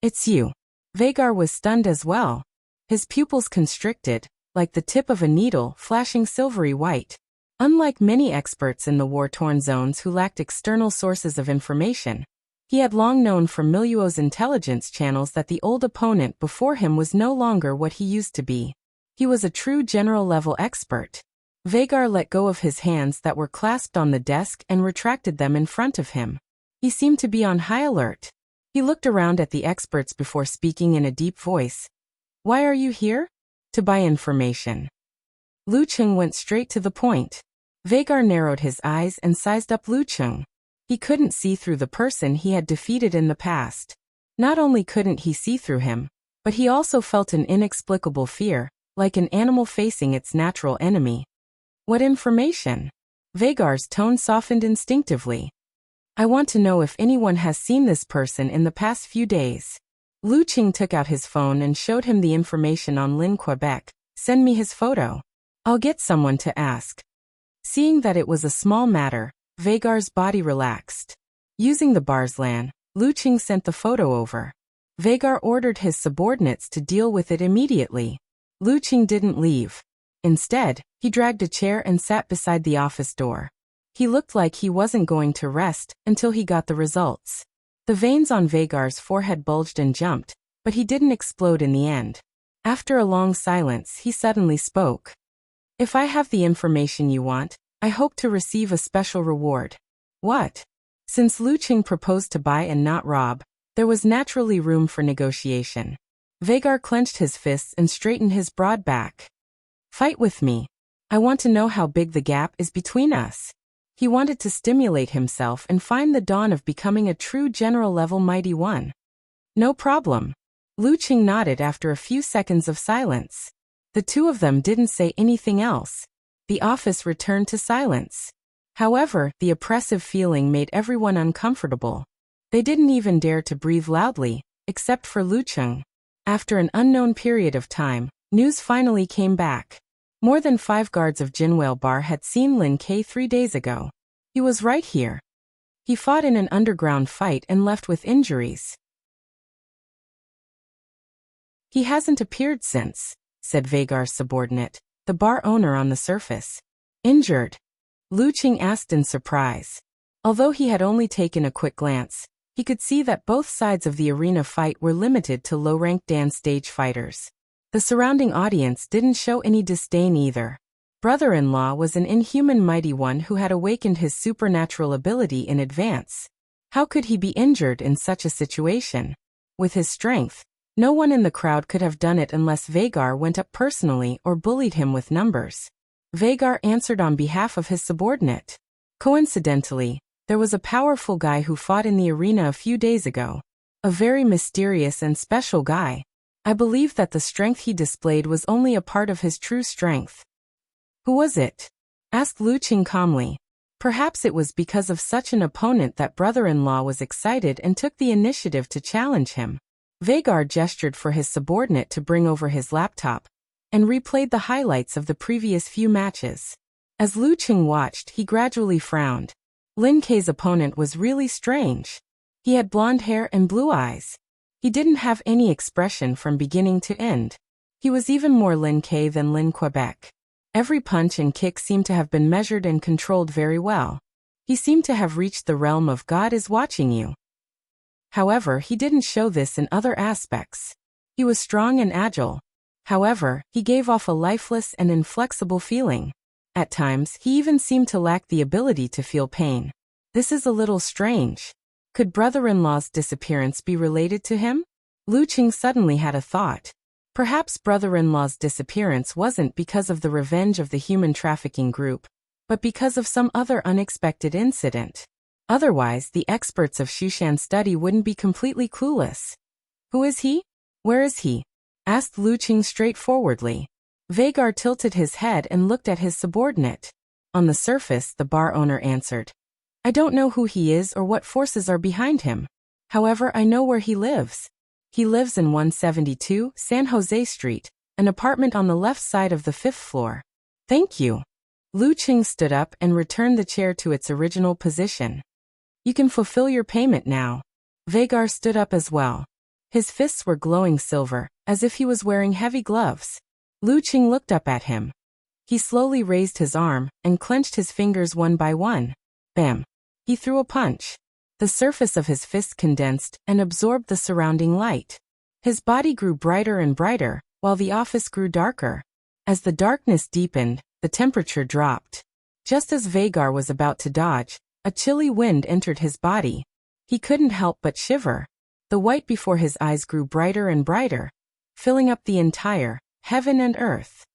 "It's you." Vagar was stunned as well. His pupils constricted, like the tip of a needle, flashing silvery white. Unlike many experts in the war-torn zones who lacked external sources of information, he had long known from Miluo's intelligence channels that the old opponent before him was no longer what he used to be. He was a true general-level expert. Vagar let go of his hands that were clasped on the desk and retracted them in front of him. He seemed to be on high alert. He looked around at the experts before speaking in a deep voice. "Why are you here?" "To buy information." Lu Qing went straight to the point. Vagar narrowed his eyes and sized up Lu Qing. He couldn't see through the person he had defeated in the past. Not only couldn't he see through him, but he also felt an inexplicable fear, like an animal facing its natural enemy. "What information?" Vagar's tone softened instinctively. "I want to know if anyone has seen this person in the past few days." Lu Qing took out his phone and showed him the information on Lin Quebec. "Send me his photo. I'll get someone to ask." Seeing that it was a small matter, Vagar's body relaxed. Using the Barslan, Lu Qing sent the photo over. Vagar ordered his subordinates to deal with it immediately. Lu Qing didn't leave. Instead, he dragged a chair and sat beside the office door. He looked like he wasn't going to rest until he got the results. The veins on Vagar's forehead bulged and jumped, but he didn't explode in the end. After a long silence, he suddenly spoke. If I have the information you want, I hope to receive a special reward. What? Since Lu Qing proposed to buy and not rob, there was naturally room for negotiation. Vagar clenched his fists and straightened his broad back. Fight with me. I want to know how big the gap is between us. He wanted to stimulate himself and find the dawn of becoming a true general-level mighty one. No problem. Lu Qing nodded after a few seconds of silence. The two of them didn't say anything else. The office returned to silence. However, the oppressive feeling made everyone uncomfortable. They didn't even dare to breathe loudly, except for Lu Qing. After an unknown period of time, news finally came back. More than 5 guards of Jinwale Bar had seen Lin Ke 3 days ago. He was right here. He fought in an underground fight and left with injuries. He hasn't appeared since, said Vagar's subordinate, the bar owner on the surface. Injured? Lu Qing asked in surprise. Although he had only taken a quick glance, he could see that both sides of the arena fight were limited to low-ranked dance stage fighters. The surrounding audience didn't show any disdain either. Brother-in-law was an inhuman mighty one who had awakened his supernatural ability in advance. How could he be injured in such a situation? With his strength, no one in the crowd could have done it unless Vagar went up personally or bullied him with numbers. Vagar answered on behalf of his subordinate. Coincidentally, there was a powerful guy who fought in the arena a few days ago. A very mysterious and special guy. I believe that the strength he displayed was only a part of his true strength. Who was it? Asked Lu Qing calmly. Perhaps it was because of such an opponent that brother-in-law was excited and took the initiative to challenge him. Vagar gestured for his subordinate to bring over his laptop, and replayed the highlights of the previous few matches. As Lu Qing watched, he gradually frowned. Lin Ke's opponent was really strange. He had blonde hair and blue eyes. He didn't have any expression from beginning to end. He was even more Lin Ke than Lin Quebec. Every punch and kick seemed to have been measured and controlled very well. He seemed to have reached the realm of God is watching you. However, he didn't show this in other aspects. He was strong and agile. However, he gave off a lifeless and inflexible feeling. At times, he even seemed to lack the ability to feel pain. This is a little strange. Could brother-in-law's disappearance be related to him? Lu Qing suddenly had a thought. Perhaps brother-in-law's disappearance wasn't because of the revenge of the human trafficking group, but because of some other unexpected incident. Otherwise, the experts of Shushan study wouldn't be completely clueless. Who is he? Where is he? Asked Lu Qing straightforwardly. Vagar tilted his head and looked at his subordinate. On the surface, the bar owner answered. I don't know who he is or what forces are behind him. However, I know where he lives. He lives in 172 San Jose Street, an apartment on the left side of the 5th floor. Thank you. Lu Qing stood up and returned the chair to its original position. You can fulfill your payment now. Vagar stood up as well. His fists were glowing silver, as if he was wearing heavy gloves. Lu Qing looked up at him. He slowly raised his arm and clenched his fingers one by one. Bam! He threw a punch. The surface of his fist condensed and absorbed the surrounding light. His body grew brighter and brighter, while the office grew darker. As the darkness deepened, the temperature dropped. Just as Vagar was about to dodge, a chilly wind entered his body. He couldn't help but shiver. The white before his eyes grew brighter and brighter, filling up the entire heaven and earth.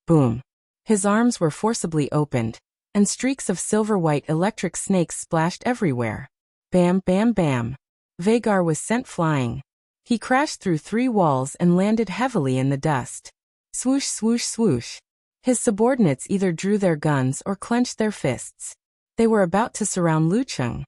Boom! His arms were forcibly opened, and streaks of silver-white electric snakes splashed everywhere. Bam, bam, bam. Vagar was sent flying. He crashed through 3 walls and landed heavily in the dust. Swoosh, swoosh, swoosh. His subordinates either drew their guns or clenched their fists. They were about to surround Lu Qing.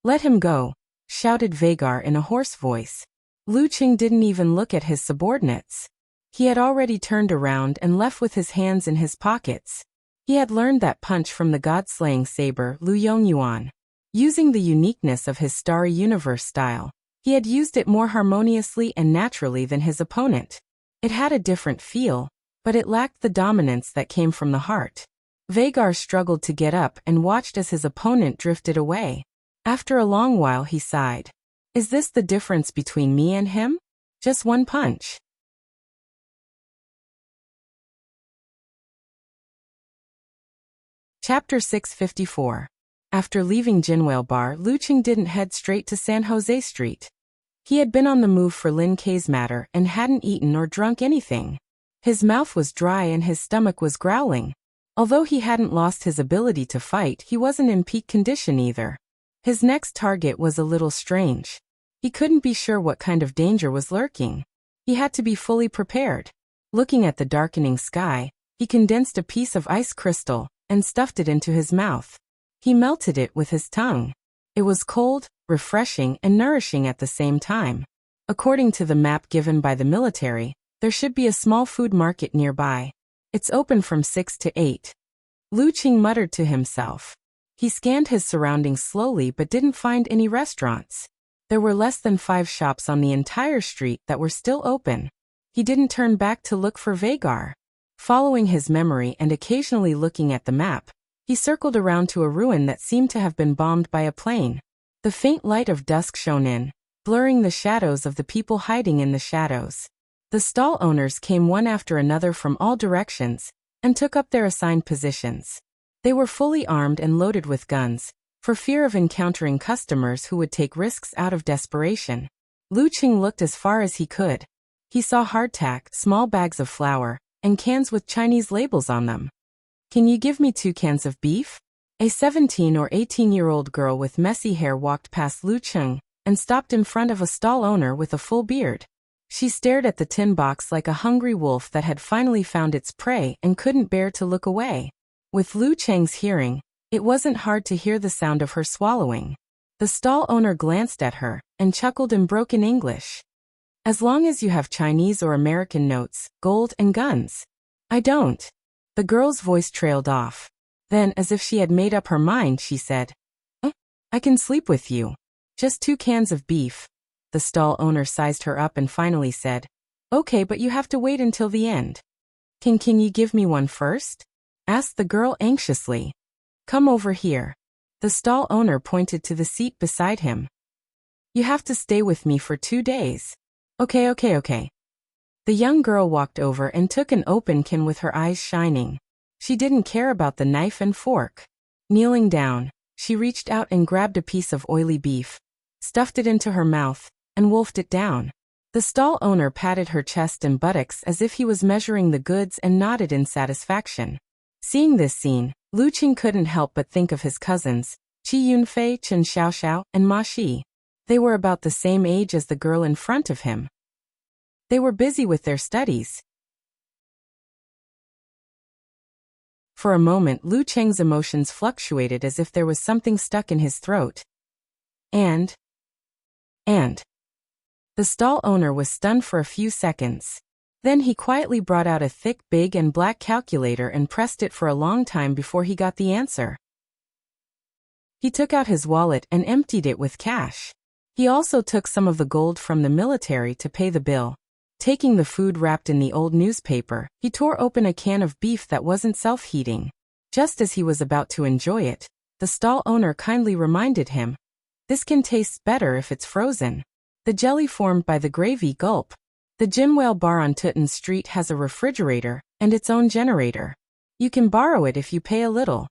Let him go, shouted Vagar in a hoarse voice. Lu Qing didn't even look at his subordinates. He had already turned around and left with his hands in his pockets. He had learned that punch from the god-slaying saber Lu Yongyuan. Using the uniqueness of his Starry Universe style, he had used it more harmoniously and naturally than his opponent. It had a different feel, but it lacked the dominance that came from the heart. Vagar struggled to get up and watched as his opponent drifted away. After a long while he sighed. Is this the difference between me and him? Just one punch. Chapter 654. After leaving Jinwale Bar, Luching didn't head straight to San Jose Street. He had been on the move for Lin Kei's matter and hadn't eaten or drunk anything. His mouth was dry and his stomach was growling. Although he hadn't lost his ability to fight, he wasn't in peak condition either. His next target was a little strange. He couldn't be sure what kind of danger was lurking. He had to be fully prepared. Looking at the darkening sky, he condensed a piece of ice crystal and stuffed it into his mouth. He melted it with his tongue. It was cold, refreshing, and nourishing at the same time. According to the map given by the military, there should be a small food market nearby. It's open from 6 to 8. Luching muttered to himself. He scanned his surroundings slowly but didn't find any restaurants. There were less than 5 shops on the entire street that were still open. He didn't turn back to look for Vagar. Following his memory and occasionally looking at the map, he circled around to a ruin that seemed to have been bombed by a plane. The faint light of dusk shone in, blurring the shadows of the people hiding in the shadows. The stall owners came one after another from all directions and took up their assigned positions. They were fully armed and loaded with guns, for fear of encountering customers who would take risks out of desperation. Luching looked as far as he could. He saw hardtack, small bags of flour, and cans with Chinese labels on them. "Can you give me 2 cans of beef?" A 17 or 18-year-old girl with messy hair walked past Luching and stopped in front of a stall owner with a full beard. She stared at the tin box like a hungry wolf that had finally found its prey and couldn't bear to look away. With Lucheng's hearing, it wasn't hard to hear the sound of her swallowing. The stall owner glanced at her and chuckled in broken English. "As long as you have Chinese or American notes, gold and guns." "I don't." The girl's voice trailed off. Then, as if she had made up her mind, she said, "I can sleep with you. Just 2 cans of beef." The stall owner sized her up and finally said, "Okay, but you have to wait until the end." Can you give me one first?" asked the girl anxiously. "Come over here." The stall owner pointed to the seat beside him. "You have to stay with me for 2 days." Okay. The young girl walked over and took an open can with her eyes shining. She didn't care about the knife and fork. Kneeling down, she reached out and grabbed a piece of oily beef, stuffed it into her mouth, and wolfed it down. The stall owner patted her chest and buttocks as if he was measuring the goods and nodded in satisfaction. Seeing this scene, Luching couldn't help but think of his cousins, Qi Yunfei, Chen Xiaoxiao, and Ma Shi. They were about the same age as the girl in front of him. They were busy with their studies. For a moment, Lucheng's emotions fluctuated as if there was something stuck in his throat. And the stall owner was stunned for a few seconds. Then he quietly brought out a thick, big and black calculator and pressed it for a long time before he got the answer. He took out his wallet and emptied it with cash. He also took some of the gold from the military to pay the bill. Taking the food wrapped in the old newspaper, he tore open a can of beef that wasn't self-heating. Just as he was about to enjoy it, the stall owner kindly reminded him, "This can taste better if it's frozen." The jelly formed by the gravy gulp. The Jinwale Bar on Tutton Street has a refrigerator and its own generator. You can borrow it if you pay a little.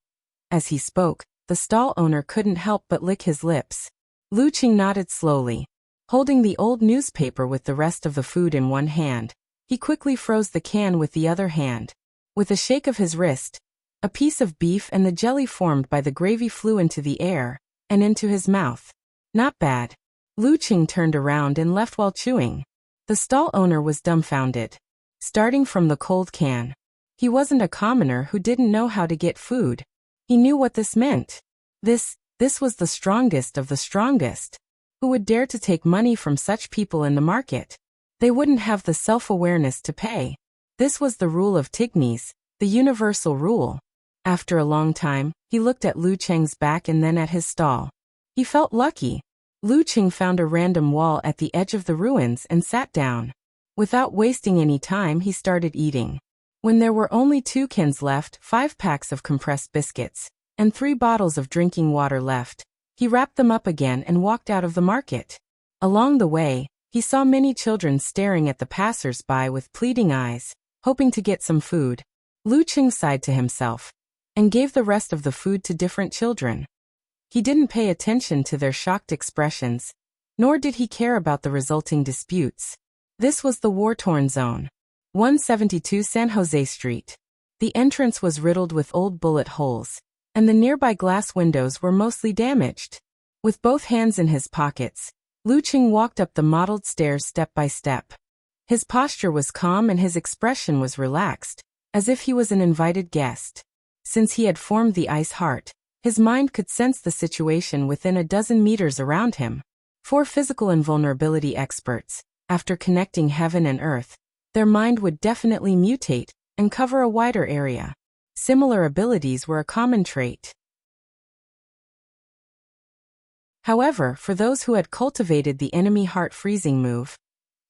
As he spoke, the stall owner couldn't help but lick his lips. Luching nodded slowly. Holding the old newspaper with the rest of the food in one hand, he quickly froze the can with the other hand. With a shake of his wrist, a piece of beef and the jelly formed by the gravy flew into the air and into his mouth. Not bad. Luching turned around and left while chewing. The stall owner was dumbfounded. Starting from the cold can, he wasn't a commoner who didn't know how to get food. He knew what this meant. This was the strongest of the strongest. Who would dare to take money from such people in the market? They wouldn't have the self-awareness to pay. This was the rule of Tignes, the universal rule. After a long time, he looked at Lucheng's back and then at his stall. He felt lucky. Lucheng found a random wall at the edge of the ruins and sat down. Without wasting any time, he started eating. When there were only 2 cans left, 5 packs of compressed biscuits, and 3 bottles of drinking water left, he wrapped them up again and walked out of the market. Along the way, He saw many children staring at the passers-by with pleading eyes, hoping to get some food. Lucheng sighed to himself and gave the rest of the food to different children. He didn't pay attention to their shocked expressions, nor did he care about the resulting disputes. This was the war-torn zone. 172 San Jose Street. The entrance was riddled with old bullet holes, and the nearby glass windows were mostly damaged. With both hands in his pockets, Lucheng walked up the mottled stairs step by step. His posture was calm and his expression was relaxed, as if he was an invited guest. Since he had formed the ice heart, his mind could sense the situation within a dozen meters around him. 4 physical invulnerability experts, after connecting heaven and earth, their mind would definitely mutate and cover a wider area. Similar abilities were a common trait. However, for those who had cultivated the enemy heart freezing move,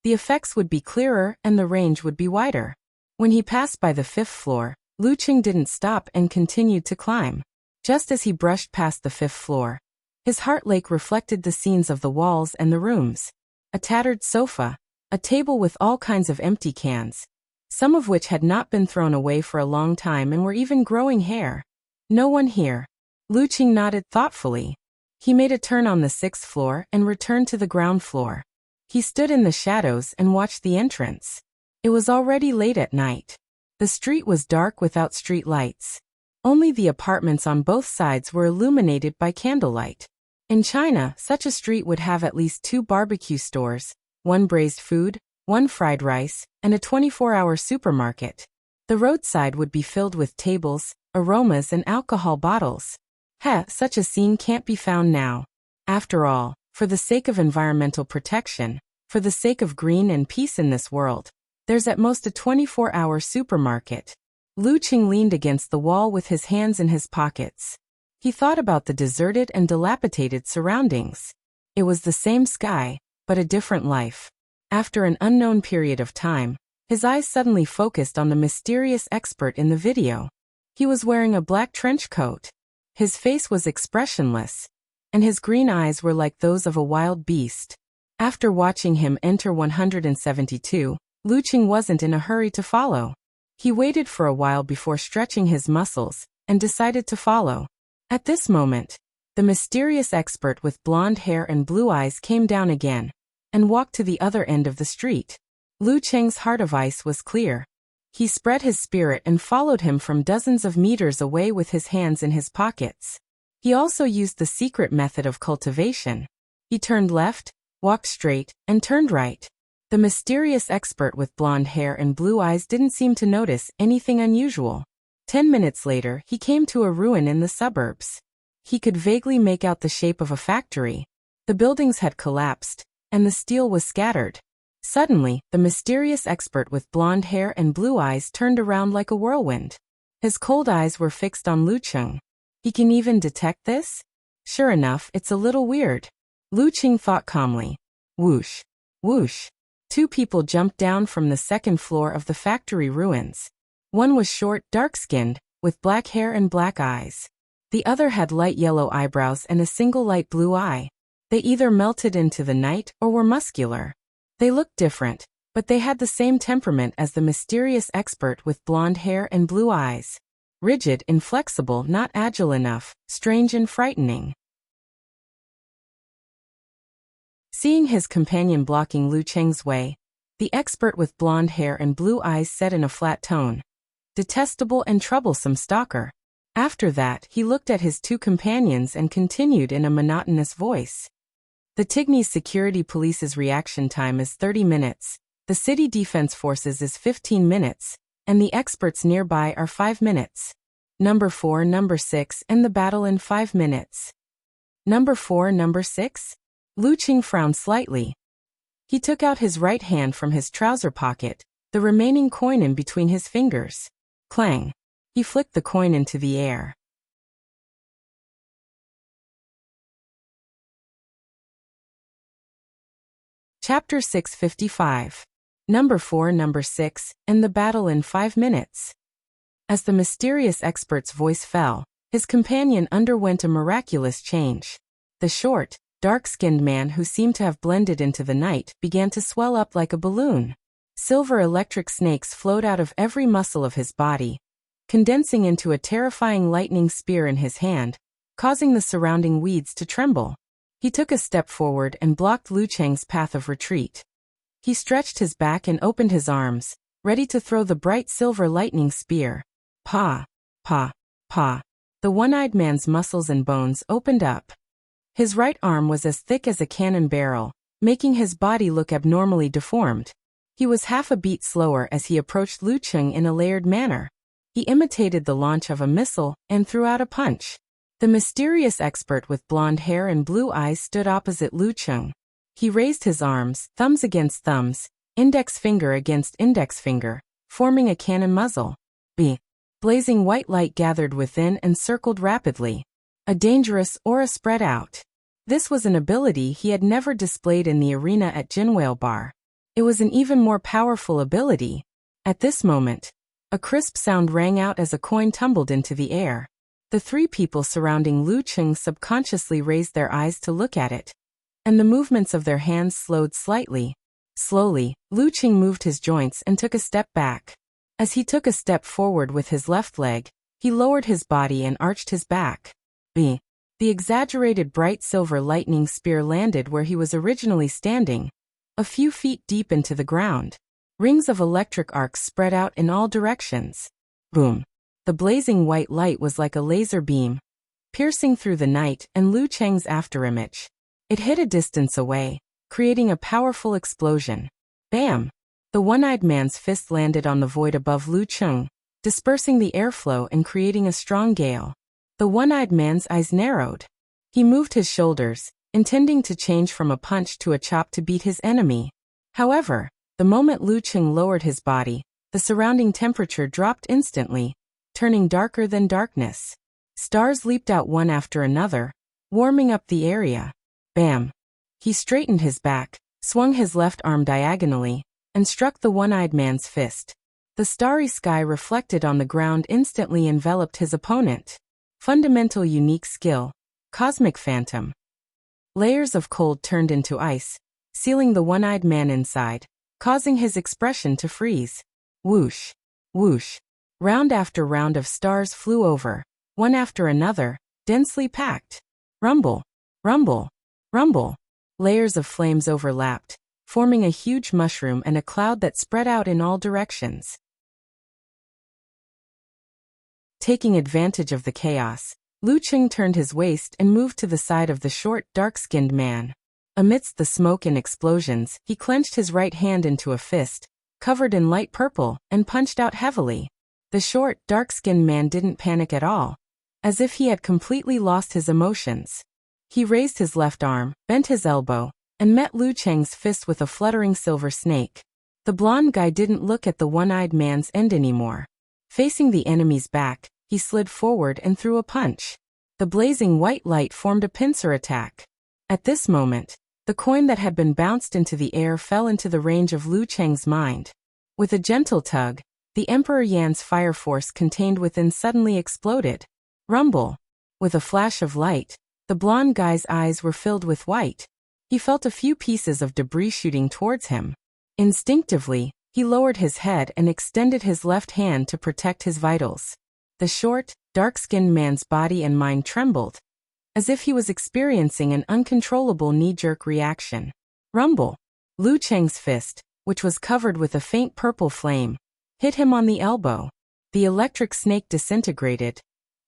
the effects would be clearer and the range would be wider. When he passed by the 5th floor, Lucheng didn't stop and continued to climb. Just as he brushed past the 5th floor, his heart lake reflected the scenes of the walls and the rooms. A tattered sofa, a table with all kinds of empty cans, some of which had not been thrown away for a long time and were even growing hair. No one here. Lucheng nodded thoughtfully. He made a turn on the 6th floor and returned to the ground floor. He stood in the shadows and watched the entrance. It was already late at night. The street was dark without street lights. Only the apartments on both sides were illuminated by candlelight. In China, such a street would have at least 2 barbecue stores, 1 braised food, 1 fried rice, and a 24-hour supermarket. The roadside would be filled with tables, aromas and alcohol bottles. Such a scene can't be found now. After all, for the sake of environmental protection, for the sake of green and peace in this world, there's at most a 24-hour supermarket. Lucheng leaned against the wall with his hands in his pockets. He thought about the deserted and dilapidated surroundings. It was the same sky, but a different life. After an unknown period of time, his eyes suddenly focused on the mysterious expert in the video. He was wearing a black trench coat. His face was expressionless, and his green eyes were like those of a wild beast. After watching him enter 172, Lucheng wasn't in a hurry to follow. He waited for a while before stretching his muscles, and decided to follow. At this moment, the mysterious expert with blonde hair and blue eyes came down again, and walked to the other end of the street. Lucheng's heart of ice was clear. He spread his spirit and followed him from dozens of meters away with his hands in his pockets. He also used the secret method of cultivation. He turned left, walked straight, and turned right. The mysterious expert with blonde hair and blue eyes didn't seem to notice anything unusual. 10 minutes later, he came to a ruin in the suburbs. He could vaguely make out the shape of a factory. The buildings had collapsed, and the steel was scattered. Suddenly, the mysterious expert with blonde hair and blue eyes turned around like a whirlwind. His cold eyes were fixed on Lucheng. He can even detect this? Sure enough, it's a little weird. Lucheng thought calmly. Whoosh. Whoosh. 2 people jumped down from the 2nd floor of the factory ruins. One was short, dark-skinned, with black hair and black eyes. The other had light yellow eyebrows and a single light blue eye. They either melted into the night or were muscular. They looked different, but they had the same temperament as the mysterious expert with blonde hair and blue eyes. Rigid, inflexible, not agile enough, strange and frightening. Seeing his companion blocking Lucheng's way, the expert with blonde hair and blue eyes said in a flat tone, "Detestable and troublesome stalker." After that, he looked at his 2 companions and continued in a monotonous voice. The Tignes Security Police's reaction time is 30 minutes, the City Defense Forces is 15 minutes, and the experts nearby are 5 minutes. Number 4, Number 6, and the battle in 5 minutes. Number 4, Number 6? Lucheng frowned slightly. He took out his right hand from his trouser pocket, the remaining coin in between his fingers. Clang. He flicked the coin into the air. Chapter 655. Number 4, Number 6, and the battle in 5 minutes. As the mysterious expert's voice fell, his companion underwent a miraculous change. The short, dark-skinned man who seemed to have blended into the night began to swell up like a balloon. Silver electric snakes flowed out of every muscle of his body, condensing into a terrifying lightning spear in his hand, causing the surrounding weeds to tremble. He took a step forward and blocked Lu Cheng's path of retreat. He stretched his back and opened his arms, ready to throw the bright silver lightning spear. Pa, pa, pa. The one-eyed man's muscles and bones opened up. His right arm was as thick as a cannon barrel, making his body look abnormally deformed. He was half a beat slower as he approached Lu Cheng in a layered manner. He imitated the launch of a missile and threw out a punch. The mysterious expert with blonde hair and blue eyes stood opposite Lu Cheng. He raised his arms, thumbs against thumbs, index finger against index finger, forming a cannon muzzle. Blazing white light gathered within and circled rapidly. A dangerous aura spread out. This was an ability he had never displayed in the arena at Jinwhale Bar. It was an even more powerful ability. At this moment, a crisp sound rang out as a coin tumbled into the air. The three people surrounding Lu Cheng subconsciously raised their eyes to look at it, and the movements of their hands slowed slightly. Slowly, Lu Cheng moved his joints and took a step back. As he took a step forward with his left leg, he lowered his body and arched his back. The exaggerated bright silver lightning spear landed where he was originally standing, a few feet deep into the ground. Rings of electric arcs spread out in all directions. Boom! The blazing white light was like a laser beam, piercing through the night and Lu Cheng's afterimage. It hit a distance away, creating a powerful explosion. Bam! The one-eyed man's fist landed on the void above Lu Cheng, dispersing the airflow and creating a strong gale. The one-eyed man's eyes narrowed. He moved his shoulders, intending to change from a punch to a chop to beat his enemy. However, the moment Lu Cheng lowered his body, the surrounding temperature dropped instantly, turning darker than darkness. Stars leaped out one after another, warming up the area. Bam! He straightened his back, swung his left arm diagonally, and struck the one-eyed man's fist. The starry sky reflected on the ground instantly enveloped his opponent. Fundamental unique skill, Cosmic Phantom. Layers of cold turned into ice, sealing the one-eyed man inside, causing his expression to freeze. Whoosh! Whoosh! Round after round of stars flew over, one after another, densely packed. Rumble! Rumble! Rumble! Layers of flames overlapped, forming a huge mushroom and a cloud that spread out in all directions. Taking advantage of the chaos, Lu Cheng turned his waist and moved to the side of the short, dark-skinned man. Amidst the smoke and explosions, he clenched his right hand into a fist, covered in light purple, and punched out heavily. The short, dark-skinned man didn't panic at all, as if he had completely lost his emotions. He raised his left arm, bent his elbow, and met Lu Cheng's fist with a fluttering silver snake. The blonde guy didn't look at the one-eyed man's end anymore. Facing the enemy's back, he slid forward and threw a punch. The blazing white light formed a pincer attack. At this moment, the coin that had been bounced into the air fell into the range of Lu Cheng's mind. With a gentle tug, the Emperor Yan's fire force contained within suddenly exploded. Rumble! With a flash of light, the blonde guy's eyes were filled with white. He felt a few pieces of debris shooting towards him. Instinctively, he lowered his head and extended his left hand to protect his vitals. The short, dark-skinned man's body and mind trembled, as if he was experiencing an uncontrollable knee-jerk reaction. Rumble! Lu Cheng's fist, which was covered with a faint purple flame, hit him on the elbow. The electric snake disintegrated.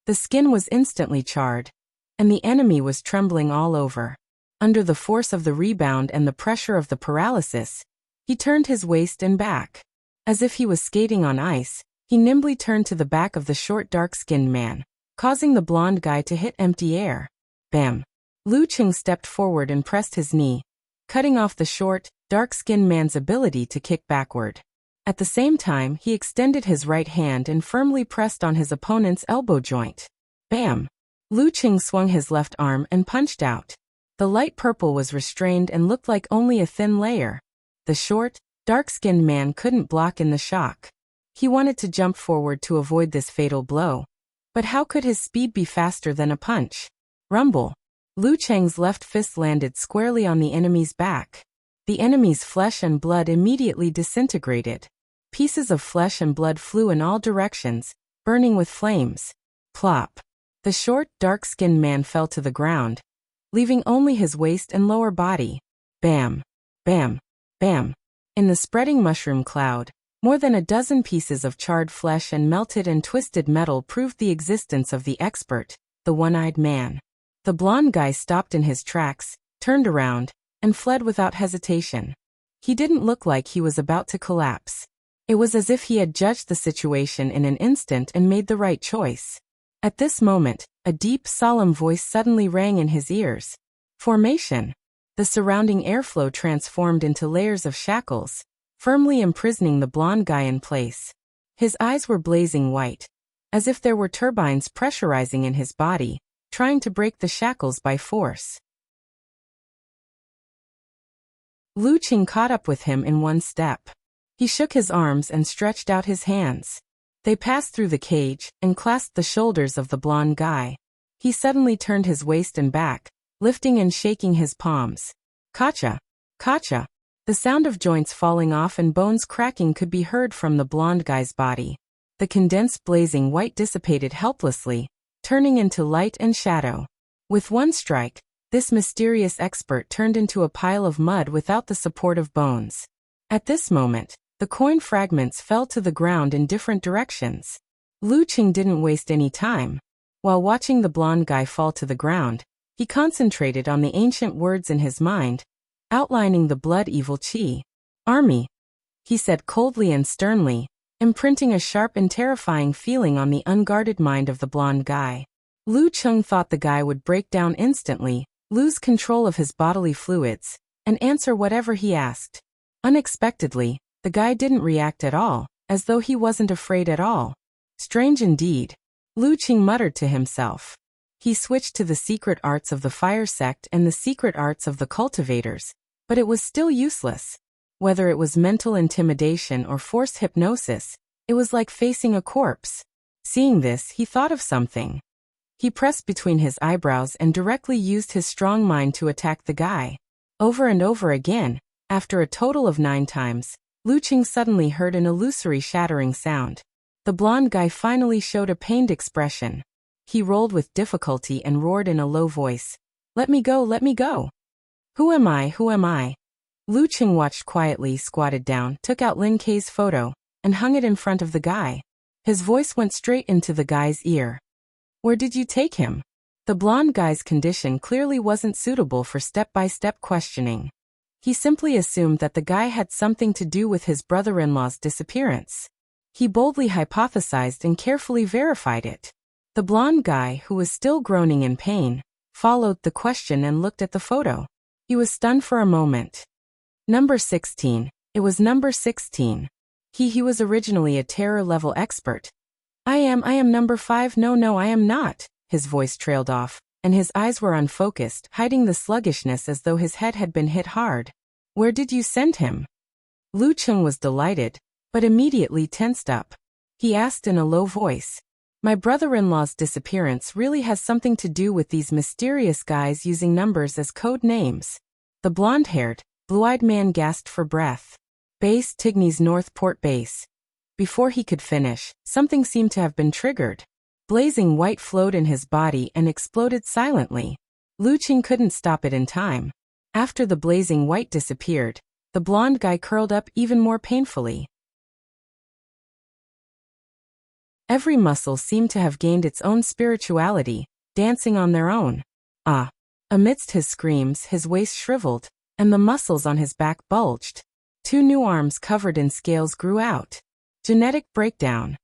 The skin was instantly charred, and the enemy was trembling all over. Under the force of the rebound and the pressure of the paralysis, he turned his waist and back. As if he was skating on ice, he nimbly turned to the back of the short dark-skinned man, causing the blonde guy to hit empty air. Bam! Lu Cheng stepped forward and pressed his knee, cutting off the short, dark-skinned man's ability to kick backward. At the same time, he extended his right hand and firmly pressed on his opponent's elbow joint. Bam! Lu Cheng swung his left arm and punched out. The light purple was restrained and looked like only a thin layer. The short, dark-skinned man couldn't block in the shock. He wanted to jump forward to avoid this fatal blow. But how could his speed be faster than a punch? Rumble! Lu Cheng's left fist landed squarely on the enemy's back. The enemy's flesh and blood immediately disintegrated. Pieces of flesh and blood flew in all directions, burning with flames. Plop. The short, dark-skinned man fell to the ground, leaving only his waist and lower body. Bam. Bam. Bam. In the spreading mushroom cloud, more than a dozen pieces of charred flesh and melted and twisted metal proved the existence of the expert, the one-eyed man. The blonde guy stopped in his tracks, turned around, and fled without hesitation. He didn't look like he was about to collapse. It was as if he had judged the situation in an instant and made the right choice. At this moment, a deep, solemn voice suddenly rang in his ears. Formation. The surrounding airflow transformed into layers of shackles, firmly imprisoning the blonde guy in place. His eyes were blazing white, as if there were turbines pressurizing in his body, trying to break the shackles by force. Lu Qing caught up with him in one step. He shook his arms and stretched out his hands. They passed through the cage and clasped the shoulders of the blonde guy. He suddenly turned his waist and back, lifting and shaking his palms. Kacha! Kacha! The sound of joints falling off and bones cracking could be heard from the blonde guy's body. The condensed blazing white dissipated helplessly, turning into light and shadow. With one strike, this mysterious expert turned into a pile of mud without the support of bones. At this moment, the coin fragments fell to the ground in different directions. Lu Qing didn't waste any time. While watching the blonde guy fall to the ground, he concentrated on the ancient words in his mind, outlining the blood evil qi. Army, he said coldly and sternly, imprinting a sharp and terrifying feeling on the unguarded mind of the blonde guy. Lu Qing thought the guy would break down instantly, lose control of his bodily fluids, and answer whatever he asked. Unexpectedly, the guy didn't react at all, as though he wasn't afraid at all. Strange indeed. Lu Qing muttered to himself. He switched to the secret arts of the fire sect and the secret arts of the cultivators, but it was still useless. Whether it was mental intimidation or forced hypnosis, it was like facing a corpse. Seeing this, he thought of something. He pressed between his eyebrows and directly used his strong mind to attack the guy. Over and over again, after a total of 9 times, Lu Qing suddenly heard an illusory shattering sound. The blonde guy finally showed a pained expression. He rolled with difficulty and roared in a low voice. Let me go, let me go. Who am I, who am I? Lu Qing watched quietly, squatted down, took out Lin Kei's photo, and hung it in front of the guy. His voice went straight into the guy's ear. Where did you take him? The blonde guy's condition clearly wasn't suitable for step-by-step questioning. He simply assumed that the guy had something to do with his brother-in-law's disappearance. He boldly hypothesized and carefully verified it. The blonde guy, who was still groaning in pain, followed the question and looked at the photo. He was stunned for a moment. Number 16. It was number 16. He was originally a terror-level expert. I am number 5. No, I am not. His voice trailed off, and his eyes were unfocused, hiding the sluggishness as though his head had been hit hard. Where did you send him? Lu Qing was delighted, but immediately tensed up. He asked in a low voice. My brother-in-law's disappearance really has something to do with these mysterious guys using numbers as code names. The blonde-haired, blue-eyed man gasped for breath. Base Tigny's Northport Base. Before he could finish, something seemed to have been triggered. Blazing white flowed in his body and exploded silently. Lu Qing couldn't stop it in time. After the blazing white disappeared, the blonde guy curled up even more painfully. Every muscle seemed to have gained its own spirituality, dancing on their own. Ah! Amidst his screams, his waist shriveled, and the muscles on his back bulged. 2 new arms covered in scales grew out. Genetic breakdown.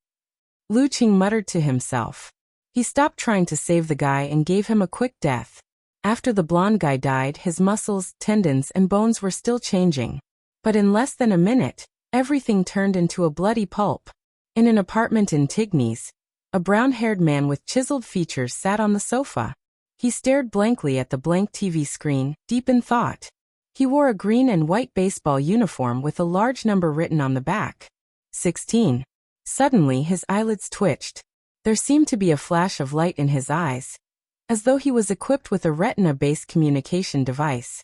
Lu Qing muttered to himself. He stopped trying to save the guy and gave him a quick death. After the blonde guy died, his muscles, tendons, and bones were still changing. But in less than a minute, everything turned into a bloody pulp. In an apartment in Tigny's, a brown-haired man with chiseled features sat on the sofa. He stared blankly at the blank TV screen, deep in thought. He wore a green and white baseball uniform with a large number written on the back. 16. Suddenly his eyelids twitched. There seemed to be a flash of light in his eyes. as though he was equipped with a retina-based communication device.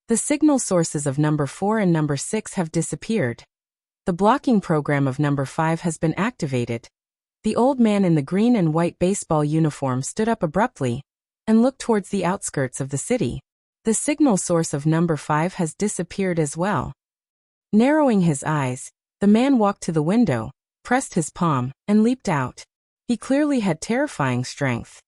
The signal sources of number 4 and number 6 have disappeared. The blocking program of number 5 has been activated. The old man in the green and white baseball uniform stood up abruptly and looked towards the outskirts of the city. The signal source of number 5 has disappeared as well. Narrowing his eyes, the man walked to the window, pressed his palm, and leaped out. He clearly had terrifying strength.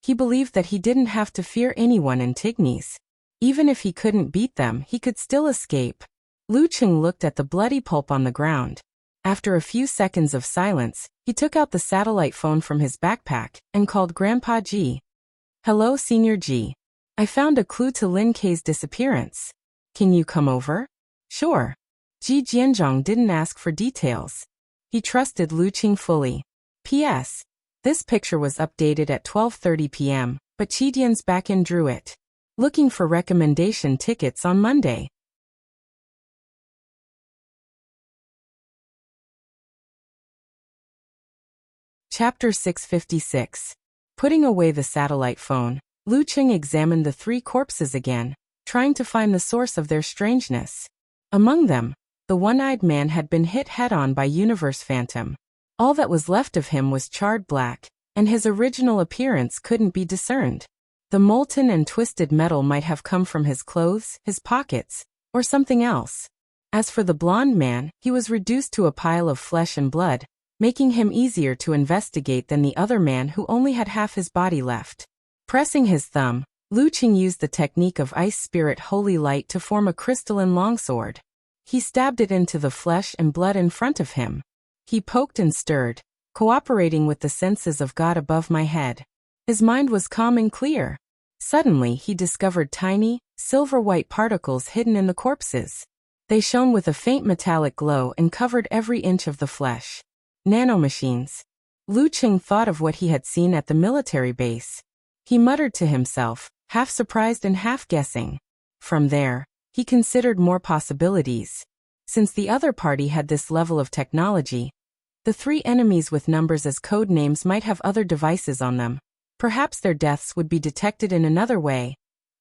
He believed that he didn't have to fear anyone in Tignes. Even if he couldn't beat them, he could still escape. Lucheng looked at the bloody pulp on the ground. After a few seconds of silence, he took out the satellite phone from his backpack and called Grandpa G. "Hello, Senior G. I found a clue to Lin Kei's disappearance. Can you come over?" "Sure." Ji Jianzhong didn't ask for details. He trusted Lucheng fully. P.S. This picture was updated at 12:30 p.m., but Qidian's back-end drew it. Looking for recommendation tickets on Monday. Chapter 656. Putting away the satellite phone, Lucheng examined the 3 corpses again, trying to find the source of their strangeness. Among them, the one-eyed man had been hit head-on by Universe Phantom. All that was left of him was charred black, and his original appearance couldn't be discerned. The molten and twisted metal might have come from his clothes, his pockets, or something else. As for the blonde man, he was reduced to a pile of flesh and blood, making him easier to investigate than the other man who only had half his body left. Pressing his thumb, Lucheng used the technique of Ice Spirit Holy Light to form a crystalline longsword. He stabbed it into the flesh and blood in front of him. He poked and stirred, cooperating with the senses of God above my head. His mind was calm and clear. Suddenly he discovered tiny, silver-white particles hidden in the corpses. They shone with a faint metallic glow and covered every inch of the flesh. Nanomachines. Lucheng thought of what he had seen at the military base. He muttered to himself, half surprised and half guessing. From there, he considered more possibilities. Since the other party had this level of technology, the 3 enemies with numbers as code names might have other devices on them. Perhaps their deaths would be detected in another way.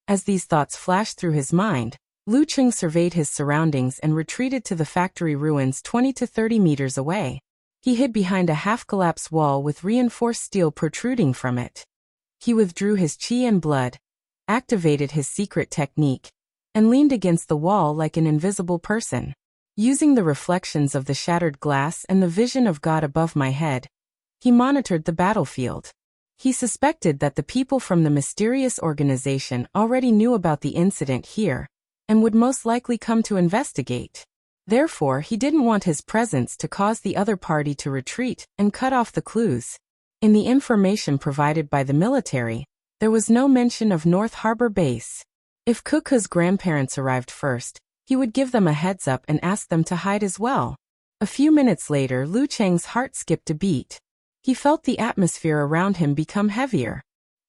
As these thoughts flashed through his mind, Lucheng surveyed his surroundings and retreated to the factory ruins 20 to 30 meters away. He hid behind a half-collapsed wall with reinforced steel protruding from it. He withdrew his qi and blood, activated his secret technique, and leaned against the wall like an invisible person. Using the reflections of the shattered glass and the vision of God above my head, he monitored the battlefield. He suspected that the people from the mysterious organization already knew about the incident here, and would most likely come to investigate. Therefore, he didn't want his presence to cause the other party to retreat and cut off the clues. In the information provided by the military, there was no mention of North Harbor Base. If Kuka's grandparents arrived first, he would give them a heads up and ask them to hide as well. A few minutes later, Lucheng's heart skipped a beat. He felt the atmosphere around him become heavier.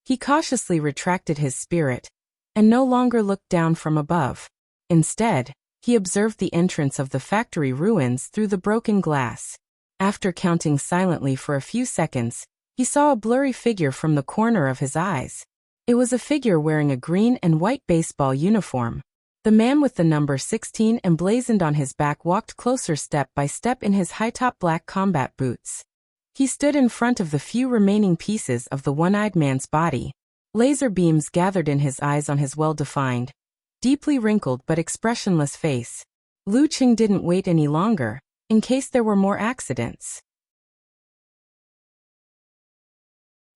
He cautiously retracted his spirit, and no longer looked down from above. Instead, he observed the entrance of the factory ruins through the broken glass. After counting silently for a few seconds, he saw a blurry figure from the corner of his eyes. It was a figure wearing a green and white baseball uniform. The man with the number 16 emblazoned on his back walked closer step by step in his high-top black combat boots. He stood in front of the few remaining pieces of the one-eyed man's body. Laser beams gathered in his eyes on his well-defined, deeply wrinkled but expressionless face. Lucheng didn't wait any longer, in case there were more accidents.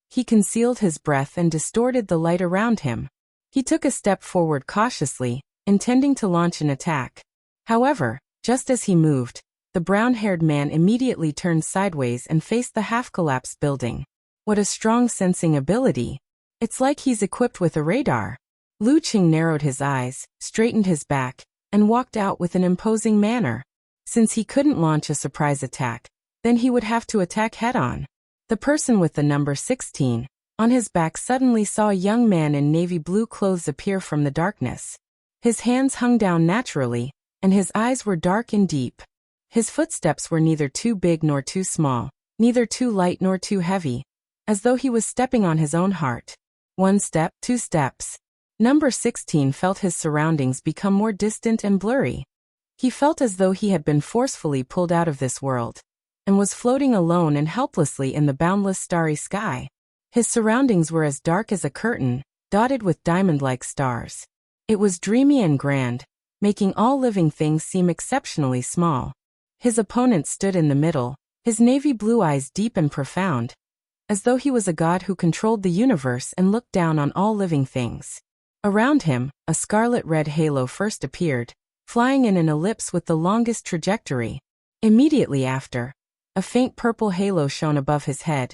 He concealed his breath and distorted the light around him. He took a step forward cautiously, intending to launch an attack. However, just as he moved, the brown-haired man immediately turned sideways and faced the half-collapsed building. What a strong sensing ability! It's like he's equipped with a radar. Lucheng narrowed his eyes, straightened his back, and walked out with an imposing manner. Since he couldn't launch a surprise attack, then he would have to attack head-on. The person with the number 16 on his back suddenly saw a young man in navy blue clothes appear from the darkness. His hands hung down naturally, and his eyes were dark and deep. His footsteps were neither too big nor too small, neither too light nor too heavy, as though he was stepping on his own heart. 1 step, 2 steps. Number 16 felt his surroundings become more distant and blurry. He felt as though he had been forcefully pulled out of this world and was floating alone and helplessly in the boundless starry sky. His surroundings were as dark as a curtain, dotted with diamond-like stars. It was dreamy and grand, making all living things seem exceptionally small. His opponent stood in the middle, his navy blue eyes deep and profound, as though he was a god who controlled the universe and looked down on all living things. Around him, a scarlet-red halo first appeared, flying in an ellipse with the longest trajectory. Immediately after, a faint purple halo shone above his head.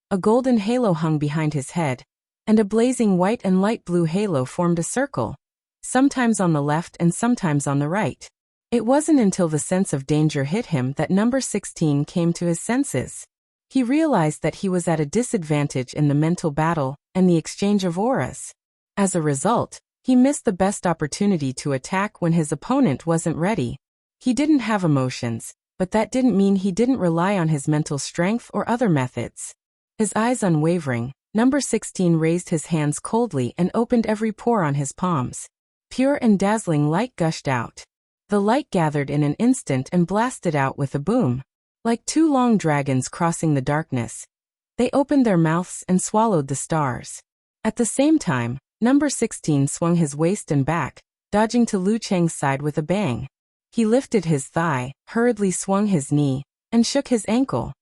A golden halo hung behind his head, and a blazing white and light blue halo formed a circle, sometimes on the left and sometimes on the right. It wasn't until the sense of danger hit him that number 16 came to his senses. He realized that he was at a disadvantage in the mental battle and the exchange of auras. As a result, he missed the best opportunity to attack when his opponent wasn't ready. He didn't have emotions, but that didn't mean he didn't rely on his mental strength or other methods. His eyes unwavering, number 16 raised his hands coldly and opened every pore on his palms. Pure and dazzling light gushed out. The light gathered in an instant and blasted out with a boom. Like two long dragons crossing the darkness, they opened their mouths and swallowed the stars. At the same time, number 16 swung his waist and back, dodging to Lu Cheng's side with a bang. He lifted his thigh, hurriedly swung his knee, and shook his ankle.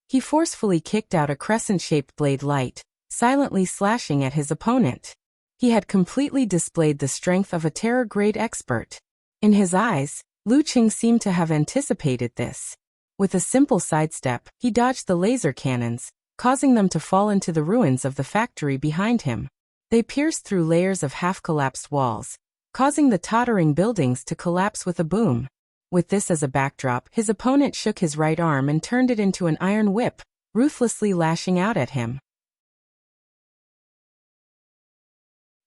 He forcefully kicked out a crescent-shaped blade light, silently slashing at his opponent. He had completely displayed the strength of a terror-grade expert. In his eyes, Lu Cheng seemed to have anticipated this. With a simple sidestep, he dodged the laser cannons, causing them to fall into the ruins of the factory behind him. They pierced through layers of half-collapsed walls, causing the tottering buildings to collapse with a boom. With this as a backdrop, his opponent shook his right arm and turned it into an iron whip, ruthlessly lashing out at him.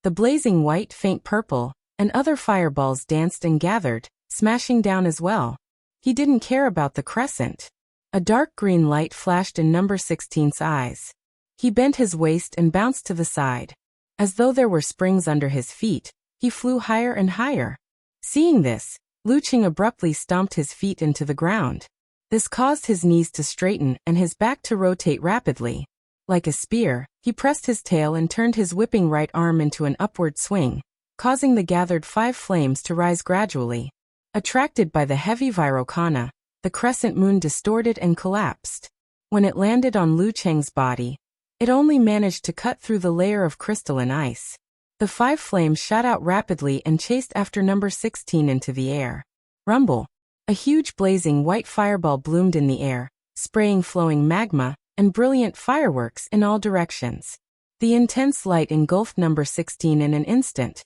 The blazing white, faint purple, and other fireballs danced and gathered, smashing down as well. He didn't care about the crescent. A dark green light flashed in number 16's eyes. He bent his waist and bounced to the side. As though there were springs under his feet, he flew higher and higher. Seeing this, Lu Cheng abruptly stomped his feet into the ground. This caused his knees to straighten and his back to rotate rapidly. Like a spear, he pressed his tail and turned his whipping right arm into an upward swing, causing the gathered 5 flames to rise gradually. Attracted by the heavy virocana, the crescent moon distorted and collapsed. When it landed on Lu Cheng's body, it only managed to cut through the layer of crystalline ice. The 5 flames shot out rapidly and chased after number 16 into the air. Rumble! A huge blazing white fireball bloomed in the air, spraying flowing magma and brilliant fireworks in all directions. The intense light engulfed number 16 in an instant,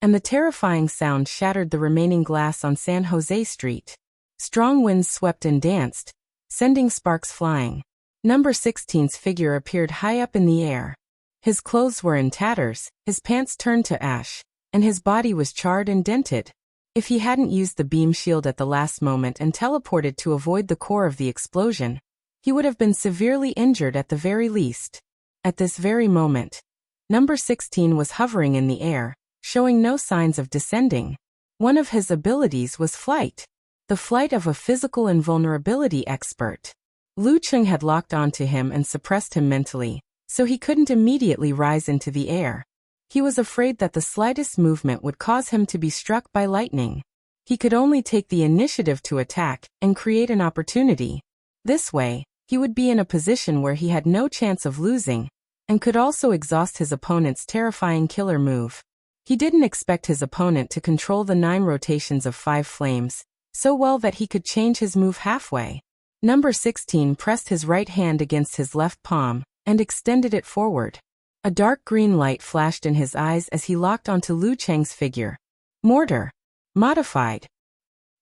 and the terrifying sound shattered the remaining glass on San Jose Street. Strong winds swept and danced, sending sparks flying. Number 16's figure appeared high up in the air. His clothes were in tatters, his pants turned to ash, and his body was charred and dented. If he hadn't used the beam shield at the last moment and teleported to avoid the core of the explosion, he would have been severely injured at the very least. At this very moment, number 16 was hovering in the air, showing no signs of descending. One of his abilities was flight. The flight of a physical invulnerability expert. Lu Cheng had locked onto him and suppressed him mentally, so he couldn't immediately rise into the air. He was afraid that the slightest movement would cause him to be struck by lightning. He could only take the initiative to attack and create an opportunity. This way, he would be in a position where he had no chance of losing, and could also exhaust his opponent's terrifying killer move. He didn't expect his opponent to control the 9 rotations of 5 flames so well that he could change his move halfway. Number 16 pressed his right hand against his left palm and extended it forward. A dark green light flashed in his eyes as he locked onto Lu Cheng's figure. Mortar. Modified.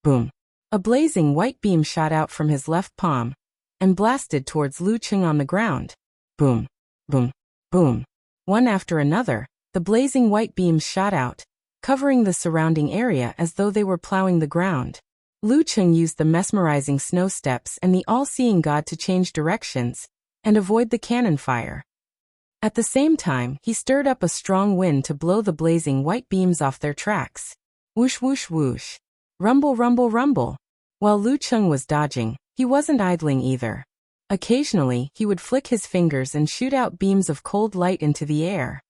Boom. A blazing white beam shot out from his left palm and blasted towards Lu Cheng on the ground. Boom. Boom. Boom. One after another, the blazing white beams shot out, covering the surrounding area as though they were plowing the ground. Lu Cheng used the mesmerizing snow steps and the all-seeing god to change directions and avoid the cannon fire. At the same time, he stirred up a strong wind to blow the blazing white beams off their tracks. Whoosh whoosh whoosh. Rumble rumble rumble. While Lu Cheng was dodging, he wasn't idling either. Occasionally, he would flick his fingers and shoot out beams of cold light into the air.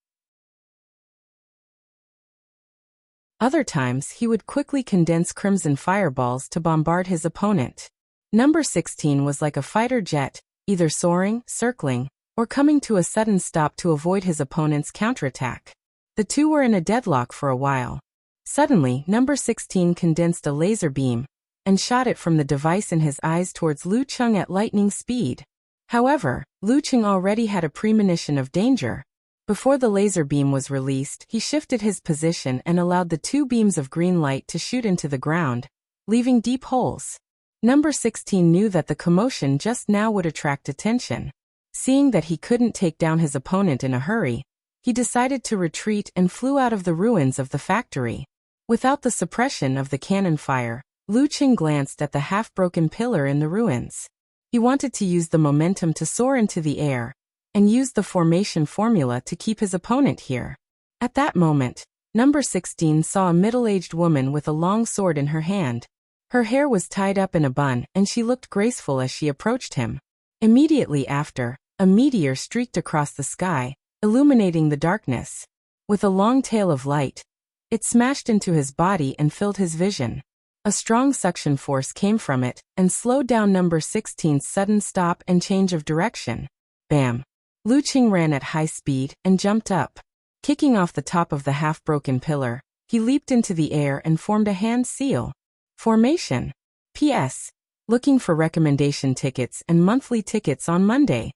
Other times, he would quickly condense crimson fireballs to bombard his opponent. Number 16 was like a fighter jet, either soaring, circling, or coming to a sudden stop to avoid his opponent's counterattack. The two were in a deadlock for a while. Suddenly, number 16 condensed a laser beam and shot it from the device in his eyes towards Lu Cheng at lightning speed. However, Lu Cheng already had a premonition of danger. Before the laser beam was released, he shifted his position and allowed the two beams of green light to shoot into the ground, leaving deep holes. Number 16 knew that the commotion just now would attract attention. Seeing that he couldn't take down his opponent in a hurry, he decided to retreat and flew out of the ruins of the factory. Without the suppression of the cannon fire, Lu Cheng glanced at the half-broken pillar in the ruins. He wanted to use the momentum to soar into the air, and use the formation formula to keep his opponent here. At that moment, number 16 saw a middle-aged woman with a long sword in her hand. Her hair was tied up in a bun, and she looked graceful as she approached him. Immediately after, a meteor streaked across the sky, illuminating the darkness. With a long tail of light, it smashed into his body and filled his vision. A strong suction force came from it and slowed down number 16's sudden stop and change of direction. Bam! Lu Cheng ran at high speed and jumped up. Kicking off the top of the half-broken pillar, he leaped into the air and formed a hand seal. Formation. P.S. Looking for recommendation tickets and monthly tickets on Monday.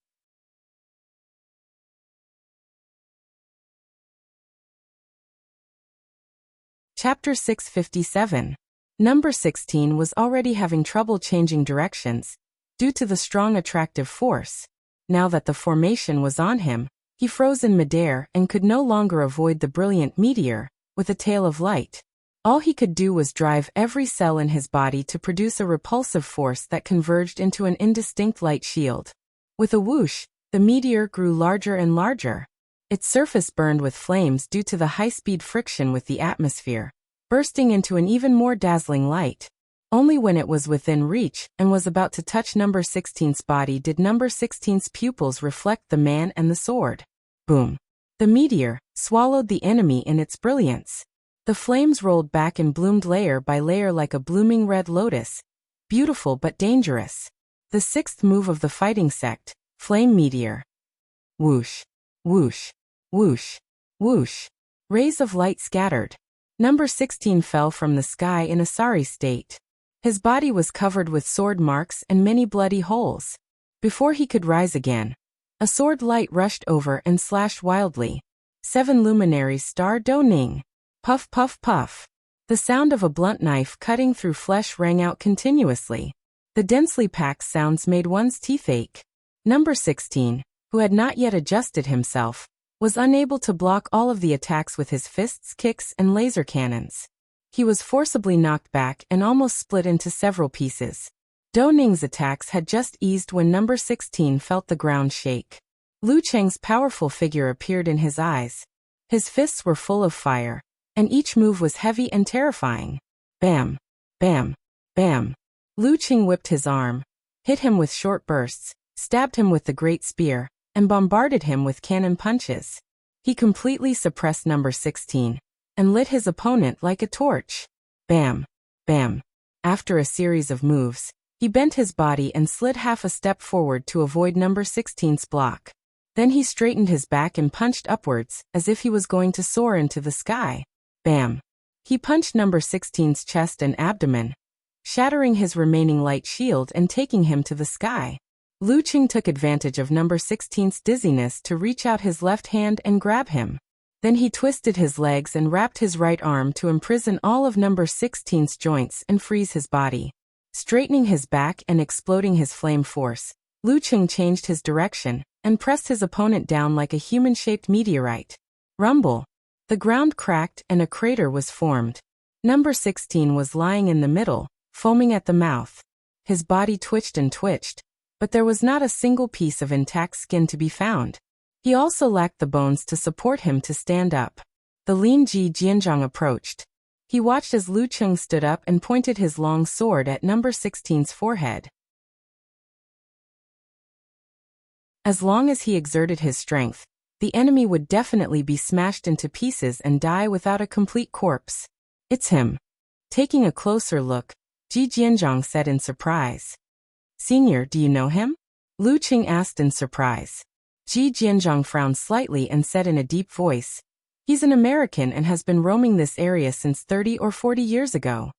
Chapter 657. Number 16 was already having trouble changing directions, due to the strong attractive force. Now that the formation was on him, he froze in midair and could no longer avoid the brilliant meteor, with a tail of light. All he could do was drive every cell in his body to produce a repulsive force that converged into an indistinct light shield. With a whoosh, the meteor grew larger and larger. Its surface burned with flames due to the high-speed friction with the atmosphere, bursting into an even more dazzling light. Only when it was within reach and was about to touch number 16's body did number 16's pupils reflect the man and the sword. Boom! The meteor swallowed the enemy in its brilliance. The flames rolled back and bloomed layer by layer like a blooming red lotus, beautiful but dangerous. The sixth move of the fighting sect, Flame Meteor. Whoosh! Whoosh! Whoosh! Whoosh! Rays of light scattered. Number 16 fell from the sky in a sorry state. His body was covered with sword marks and many bloody holes. Before he could rise again, a sword light rushed over and slashed wildly. 7 luminaries star doning. Puff puff puff. The sound of a blunt knife cutting through flesh rang out continuously. The densely packed sounds made one's teeth ache. Number 16, who had not yet adjusted himself, was unable to block all of the attacks with his fists, kicks, and laser cannons. He was forcibly knocked back and almost split into several pieces. Do Ning's attacks had just eased when number 16 felt the ground shake. Lu Cheng's powerful figure appeared in his eyes. His fists were full of fire, and each move was heavy and terrifying. Bam! Bam! Bam! Lu Cheng whipped his arm, hit him with short bursts, stabbed him with the great spear, and bombarded him with cannon punches. He completely suppressed number 16, and lit his opponent like a torch. Bam! Bam! After a series of moves, he bent his body and slid half a step forward to avoid number 16's block. Then he straightened his back and punched upwards, as if he was going to soar into the sky. Bam! He punched number 16's chest and abdomen, shattering his remaining light shield and taking him to the sky. Lu Cheng took advantage of number 16's dizziness to reach out his left hand and grab him. Then he twisted his legs and wrapped his right arm to imprison all of number 16's joints and freeze his body. Straightening his back and exploding his flame force, Lu Cheng changed his direction and pressed his opponent down like a human-shaped meteorite. Rumble! The ground cracked and a crater was formed. Number 16 was lying in the middle, foaming at the mouth. His body twitched and twitched, but there was not a single piece of intact skin to be found. He also lacked the bones to support him to stand up. The lean Ji Jianzhang approached. He watched as Lu Cheng stood up and pointed his long sword at number 16's forehead. As long as he exerted his strength, the enemy would definitely be smashed into pieces and die without a complete corpse. It's him. Taking a closer look, Ji Jianzhang said in surprise. Senior, do you know him? Lu Cheng asked in surprise. Ji Jianzhang frowned slightly and said in a deep voice, he's an American and has been roaming this area since 30 or 40 years ago.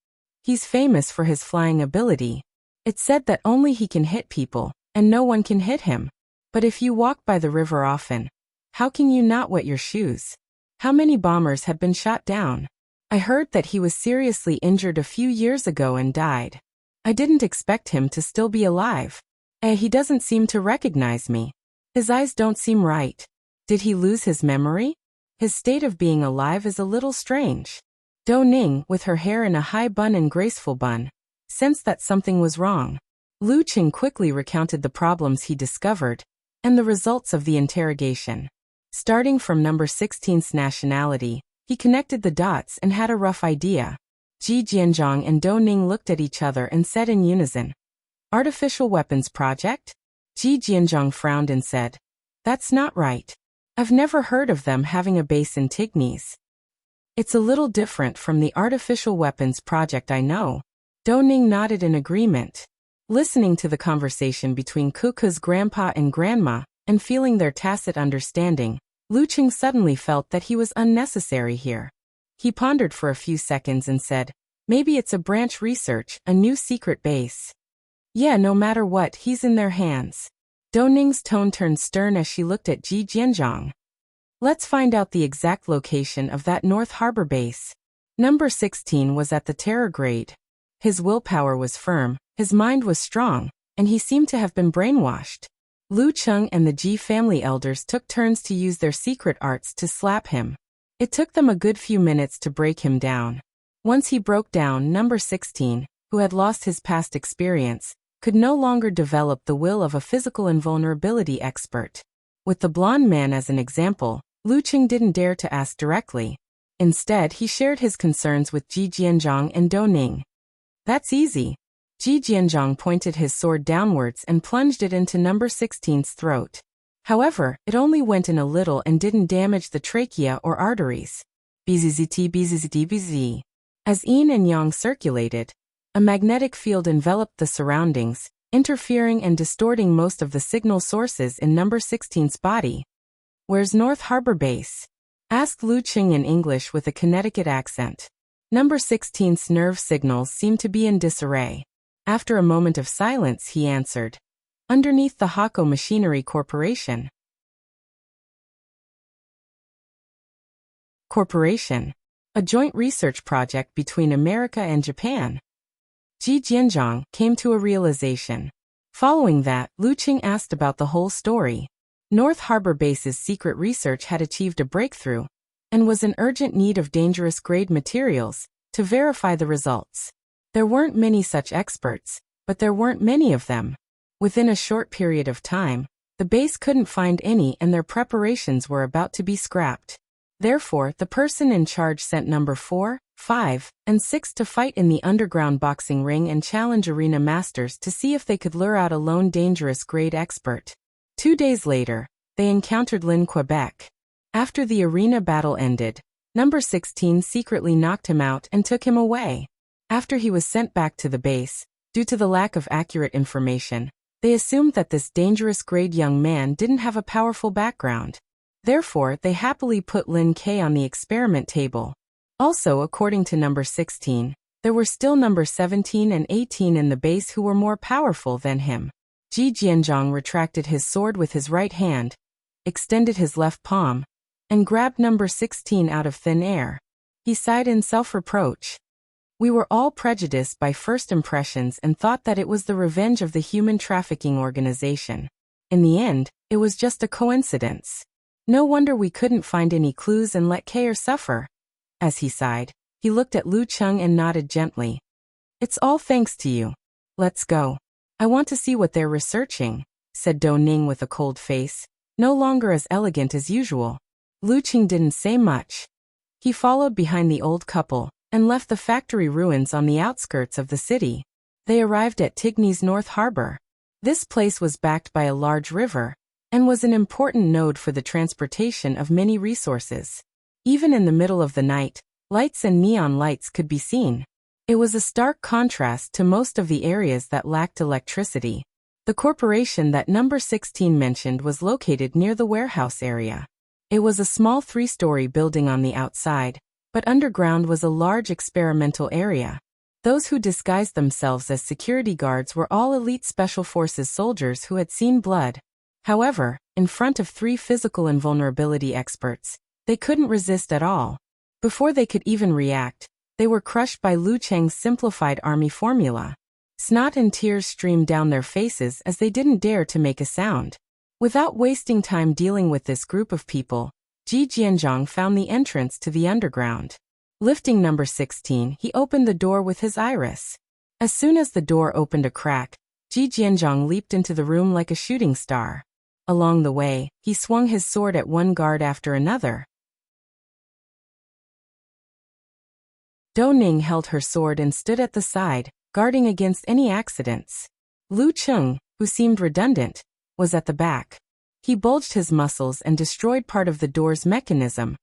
He's famous for his flying ability. It's said that only he can hit people, and no one can hit him. But if you walk by the river often, how can you not wet your shoes? How many bombers have been shot down? I heard that he was seriously injured a few years ago and died. I didn't expect him to still be alive. He doesn't seem to recognize me. His eyes don't seem right. Did he lose his memory? His state of being alive is a little strange. Do Ning, with her hair in a high bun and graceful bun, sensed that something was wrong. Lu Cheng quickly recounted the problems he discovered and the results of the interrogation. Starting from number 16's nationality, he connected the dots and had a rough idea. Ji Jianzhang and Do Ning looked at each other and said in unison, Artificial Weapons Project? Ji Jianzhang frowned and said, That's not right. I've never heard of them having a base in Tignes. It's a little different from the Artificial Weapons Project I know. Do Ning nodded in agreement. Listening to the conversation between Kuku's grandpa and grandma, and feeling their tacit understanding, Lu Cheng suddenly felt that he was unnecessary here. He pondered for a few seconds and said, maybe it's a branch research, a new secret base. Yeah, no matter what, he's in their hands. Do Ning's tone turned stern as she looked at Ji Jianzhang. Let's find out the exact location of that North Harbor base. Number 16 was at the terror grade. His willpower was firm, his mind was strong, and he seemed to have been brainwashed. Lu Cheng and the Ji family elders took turns to use their secret arts to slap him. It took them a good few minutes to break him down. Once he broke down, number 16, who had lost his past experience, could no longer develop the will of a physical invulnerability expert. With the blonde man as an example, Lu Cheng didn't dare to ask directly. Instead, he shared his concerns with Ji Jianzhang and Do Ning. That's easy. Ji Jianzhang pointed his sword downwards and plunged it into number 16's throat. However, it only went in a little and didn't damage the trachea or arteries. Bzzz. As yin and yang circulated, a magnetic field enveloped the surroundings, interfering and distorting most of the signal sources in number 16's body. Where's North Harbor Base? Asked Lu Cheng in English with a Connecticut accent. Number 16's nerve signals seemed to be in disarray. After a moment of silence, he answered, underneath the Hako Machinery Corporation. A joint research project between America and Japan. Ji Jianzhang came to a realization. Following that, Lu Cheng asked about the whole story. North Harbor Base's secret research had achieved a breakthrough, and was in urgent need of dangerous grade materials to verify the results. There weren't many such experts, but there weren't many of them. Within a short period of time, the base couldn't find any and their preparations were about to be scrapped. Therefore, the person in charge sent number 4, 5, and 6 to fight in the underground boxing ring and challenge arena masters to see if they could lure out a lone dangerous grade expert. 2 days later, they encountered Lin Quebec. After the arena battle ended, number 16 secretly knocked him out and took him away. After he was sent back to the base, due to the lack of accurate information, they assumed that this dangerous grade young man didn't have a powerful background. Therefore, they happily put Lin K on the experiment table. Also, according to number 16, there were still number 17 and 18 in the base who were more powerful than him. Ji Jianzhang retracted his sword with his right hand, extended his left palm, and grabbed number 16 out of thin air. He sighed in self-reproach. We were all prejudiced by first impressions and thought that it was the revenge of the human trafficking organization. In the end, it was just a coincidence. No wonder we couldn't find any clues and let Kair suffer. As he sighed, he looked at Lu Cheng and nodded gently. It's all thanks to you. Let's go. I want to see what they're researching, said Do Ning with a cold face. no longer as elegant as usual. Lu Qing didn't say much. He followed behind the old couple and left the factory ruins on the outskirts of the city. They arrived at Tigny's North Harbor. This place was backed by a large river and was an important node for the transportation of many resources. Even in the middle of the night, lights and neon lights could be seen. It was a stark contrast to most of the areas that lacked electricity. The corporation that number 16 mentioned was located near the warehouse area. It was a small 3-story building on the outside, but underground was a large experimental area. Those who disguised themselves as security guards were all elite special forces soldiers who had seen blood. However, in front of 3 physical invulnerability experts, they couldn't resist at all. Before they could even react, they were crushed by Lu Cheng's simplified army formula. Snot and tears streamed down their faces as they didn't dare to make a sound. Without wasting time dealing with this group of people, Ji Jianzhong found the entrance to the underground. Lifting number 16, he opened the door with his iris. As soon as the door opened a crack, Ji Jianzhong leaped into the room like a shooting star. Along the way, he swung his sword at one guard after another. Dou Ning held her sword and stood at the side, guarding against any accidents. Lu Cheng, who seemed redundant, was at the back. He bulged his muscles and destroyed part of the door's mechanism,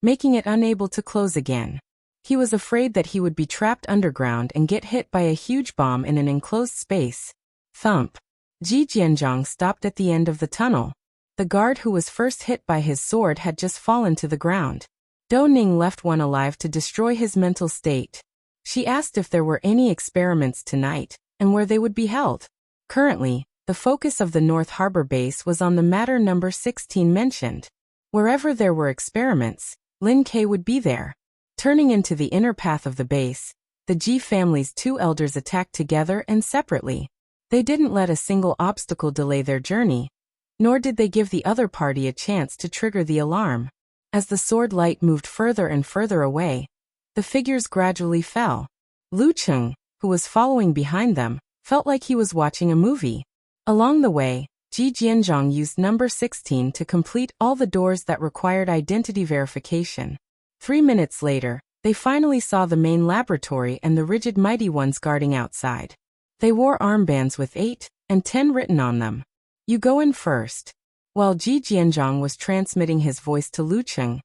making it unable to close again. He was afraid that he would be trapped underground and get hit by a huge bomb in an enclosed space. Thump. Ji Jianzhong stopped at the end of the tunnel. The guard who was first hit by his sword had just fallen to the ground. Dou Ning left one alive to destroy his mental state. She asked if there were any experiments tonight, and where they would be held. Currently, the focus of the North Harbor base was on the matter number 16 mentioned. Wherever there were experiments, Lin Ke would be there. Turning into the inner path of the base, the Ji family's 2 elders attacked together and separately. They didn't let a single obstacle delay their journey, nor did they give the other party a chance to trigger the alarm. As the sword light moved further and further away, the figures gradually fell. Lu Cheng, who was following behind them, felt like he was watching a movie. Along the way, Ji Jianzhong used number 16 to complete all the doors that required identity verification. 3 minutes later, they finally saw the main laboratory and the rigid mighty ones guarding outside. They wore armbands with 8 and 10 written on them. "You go in first." While Ji Jianzhong was transmitting his voice to Lu Cheng,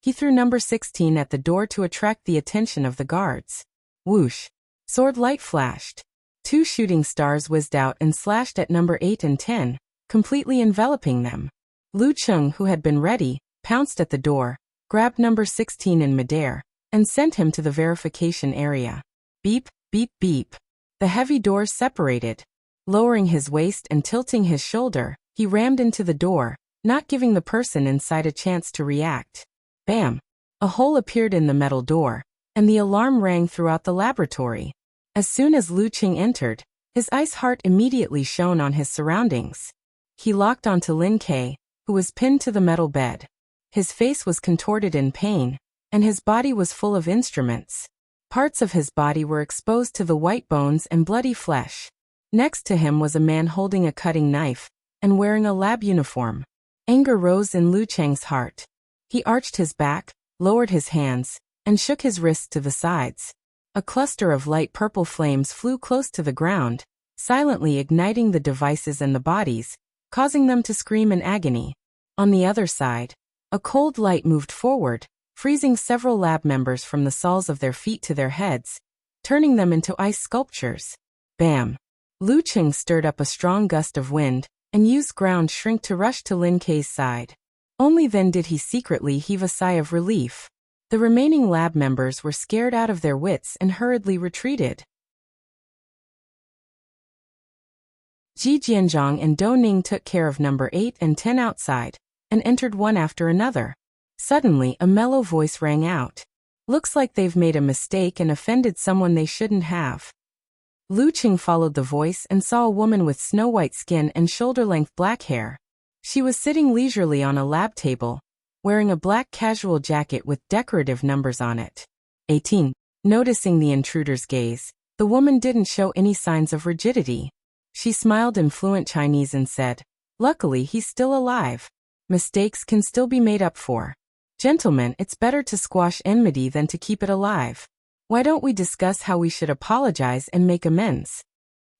he threw number 16 at the door to attract the attention of the guards. Whoosh! Sword light flashed. 2 shooting stars whizzed out and slashed at number 8 and 10, completely enveloping them. Lu Cheng, who had been ready, pounced at the door, grabbed number 16 in midair, and sent him to the verification area. Beep, beep, beep. The heavy doors separated. Lowering his waist and tilting his shoulder, he rammed into the door, not giving the person inside a chance to react. Bam! A hole appeared in the metal door, and the alarm rang throughout the laboratory. As soon as Lu Qing entered, his ice heart immediately shone on his surroundings. He locked onto Lin Ke, who was pinned to the metal bed. His face was contorted in pain, and his body was full of instruments. Parts of his body were exposed to the white bones and bloody flesh. Next to him was a man holding a cutting knife and wearing a lab uniform. Anger rose in Lu Cheng's heart. He arched his back, lowered his hands, and shook his wrists to the sides. A cluster of light purple flames flew close to the ground, silently igniting the devices and the bodies, causing them to scream in agony. On the other side, a cold light moved forward, freezing several lab members from the soles of their feet to their heads, turning them into ice sculptures. Bam! Lu Cheng stirred up a strong gust of wind and used ground shrink to rush to Lin Ke's side. Only then did he secretly heave a sigh of relief. The remaining lab members were scared out of their wits and hurriedly retreated. Ji Jianzhong and Dou Ning took care of number 8 and 10 outside, and entered one after another. Suddenly, a mellow voice rang out. "Looks like they've made a mistake and offended someone they shouldn't have." Lu Qing followed the voice and saw a woman with snow-white skin and shoulder-length black hair. She was sitting leisurely on a lab table, wearing a black casual jacket with decorative numbers on it. 18. Noticing the intruder's gaze, the woman didn't show any signs of rigidity. She smiled in fluent Chinese and said, "Luckily he's still alive." Mistakes can still be made up for. Gentlemen, it's better to squash enmity than to keep it alive. Why don't we discuss how we should apologize and make amends?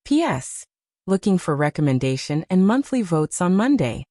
P.S. Looking for recommendation and monthly votes on Monday.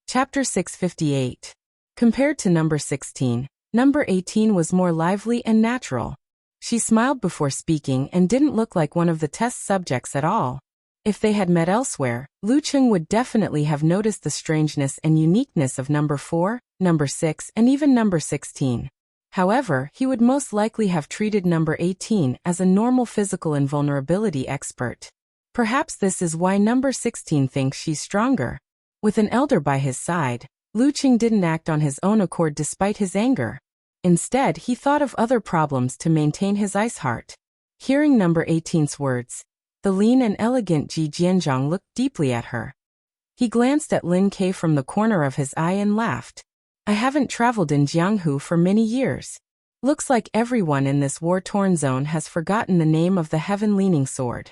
Chapter 658. Compared to number 16, number 18 was more lively and natural. She smiled before speaking and didn't look like one of the test subjects at all. If they had met elsewhere, Lu Cheng would definitely have noticed the strangeness and uniqueness of number 4, number 6, and even number 16. However, he would most likely have treated number 18 as a normal physical invulnerability expert. Perhaps this is why number 16 thinks she's stronger. With an elder by his side, Lu Cheng didn't act on his own accord despite his anger. Instead, he thought of other problems to maintain his ice heart. Hearing number 18's words, the lean and elegant Ji Jianzhang looked deeply at her. He glanced at Lin Kei from the corner of his eye and laughed. I haven't traveled in Jianghu for many years. Looks like everyone in this war-torn zone has forgotten the name of the heaven-leaning sword.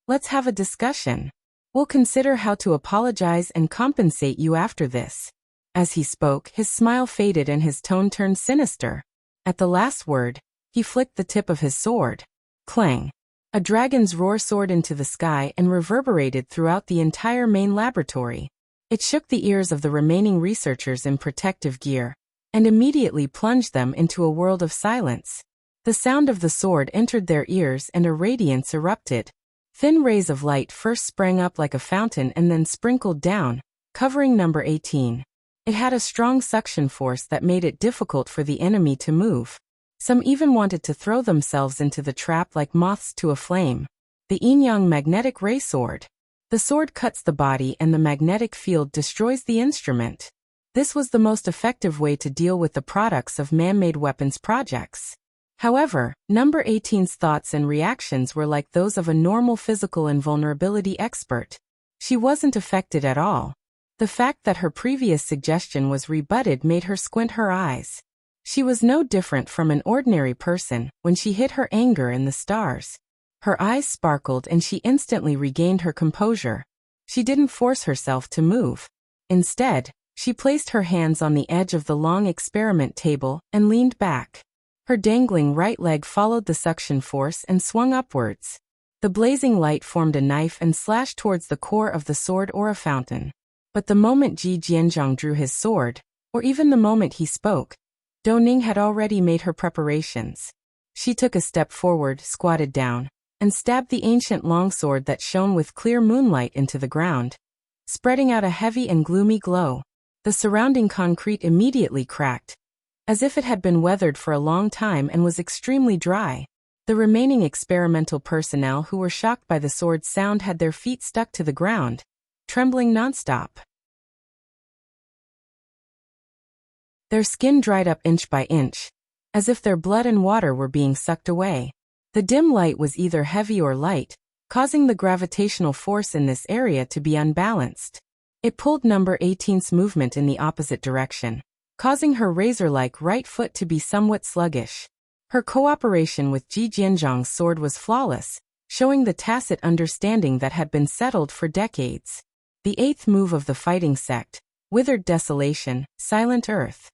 Let's have a discussion. We'll consider how to apologize and compensate you after this. As he spoke, his smile faded and his tone turned sinister. At the last word, he flicked the tip of his sword. Clang! A dragon's roar soared into the sky and reverberated throughout the entire main laboratory. It shook the ears of the remaining researchers in protective gear, and immediately plunged them into a world of silence. The sound of the sword entered their ears and a radiance erupted. Thin rays of light first sprang up like a fountain and then sprinkled down, covering number 18. It had a strong suction force that made it difficult for the enemy to move. Some even wanted to throw themselves into the trap like moths to a flame. The yin-yang magnetic ray sword. The sword cuts the body and the magnetic field destroys the instrument. This was the most effective way to deal with the products of man-made weapons projects. However, number 18's thoughts and reactions were like those of a normal physical invulnerability expert. She wasn't affected at all. The fact that her previous suggestion was rebutted made her squint her eyes. She was no different from an ordinary person when she hid her anger in the stars. Her eyes sparkled and she instantly regained her composure. She didn't force herself to move. Instead, she placed her hands on the edge of the long experiment table and leaned back. Her dangling right leg followed the suction force and swung upwards. The blazing light formed a knife and slashed towards the core of the sword or a fountain. But the moment Ji Jianzhang drew his sword, or even the moment he spoke, Dou-Ning had already made her preparations. She took a step forward, squatted down, and stabbed the ancient longsword that shone with clear moonlight into the ground, spreading out a heavy and gloomy glow. The surrounding concrete immediately cracked, as if it had been weathered for a long time and was extremely dry. The remaining experimental personnel who were shocked by the sword's sound had their feet stuck to the ground, trembling nonstop. Their skin dried up inch by inch, as if their blood and water were being sucked away. The dim light was either heavy or light, causing the gravitational force in this area to be unbalanced. It pulled number 18's movement in the opposite direction, causing her razor-like right foot to be somewhat sluggish. Her cooperation with Ji Jianzhang's sword was flawless, showing the tacit understanding that had been settled for decades. The eighth move of the fighting sect, Withered Desolation, Silent Earth.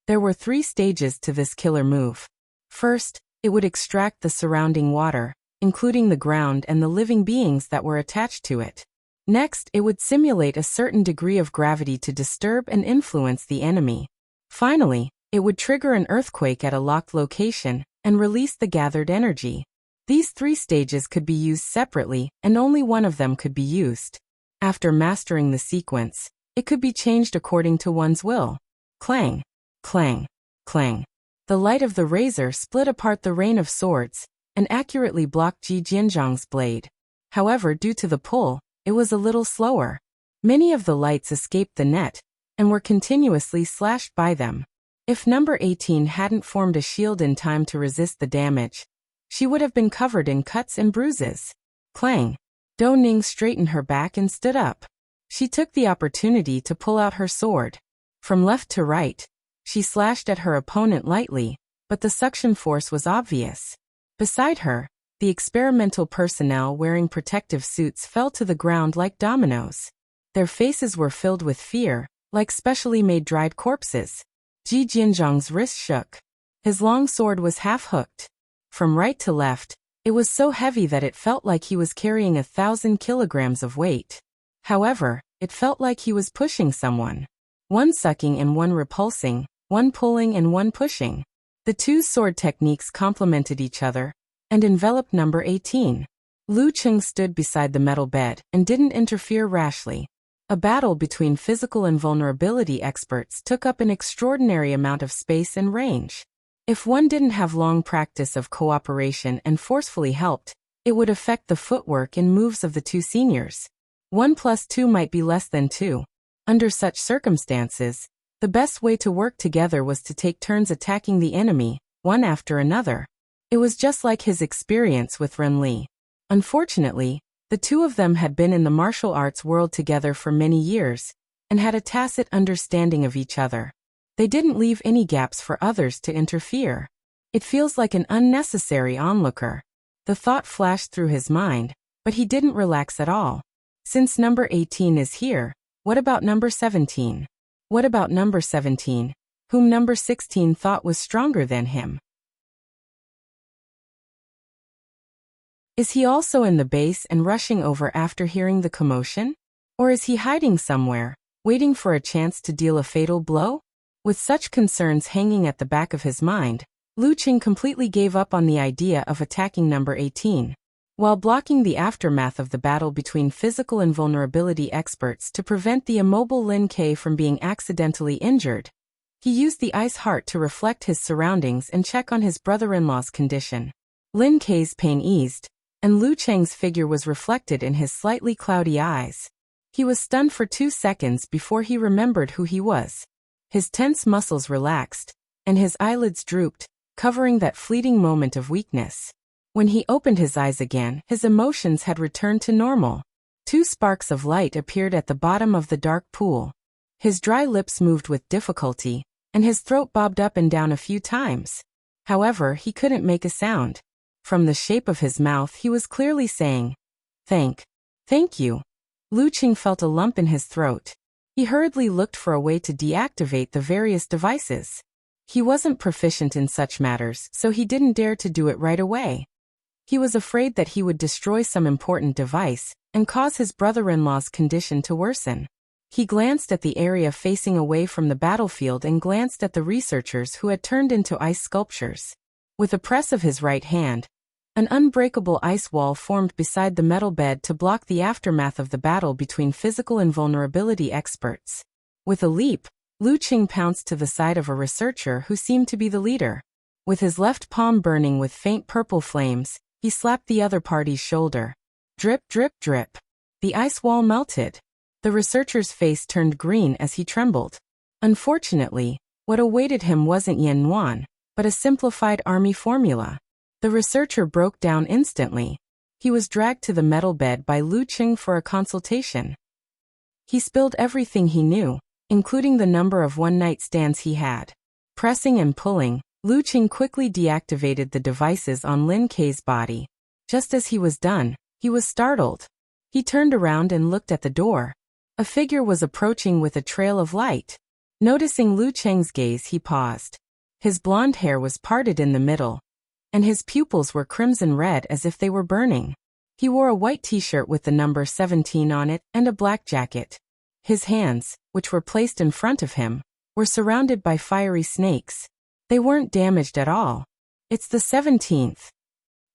There were 3 stages to this killer move. First, it would extract the surrounding water, including the ground and the living beings that were attached to it. Next, it would simulate a certain degree of gravity to disturb and influence the enemy. Finally, it would trigger an earthquake at a locked location and release the gathered energy. These 3 stages could be used separately, and only one of them could be used. After mastering the sequence, it could be changed according to one's will. Clang, clang, clang. The light of the razor split apart the rain of swords and accurately blocked Ji Jianzhang's blade. However, due to the pull, it was a little slower. Many of the lights escaped the net and were continuously slashed by them. If number 18 hadn't formed a shield in time to resist the damage, she would have been covered in cuts and bruises. Clang. Dou-Ning straightened her back and stood up. She took the opportunity to pull out her sword. From left to right, she slashed at her opponent lightly, but the suction force was obvious. Beside her, The experimental personnel wearing protective suits fell to the ground like dominoes. Their faces were filled with fear, like specially made dried corpses. Ji Jinzhong's wrist shook. His long sword was half-hooked. From right to left, it was so heavy that it felt like he was carrying 1,000 kilograms of weight. However, it felt like he was pushing someone. One sucking and one repulsing, one pulling and one pushing. The two sword techniques complemented each other and enveloped number 18. Lu Cheng stood beside the metal bed and didn't interfere rashly. A battle between physical and vulnerability experts took up an extraordinary amount of space and range. If one didn't have long practice of cooperation and forcefully helped, it would affect the footwork and moves of the two seniors. 1 + 2 might be less than 2. Under such circumstances, the best way to work together was to take turns attacking the enemy, one after another. It was just like his experience with Ren Li. Unfortunately, the two of them had been in the martial arts world together for many years, and had a tacit understanding of each other. They didn't leave any gaps for others to interfere. It feels like an unnecessary onlooker. The thought flashed through his mind, but he didn't relax at all. Since number 18 is here, what about number 17? What about number 17, whom number 16 thought was stronger than him? Is he also in the base and rushing over after hearing the commotion? Or is he hiding somewhere, waiting for a chance to deal a fatal blow? With such concerns hanging at the back of his mind, Lu Cheng completely gave up on the idea of attacking number 18. While blocking the aftermath of the battle between physical and vulnerability experts to prevent the immobile Lin Ke from being accidentally injured, he used the ice heart to reflect his surroundings and check on his brother-in-law's condition. Lin Ke's pain eased, and Lu Cheng's figure was reflected in his slightly cloudy eyes. He was stunned for 2 seconds before he remembered who he was. His tense muscles relaxed, and his eyelids drooped, covering that fleeting moment of weakness. When he opened his eyes again, his emotions had returned to normal. 2 sparks of light appeared at the bottom of the dark pool. His dry lips moved with difficulty, and his throat bobbed up and down a few times. However, he couldn't make a sound. From the shape of his mouth, he was clearly saying, Thank you." Lu Cheng felt a lump in his throat. He hurriedly looked for a way to deactivate the various devices. He wasn't proficient in such matters, so he didn't dare to do it right away. He was afraid that he would destroy some important device and cause his brother-in-law's condition to worsen. He glanced at the area facing away from the battlefield and glanced at the researchers who had turned into ice sculptures. With a press of his right hand, an unbreakable ice wall formed beside the metal bed to block the aftermath of the battle between physical and vulnerability experts. With a leap, Lu Cheng pounced to the side of a researcher who seemed to be the leader. With his left palm burning with faint purple flames, he slapped the other party's shoulder. Drip, drip, drip. The ice wall melted. The researcher's face turned green as he trembled. Unfortunately, what awaited him wasn't Yen Yuan, but a simplified army formula. The researcher broke down instantly. He was dragged to the metal bed by Lu Cheng for a consultation. He spilled everything he knew, including the number of one-night stands he had. Pressing and pulling, Lu Cheng quickly deactivated the devices on Lin Ke's body. Just as he was done, he was startled. He turned around and looked at the door. A figure was approaching with a trail of light. Noticing Lu Cheng's gaze, he paused. His blonde hair was parted in the middle, and his pupils were crimson red as if they were burning. He wore a white t-shirt with the number 17 on it and a black jacket. His hands, which were placed in front of him, were surrounded by fiery snakes. They weren't damaged at all. It's the 17th.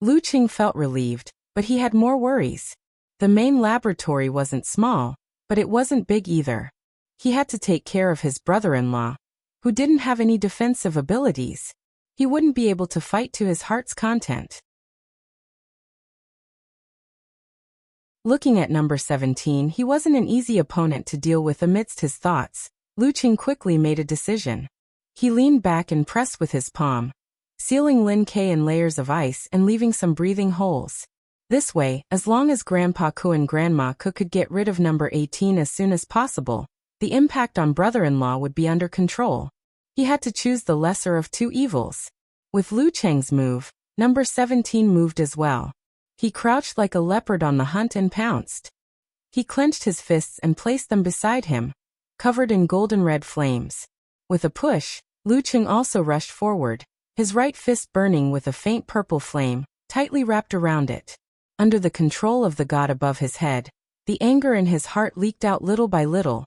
Lu Cheng felt relieved, but he had more worries. The main laboratory wasn't small, but it wasn't big either. He had to take care of his brother-in-law, who didn't have any defensive abilities. He wouldn't be able to fight to his heart's content. Looking at number 17, he wasn't an easy opponent to deal with. Amidst his thoughts, Lu Cheng quickly made a decision. He leaned back and pressed with his palm, sealing Lin Ke in layers of ice and leaving some breathing holes. This way, as long as Grandpa Ku and Grandma Ku could get rid of number 18 as soon as possible, the impact on brother-in-law would be under control. He had to choose the lesser of two evils. With Lu Cheng's move, number 17 moved as well. He crouched like a leopard on the hunt and pounced. He clenched his fists and placed them beside him, covered in golden red flames. With a push, Lu Cheng also rushed forward, his right fist burning with a faint purple flame, tightly wrapped around it. Under the control of the god above his head, the anger in his heart leaked out little by little,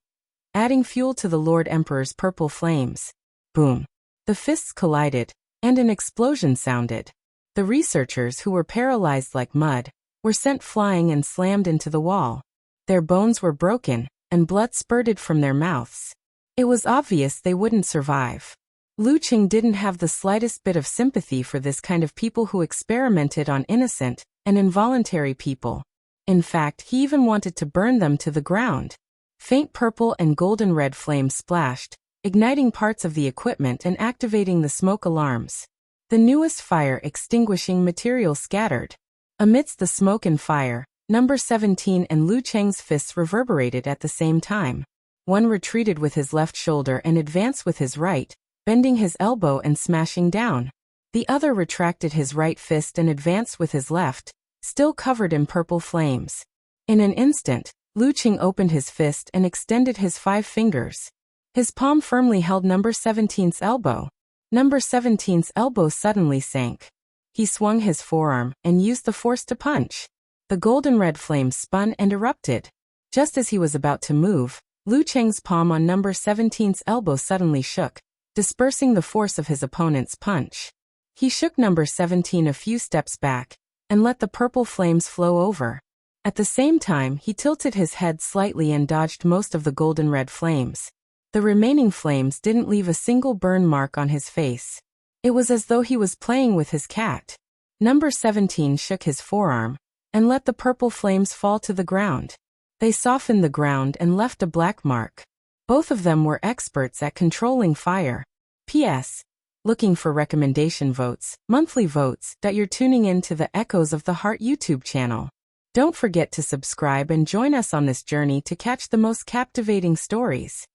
adding fuel to the Lord Emperor's purple flames. Boom! The fists collided, and an explosion sounded. The researchers, who were paralyzed like mud, were sent flying and slammed into the wall. Their bones were broken, and blood spurted from their mouths. It was obvious they wouldn't survive. Lu Cheng didn't have the slightest bit of sympathy for this kind of people who experimented on innocent and involuntary people. In fact, he even wanted to burn them to the ground. Faint purple and golden red flames splashed, igniting parts of the equipment and activating the smoke alarms. The newest fire extinguishing material scattered. Amidst the smoke and fire, Number 17 and Lu Cheng's fists reverberated at the same time. One retreated with his left shoulder and advanced with his right, bending his elbow and smashing down. The other retracted his right fist and advanced with his left, still covered in purple flames. In an instant, Lu Cheng opened his fist and extended his 5 fingers. His palm firmly held Number 17's elbow. Number 17's elbow suddenly sank. He swung his forearm and used the force to punch. The golden red flames spun and erupted. Just as he was about to move, Lu Cheng's palm on Number 17's elbow suddenly shook, dispersing the force of his opponent's punch. He shook Number 17 a few steps back, and let the purple flames flow over. At the same time, he tilted his head slightly and dodged most of the golden red flames. The remaining flames didn't leave a single burn mark on his face. It was as though he was playing with his cat. Number 17 shook his forearm, and let the purple flames fall to the ground. They softened the ground and left a black mark. Both of them were experts at controlling fire. P.S. Looking for recommendation votes, monthly votes, that you're tuning in to the Echoes of the Heart YouTube channel. Don't forget to subscribe and join us on this journey to catch the most captivating stories.